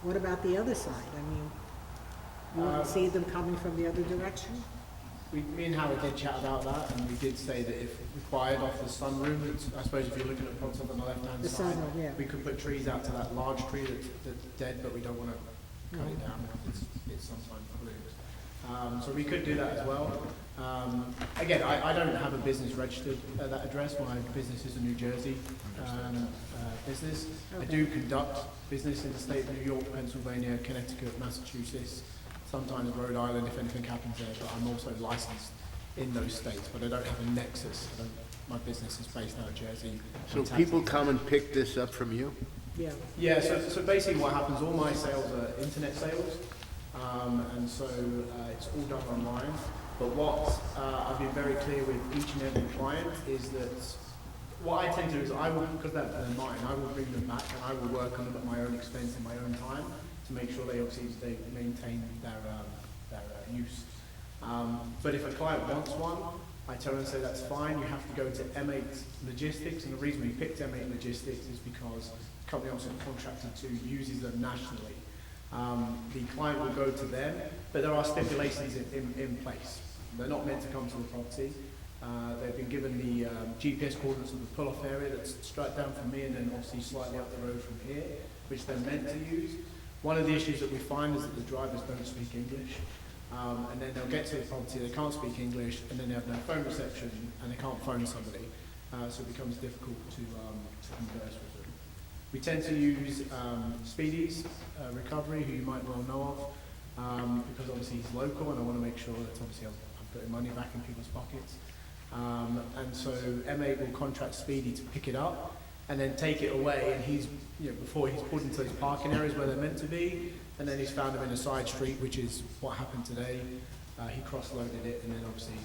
What about the other side? I mean, you wouldn't see them coming from the other direction? Me and Howard did chat about that, and we did say that if required off the sunroom, I suppose if you're looking at property on the left-hand The side, sunroom, yeah. we could put trees out to that large tree that's dead, but we don't want to cut it down because it's sometimes blooms. So we could do that as well. Again, I don't have a business registered at that address. My business is a New Jersey business. I do conduct business in the state of New York, Pennsylvania, Connecticut, Massachusetts, sometimes Rhode Island if anything happens there, but I'm also licensed in those states, but I don't have a nexus. My business is based out of Jersey. So people come and pick this up from you? Yeah. Yeah, so basically what happens, all my sales are internet sales, and so it's all done online. But what I've been very clear with each and every client is that what I tend to do is I will, because they're mine, I will bring them back and I will work on them at my own expense in my own time to make sure they maintain their use. But if a client wants one, I tell them and say that's fine. You have to go to M8 Logistics, and the reason we picked M8 Logistics is because the company I'm contracted to uses them nationally. The client will go to them, but there are stipulations in place. They're not meant to come to the property. They've been given the GPS coordinates of the pull-off area that's straight down from me and then obviously slightly up the road from here, which they're meant to use. One of the issues that we find is that the drivers don't speak English. And then they'll get to the property, they can't speak English, and then they have no phone reception, and they can't phone somebody. So it becomes difficult to converse with them. We tend to use Speedy's Recovery, who you might well know of, because obviously he's local, and I want to make sure that obviously I'm putting money back in people's pockets. And so M8 will contract Speedy to pick it up, and then take it away, and he's, before he's put into those parking areas where they're meant to be, and then he's found them in a side street, which is what happened today. He cross-loaded it, and then obviously,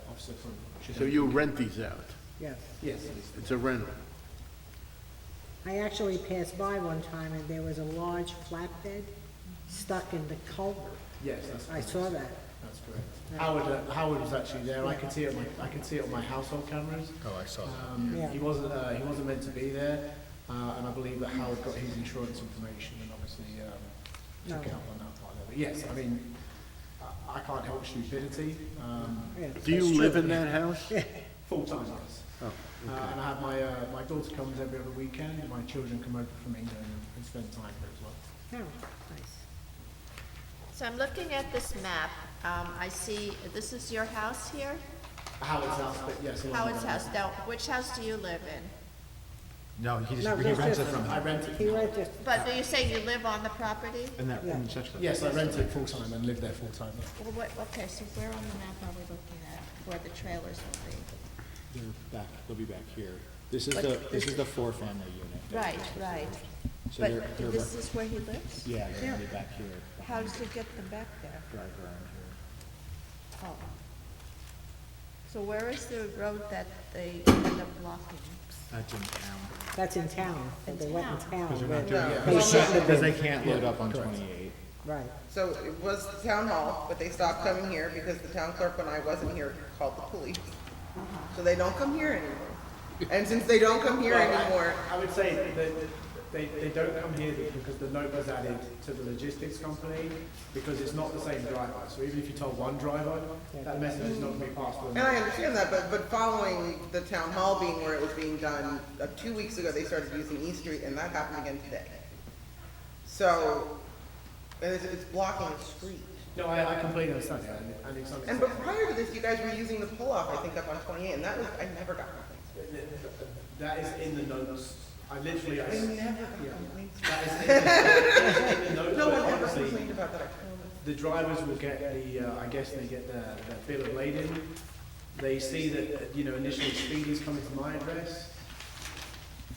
officer from... So you rent these out? Yes. Yes. It's a rental? I actually passed by one time and there was a large flatbed stuck in the culvert. Yes, that's I correct. saw that. That's correct. Howard was actually there. I could see it on my household cameras. Oh, I saw that. Yeah. He wasn't meant to be there, and I believe that Howard got his insurance information and obviously took it up on that part of it. Yes, I mean, I can't help stupidity. Do you live in that house? Full time, yes. Oh, And I have my daughter comes every other weekend, and my children come over from England and spend time here as well. Oh, nice. So I'm looking at this map. I see, this is your house here? Howard's house, but yes. Howard's house. Now, which house do you live in? No, he No, rents just- it from I rent it. He rented. But do you say you live on the property? in that, Yeah. in such a... Yes, I rent it full time and live there full time. Well, okay, so where on the map are we looking at, where the trailers will be? They're back, they'll be back here. This is But this is the four-family unit. Right, right. So But they're this is where he lives? Yeah, they're gonna be back here, How does he get them back there? drive around here. Oh. So where is the road that they end up blocking? That's in town. That's in town. In They went in town. town. Because they're but not doing No. They shouldn't have Because they been. can't load up on 28. Right. So it was the town hall, but they stopped coming here because the town clerk, when I wasn't here, called the police. So they don't come here anymore. And since they don't come here anymore, I would say that they don't come here because the note was added to the logistics company because it's not the same driver. So even if you told one driver, that message is not going to be passed on. and I understand that, but following the town hall being where it was being done, 2 weeks ago, they started using East Street, and that happened again today. So, and it's blocking the street. No, I completely understand that. And it's And but prior to this, you guys were using the pull-off, I think, up on 28, and that was, I never got complaints. that is in the notes. I literally, I never got complaints. that is in the notes. No but one ever honestly, complained about that, I promise. the drivers will get I guess they get their bill of lading. They see that, initially Speedy's coming to my address.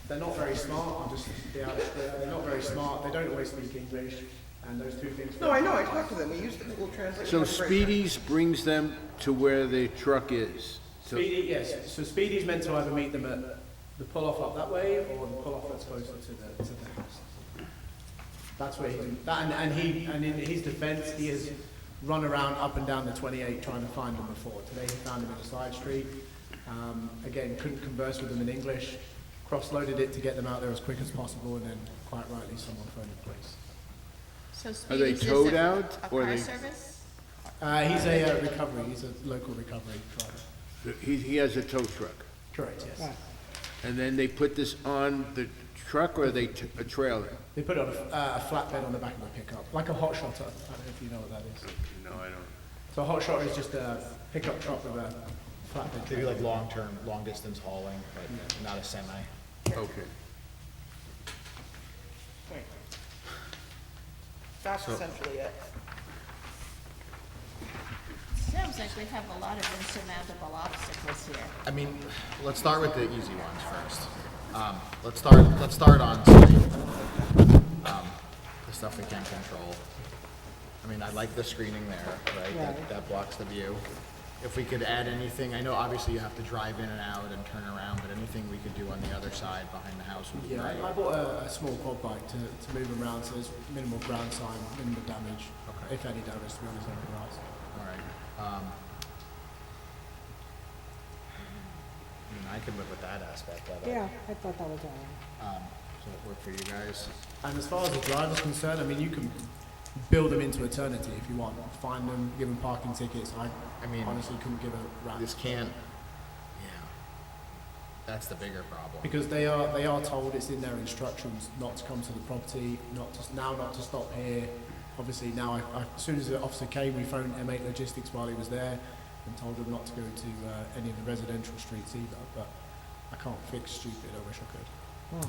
They're not very smart, I'll just be honest, they're not very smart, they don't always speak English, and those two things. No, I know, I talked to them, we used the Google Translate. So That's great. Speedy's brings them to where the truck is? So- Speedy, yes, so Speedy's meant to either meet them at the pull-off up that way, or the pull-off that's closer to the house. That's where and in his defence, he has run around up and down the 28 trying to find them before. Today he found them in a side street. Again, couldn't converse with them in English. Cross-loaded it to get them out there as quick as possible, and then quite rightly someone phoned the police. So Are they Speedy's is towed a out, or car they? service? He's a recovery. He's a local recovery driver. He has a tow truck, Correct, yes. Right. and then they put this on the truck, or they a trailer? They put it on a flatbed on the back of the pickup, like a hot shotter. I don't know if you know what that is. No, I don't. So a hot shotter is just a pickup truck with a flatbed. They do like long-term, long-distance hauling, but not a semi. Okay. That's So- essentially it. Sounds like we have a lot of insurmountable obstacles here. I mean, let's start with the easy ones first. Let's start on site. The stuff we can't control. I mean, I like the screening there, right? That blocks the view. If we could add anything, I know obviously you have to drive in and out and turn around, but anything we could do on the other side behind the house would be Yeah, great. I bought a small quad bike to move them around, so there's minimal ground sign, minimal damage, if any damage, to be honest, on the grass. All right. I mean, I could live with that aspect of it. Yeah, I thought that was all right. Does that work for you guys? And as far as the driver's concerned, I mean, you can build them into eternity if you want. Find them, give them parking tickets. I mean, honestly couldn't give a rat's. This can't, yeah. That's the bigger problem. Because they are told, it's in their instructions not to come to the property, not to stop here. Obviously now, as soon as the officer came, we phoned M8 Logistics while he was there and told them not to go to any of the residential streets either. But I can't fix stupid. I wish I could.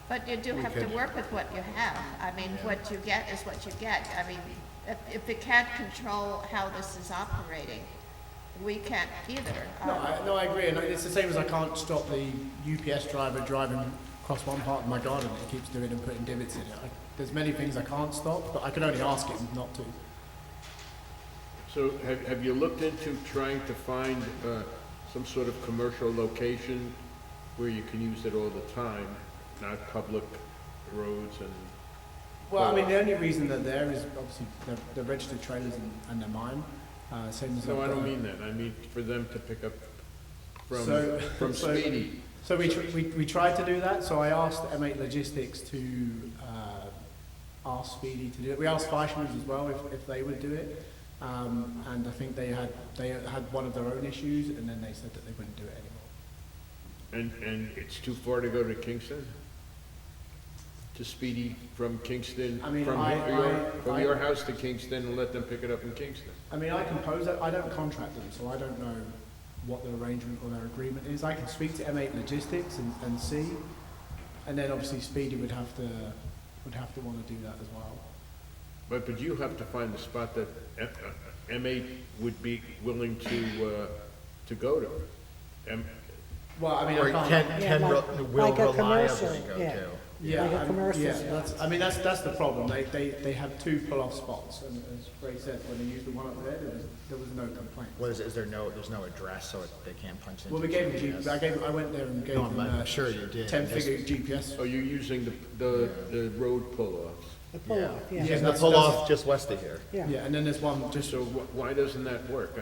But you do have to work with what you have. I mean, what you get is what you get. I mean, if it can't control how this is operating, we can't either. No, I agree, and it's the same as I can't stop the UPS driver driving across one part of my garden that he keeps doing and putting divots in it. There's many things I can't stop, but I can only ask him not to. So have you looked into trying to find some sort of commercial location where you can use it all the time, not public roads and? Well, I mean, the only reason they're there is obviously they're registered trailers and they're mine. Same as No, I I've don't got- mean that. I mean for them to pick up from so- Speedy. So we tried to do that. So I asked M8 Logistics to ask Speedy to do it. We asked Fleischmann's as well if they would do it, and I think they had one of their own issues, and then they said that they wouldn't do it anymore. And it's too far to go to Kingston? To Speedy from Kingston? I mean, from I- your house to Kingston and let them pick it up in Kingston? I mean, I can pose that. I don't contract them, so I don't know what their arrangement or their agreement is. I can speak to M8 Logistics and see, and then obviously Speedy would have to want to do that as well. But you have to find a spot that M8 would be willing to go to. Well, I mean, Or I can't. will like a reliably commercial, go yeah. to. Yeah, Like a commercial yeah. spot. That's the problem. They have two pull-off spots, and as Ray said, when they used the one up there, there was no complaint. What is it? There's no address, so they can't punch into? Well, we gave them GPS? I went there and gave No, them I'm sure you did. 10-figure GPS. Oh, you're using the road pull-offs? The pull-off, yeah. Yeah, The that's- pull-off just west of here. Yeah. Yeah, and then there's one just So why doesn't that work?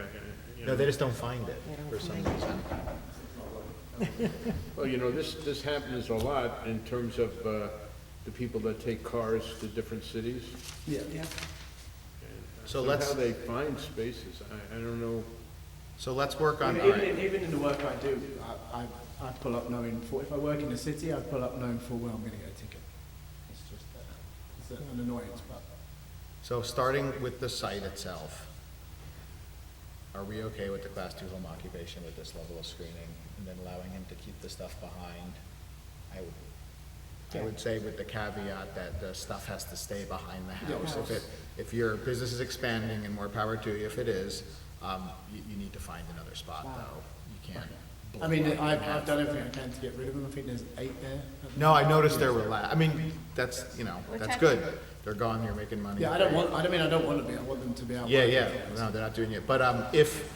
No, they just don't find it for some reason. Well, this happens a lot in terms of the people that take cars to different cities. Yeah. So Somehow they find spaces. I don't know. So let's work on, Even in the work I do, I pull up knowing if I work in the city, I pull up knowing full well I'm going to get a ticket. It's just it's an annoyance, but. So starting with the site itself, are we okay with the class 2 home occupation with this level of screening and then allowing him to keep the stuff behind? I would say with the caveat that the stuff has to stay behind the house. If your business is expanding, and more power to you if it is, you need to find another spot though. You can't. I mean, I've done everything I can to get rid of them. I think there's 8 there. No, I noticed there were I mean, that's, that's good. They're gone, you're making money. Yeah, I don't want them to be. I want them to be out. Yeah, yeah, no, they're not doing it. But if,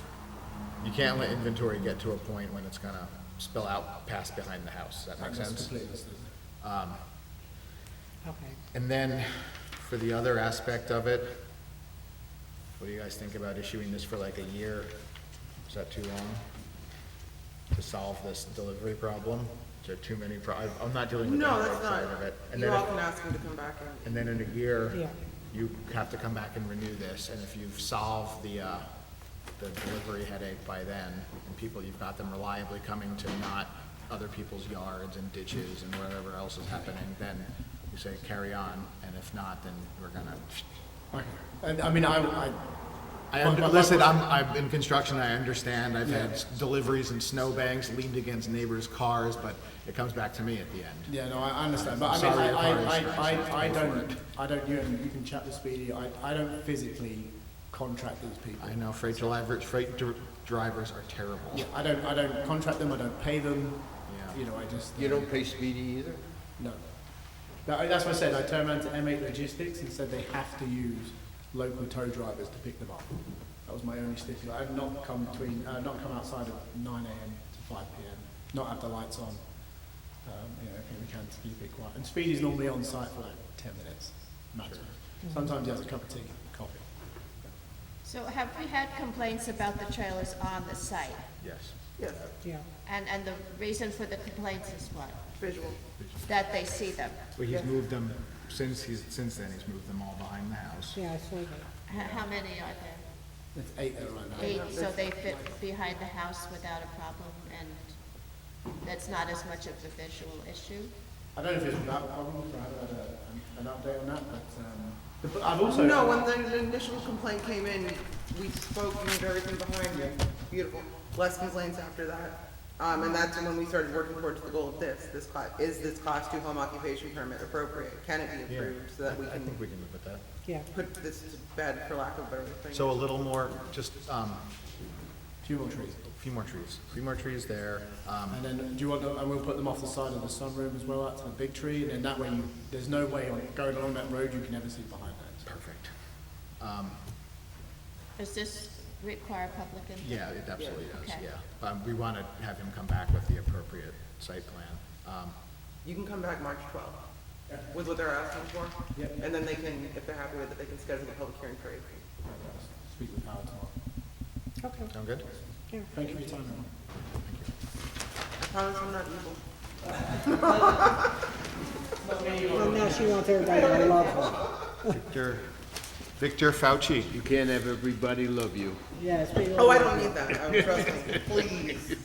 you can't let inventory get to a point when it's gonna spill out past behind the house. Does that make sense? Completely understood. Okay. And then, for the other aspect of it, what do you guys think about issuing this for like a year? Is that too long to solve this delivery problem? Is there too many, I'm not dealing with the No, that's side not. of it. And You then all if- can ask him to come back And then in a year, Yeah. you have to come back and renew this, and if you've solved the delivery headache by then, and people, you've got them reliably coming to not other people's yards and ditches and whatever else is happening, then you say carry on, and if not, then we're gonna. Okay. And, I mean, Listen, I'm in construction, I understand, I've had deliveries in snowbanks, leaned against neighbors' cars, but it comes back to me at the end. Yeah, no, I understand, but I Sorry, mean, your car is scratched. I don't, you can chat with Speedy, I don't physically contract these people. I know freight drivers are terrible. Yeah, I don't contract them, I don't pay them, Yeah. you know, I just. You don't pay Speedy either? No. That's what I said, I turned around to M8 Logistics and said they have to use local tow drivers to pick them up. That was my only stipulation. I have not come outside of 9 a.m. to 5 p.m. Not have the lights on. You know, I think we can to keep it quiet. And Speedy's normally on site for like 10 minutes, maximum. Sometimes he has a cup of tea, coffee. So have we had complaints about the trailers on the site? Yes. Yes, Yeah. And the reason for the complaints is what? visual. That they see them? Well, he's moved them, since then, he's moved them all behind the house. Yeah, I saw that. How many are there? There's 8 there right now. 8, so they fit behind the house without a problem, and that's not as much of a visual issue? I don't know if it's without problems, I haven't had an update on that, but I've also. No, when the initial complaint came in, we spoke, moved everything behind you. Beautiful. Less complaints after that. And that's when we started working towards the goal of this class, is this class 2 home occupation permit appropriate? Can it be approved so that we I can think we can live with that. Yeah. put this to bed, for lack of a better thing? So a little more, just, Few more trees. Few more trees there. And then, do you want, and we'll put them off the side of the sunroom as well, out to the big tree, and then that way there's no way going along that road you can ever see behind that. Perfect. Does this require public input? Yeah, it absolutely does, Okay. yeah. We want to have him come back with the appropriate site plan. You can come back March 12th with what they're asking for. Yep. And then they can, if they're happy with it, they can schedule the public hearing for April. Speak with Howard tomorrow. Okay. Sound good? Yeah. Thank you for your time, everyone. I promise I'm not evil. Well, now she wants everybody to love her. Victor Fauci. You can't have everybody love you. Yes. we Oh, I love don't need that. Trust me, please.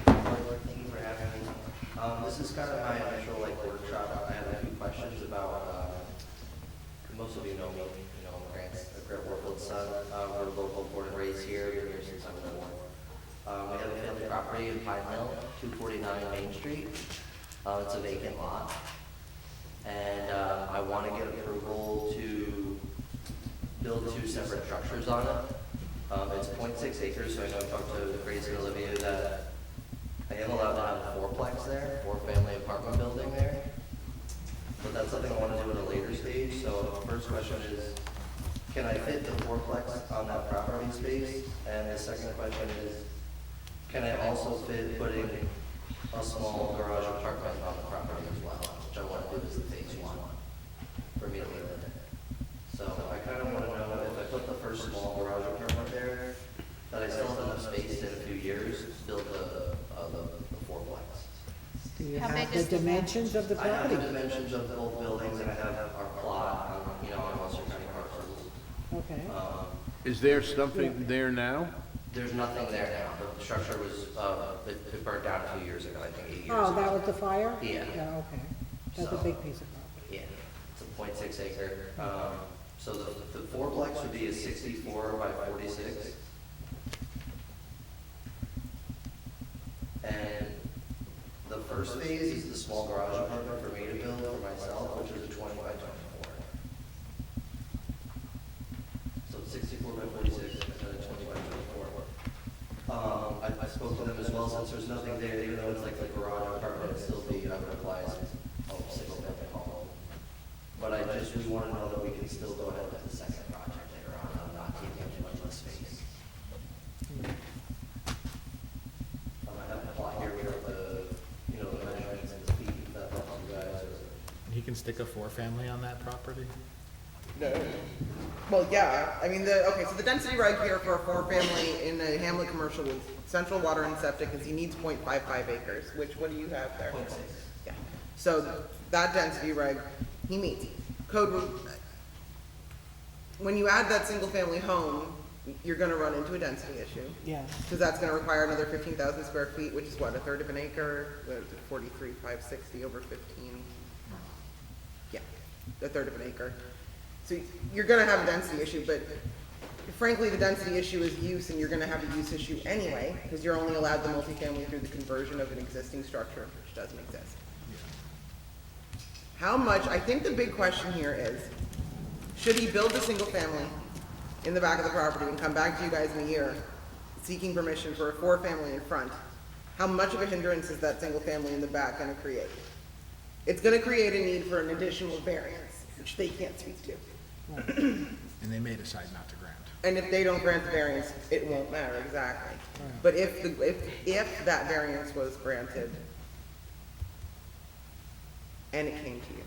Thank you for having me. This is kind of my initial workshop. I have a few questions about, most of you know me, Grant Warfield's son. We're local, born and raised here, been here since I was born. We have a family property in Pine Mill, 249 Main Street. It's a vacant lot. And I want to get approval to build 2 separate structures on it. It's 0.6 acres, so I know I talked to Grace and Olivia that I am allowed to have a 4-plex there, 4-family apartment building there. But that's something I want to do at a later stage. So the first question is, can I fit the 4-plex on that property space? And the second question is, can I also fit putting a small garage apartment on the property as well, which I want to do as the phase 1 for me to live in it. So I kind of want to know if I put the first small garage apartment there, that I still have enough space in a few years to build the 4-plex. Do you How have big the is the dimensions of the I have property? the dimensions of both buildings, and I have our plot on Ulster County parcels. Okay. Is there something there now? There's nothing there now. The structure was, it burned down a few years ago, I think 8 years ago. Oh, that was the fire? Yeah. Yeah, okay. That's a So- big piece of property. Yeah, it's a 0.6 acre. So the 4-plex would be a 64 by 46. And the first phase is the small garage apartment for me to build for myself, which is a 20 by 24. So it's 64 by 46 and then a 20 by 24. I spoke to them as well, since there's nothing there, even though it's like the garage apartment, it'd still be, I would apply as a single-family home. But we want to know that we can still go ahead with the second project later on. I'm not taking up too much of the space. I have a plot here with the measurements and the feet, if that helps you guys, or He can stick a four-family on that property? No. Well, yeah, I mean, okay, so the density reg here for a four-family in a Hamlet commercial with central water and septic is he needs 0.55 acres, which, what do you have there? 0.6. Yeah, so that density reg, he meets. When you add that single-family home, you're gonna run into a density issue. Yes. Because that's gonna require another 15,000 square feet, which is what, a third of an acre? What is it, 43,560 over 15? Yeah, a third of an acre. So you're gonna have a density issue, but frankly, the density issue is use, and you're gonna have a use issue anyway, because you're only allowed the multifamily through the conversion of an existing structure, which doesn't exist. How much, I think the big question here is, should he build a single family in the back of the property and come back to you guys in a year seeking permission for a four-family in front? How much of a hindrance is that single family in the back gonna create? It's gonna create a need for an additional variance, which they can't speak to. And they may decide not to grant. And if they don't grant the variance, it won't matter, exactly. But if that variance was granted and it came to you,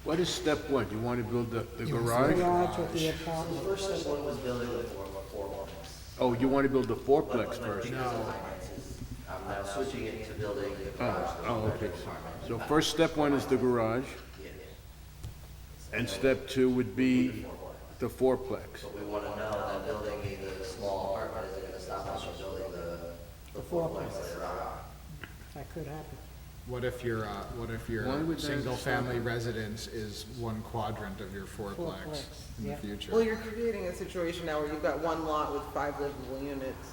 What is step one? You want to build the garage? Garage with the apartment. The first step was building the four-plex. Oh, you want to build the fourplex first? I'm now switching it to building the garage. Oh, okay. So first step one is the garage, and step two would be the fourplex. But we want to know that building the small apartment isn't going to stop us from building the fourplex later on. That could happen. What if your Why would that single-family residence is one quadrant of your fourplex Fourplex, in the yeah. future? well, you're creating a situation now where you've got one lot with 5 livable units.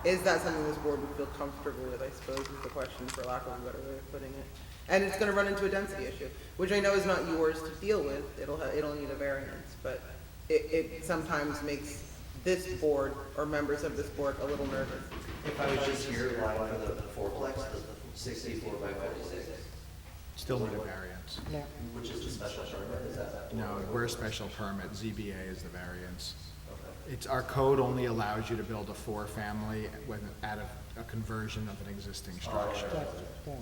Is that something this board would feel comfortable with, I suppose, is the question, for lack of a better way of putting it. And it's gonna run into a density issue, which I know is not yours to deal with, it'll need a variance, but it sometimes makes this board, or members of this board, a little nervous. If I was just here applying for the fourplex, the 64 by 46, Still need a variance. Yeah. which is the special permit, is that? No, we're a special permit, ZBA is the variance. It's, our code only allows you to build a four-family when, out of a conversion of an existing structure.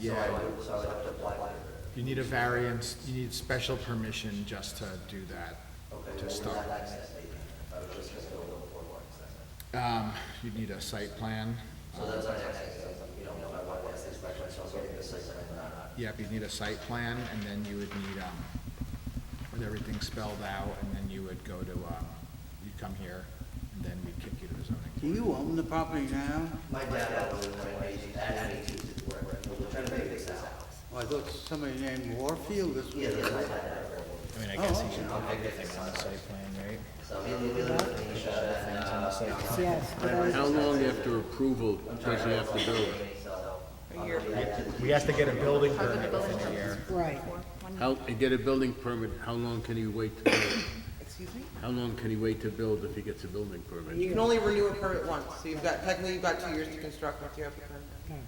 Yeah, So I would have to apply for it. you need a variance, you need special permission just to do that, Okay, to what start. would that access be then? If I was just going to build a fourplex then? You'd need a site plan. So that's our next thing, you know, if I want to ask this question, so I'm getting the site plan or not. Yep, you'd need a site plan, and then you would need, with everything spelled out, and then you would go to, you'd come here, and then we'd kick you to the zoning. Do you own the property now? My dad was when he added me to the work, we're trying to figure this out. Oh, I thought somebody named Warfield was. Yeah, that's my dad. I mean, I guess you should put everything on the site plan, right? So he did the things that, Yes, but I- How long after approval does he have to build? A year. We have to get a building permit within a year. right. How, and get a building permit, how long can he wait to build? Excuse me? How long can he wait to build if he gets a building permit? You can only renew a permit once, so technically you've got 2 years to construct once you have the permit.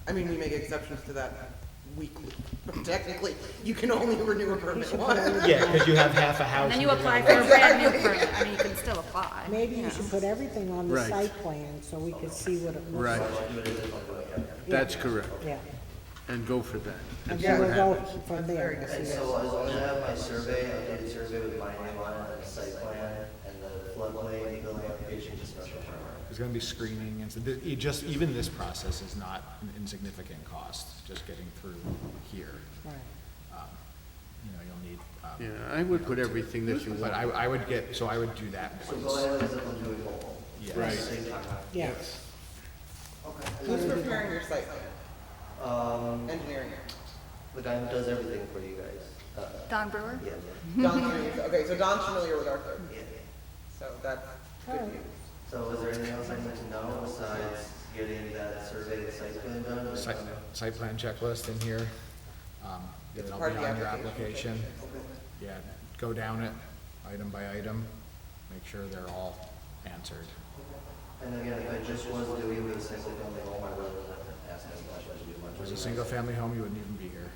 I mean, we make exceptions to that weekly, but technically, you can only renew a permit once. Yeah, because you have half a house. And then you and apply have- for a brand new permit, I mean, you can still apply. Maybe you should put everything on the Right. site plan so we could see what it looks Right, like. that's correct, Yeah, and go for that. and see then what we'll go happens. from there. and And see so as long as I have my survey, updated survey with my name on it, and the site plan, and the floodplain, the building application, just special permit. There's gonna be screening, and so, even this process is not an insignificant cost, just getting through here. Right. You know, you'll need, Yeah, I would put everything that you but want. I would get, so I would do that So go once. ahead and do it all. Yes. Right. At the same time. Yes. Okay. Who's preparing your site plan? Engineering. The guy who does everything for you guys. Don Brewer? Yeah. Okay, so Don's familiar with Arthur, Yeah. so that's good Alright. news. So is there anything else I need to know besides getting that survey and site plan done? Site plan checklist in here. It's It'll part be of the on your application. application. Yeah, go down it, item by item, make sure they're all answered. And again, if I just was doing the single family home, I really wouldn't have to ask any questions to do much. If it was a single-family home, you wouldn't even be here.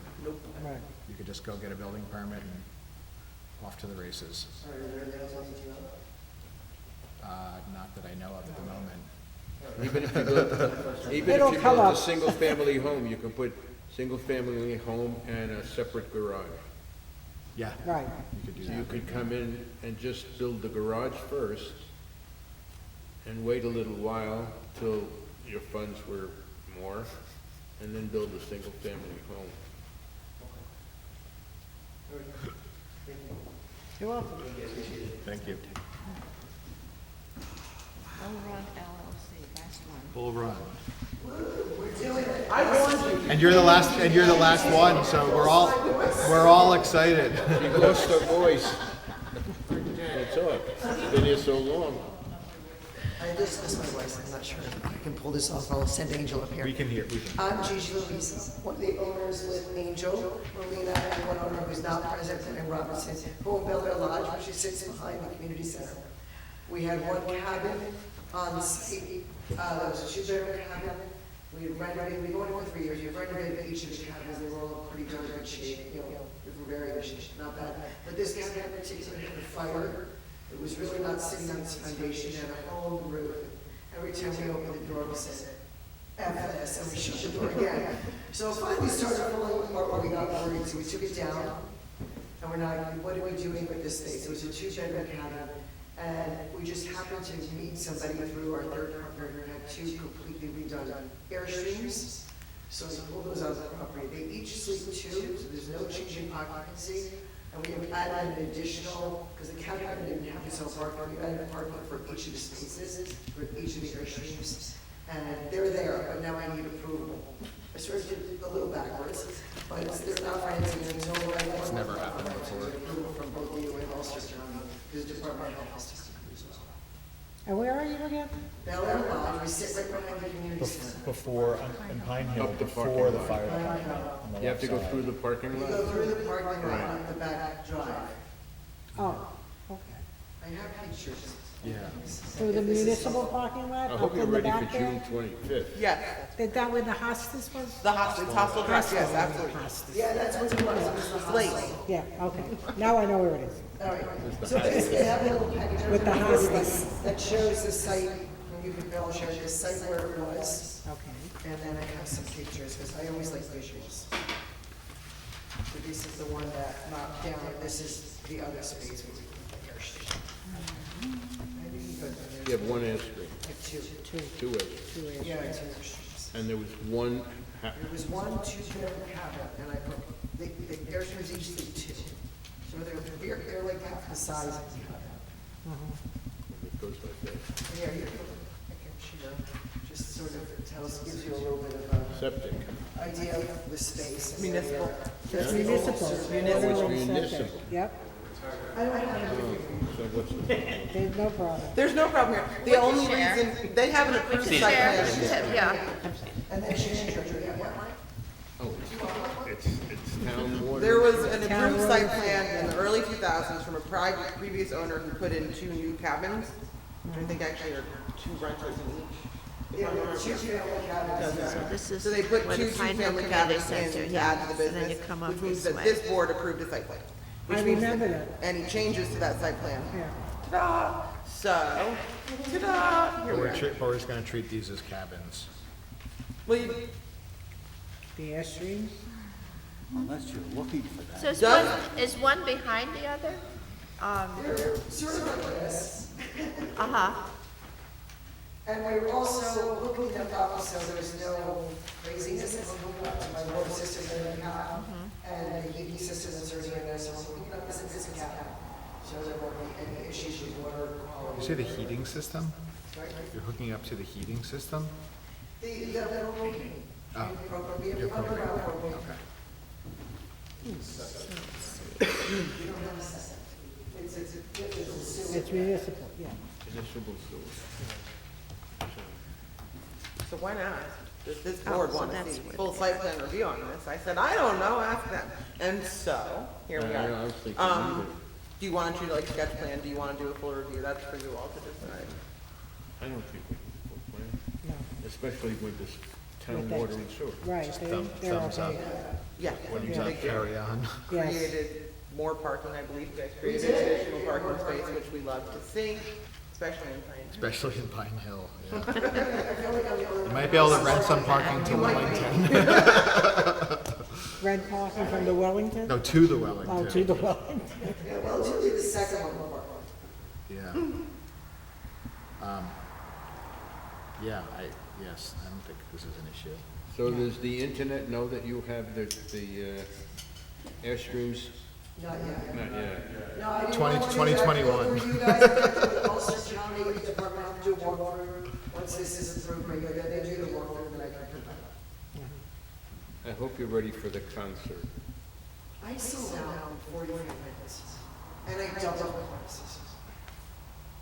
Right. You could just go get a building permit and off to the races. All right, is there anything else I need to know? Not that I know of at the moment. Even if you build, even if It'll you come build a up. single-family home, you can put single-family home and a separate garage. Yeah. Right. You could do So that. you could come in and just build the garage first and wait a little while till your funds were more, and then build a single-family home. You're welcome. Thank you. Run LLC, last one. Bull Run. I warned you. And you're the last one, so we're all excited. She lost her voice. That's all. Been here so long. This is my voice, I'm not sure if I can pull this off, I'll send Angel up here. We can hear. I'm Gigi Louisa, one of the owners with Angel, Marlena, and one owner who's not present, and Robertson, who own Bel Air Lodge, which sits behind the community center. We had one cabin on site, that was a two-bedroom cabin. We renovated, we've been going for 3 years, we've renovated each of the cabins, they were all in pretty darn good shape, they were very good shape, not bad. But this cabin in particular had a fire. It was really not sitting on its foundation, it had a hole in the roof. Every time we opened the door, we said, F this, and we shut the door again. So finally started falling apart when we got worried, so we took it down. And we're not, what are we doing with this space? It was a two-bedroom cabin, and we just happened to meet somebody through our third partner who had two completely redone Airstreams. So we pulled those out of the property. They each sleep two, so there's no change in occupancy. And we have added an additional, because the cabin didn't have its own parking, we added parking for each of the spaces, for each of the Airstreams. And they're there, but now I need approval. I sort of did a little backwards, but they're not financing it until right now. It's never happened before. Approval from both you and Ulster County, because the Department of Health has to approve as well. And where are you again? Bel Air Lodge, we sit right behind the community center. Before, in Pine Hill, Up the before parking the lot. fire department. on the You have to left go side. through the parking You lot? go through the parking lot up the back drive. Oh, okay. I have pictures. Yeah. Through the municipal parking lot, I up hope you're in the ready back for there? June 25th. Yes, Is that where the hospice was? the hostel drive, yes, absolutely. Yeah, that's what it was, it was the Slate. Yeah, okay. Now I know where it is. All right, so basically I have a little package With the hospice. that shows the site, when you can all show the site where it was, Okay. and then I have some pictures, because I always like visuals. So this is the one that knocked down, and this is the other space where we put the Airstream. Maybe you could, You have one Airstream, like two. two Airstreams. Yeah, two Airstreams. And there was one, There was one two-bedroom cabin, and I put, the Airstreams each sleep two. So they're like half the size of the cabin. it goes like that. Yeah, you can, just sort of tells, gives you a little bit of a Septic. idea of the space. Municipal. It's municipal. Oh, it's municipal. Yep, I don't have it. So what's the, there's no problem. There's no problem here. The only reason, they have an approved site plan. Yeah. And then she injured her, yeah, oh, it's town water. There was an approved site plan in the early 2000s from a previous owner who put in two new cabins, which I think actually are two rentals in each. Yeah, two-family cabins. So this is So they put where two the Pine Hill two-family Community cabins in Center, to yeah. add to the And then you business, come up which means this that way. this board approved the site plan. Which I means remember that. any changes to that site plan. Yeah. Ta-da! So, ta-da! Here But we are. we're just gonna treat these as cabins. Well, you, The Airstreams? Unless you're looking for that. So is one behind the other? Sort of like this. Uh-huh. And we were also hooking them up so there's no craziness. We're hooking up to my water system that we have, and the heating system that's already in there, so we're hooking up as if it's a cabin. So there won't be any issues with water quality. You say the heating system? Right? You're hooking up to the heating system? The propane. Oh. Propane, we have Your propane. underground propane. Okay. You don't have a system. It's a sewer. It's municipal, yeah. Municipal sewer. so why not? Does this Oh, board so want to that's see where full site plan review on this? I said, I don't know, ask them. And so, here we I was are. thinking either. Do you want to treat it like sketch plan? Do you want to do a full review? That's for you all to decide. I don't think we can put plan, No. especially with this town With that- water and sewer. Right, they're Thumbs up. okay. Yeah. What do you They think? Carry on. Yes. created more parking, I believe, you guys created additional parking space, which we love to see, especially in Pine. Especially in Pine Hill, yeah. You might be able to rent some parking to Wellington. Red parking from the Wellington? No, to the Wellington. Oh, to the Wellington. Yeah, well, it's usually the second one more. Yeah. Yes, I don't think this is an issue. So does the internet know that you have the Airstreams? Not yet. Not yet. No, I didn't 20 want 2021. you guys have to do the Ulster County Department have to do a walkthrough. Once this is approved, maybe they do the walkthrough, then I can come back. I hope you're ready for the concert. I sold out in 45 minutes, and I doubled my prices.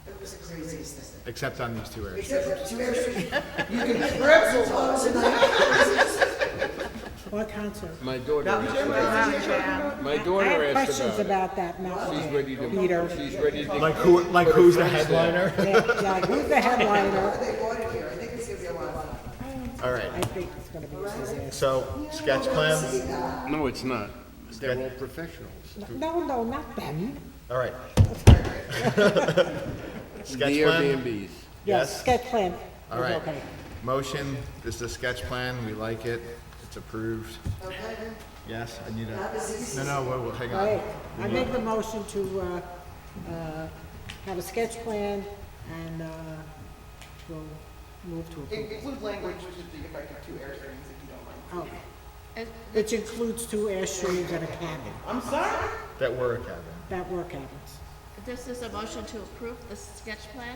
It was the craziest thing. Except on these two areas. Except for 2 areas. You can get pretzel toes and What concert? My daughter Mountain asked Jam? about Mountain Jam. My I daughter have asked questions about about that mountain. She's ready to, Peter. she's ready to. Like who's the headliner? Yeah, who's the headliner? they bought it here. I think it's gonna be a lot of fun. All right, I think it's gonna be a disaster. so sketch plans? No, it's not. They're all professionals. No, not them. All right. Sketch The plan? Airbnbs. Yes, sketch plan. All is right. okay. Motion, this is a sketch plan, we like it, it's approved. Yes, I need a, no, whoa, hang All right, on. I make the motion to, have a sketch plan and, we'll move to approve. Include language to the effect of 2 airstreams if you don't mind. Oh, which includes 2 airstreams and a cabin, I'm sorry? That were a cabin. that were cabins. This is a motion to approve the sketch plan?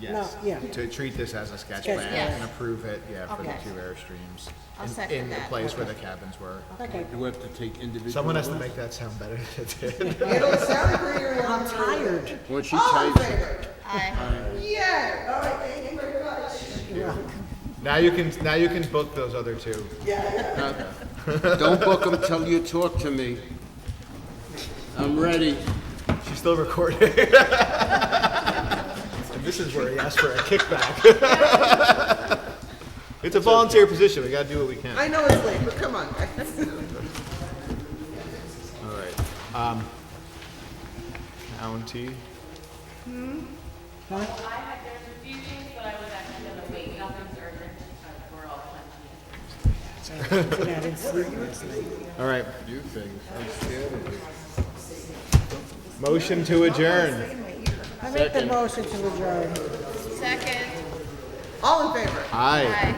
Yes. No, yeah. To treat this as a sketch Sketch plan plan. and approve it, yeah, for the Okay. 2 airstreams. I'll in- second In the that. place where the cabins were. Okay. Do we have to take individual? Someone has to ones? make that sound better than it did. It'll sound prettier. I'm tired. When she All in types, favor? Aye. Yeah, all right, thank you very much. Now you can book those other 2. don't book them till you talk to me. I'm ready. She's still recording. And this is where he asked for a kickback. It's a volunteer position, we gotta do what we can. I know it's late, but come on, guys. All right. County. I had, there's a few things, but I was actually gonna wait, nothing's urgent, we're all plenty. I didn't sleep last night. All right. Few things. I'm scared of you. Motion to adjourn. I make the motion to adjourn. Second. All in favor? Aye. Aye.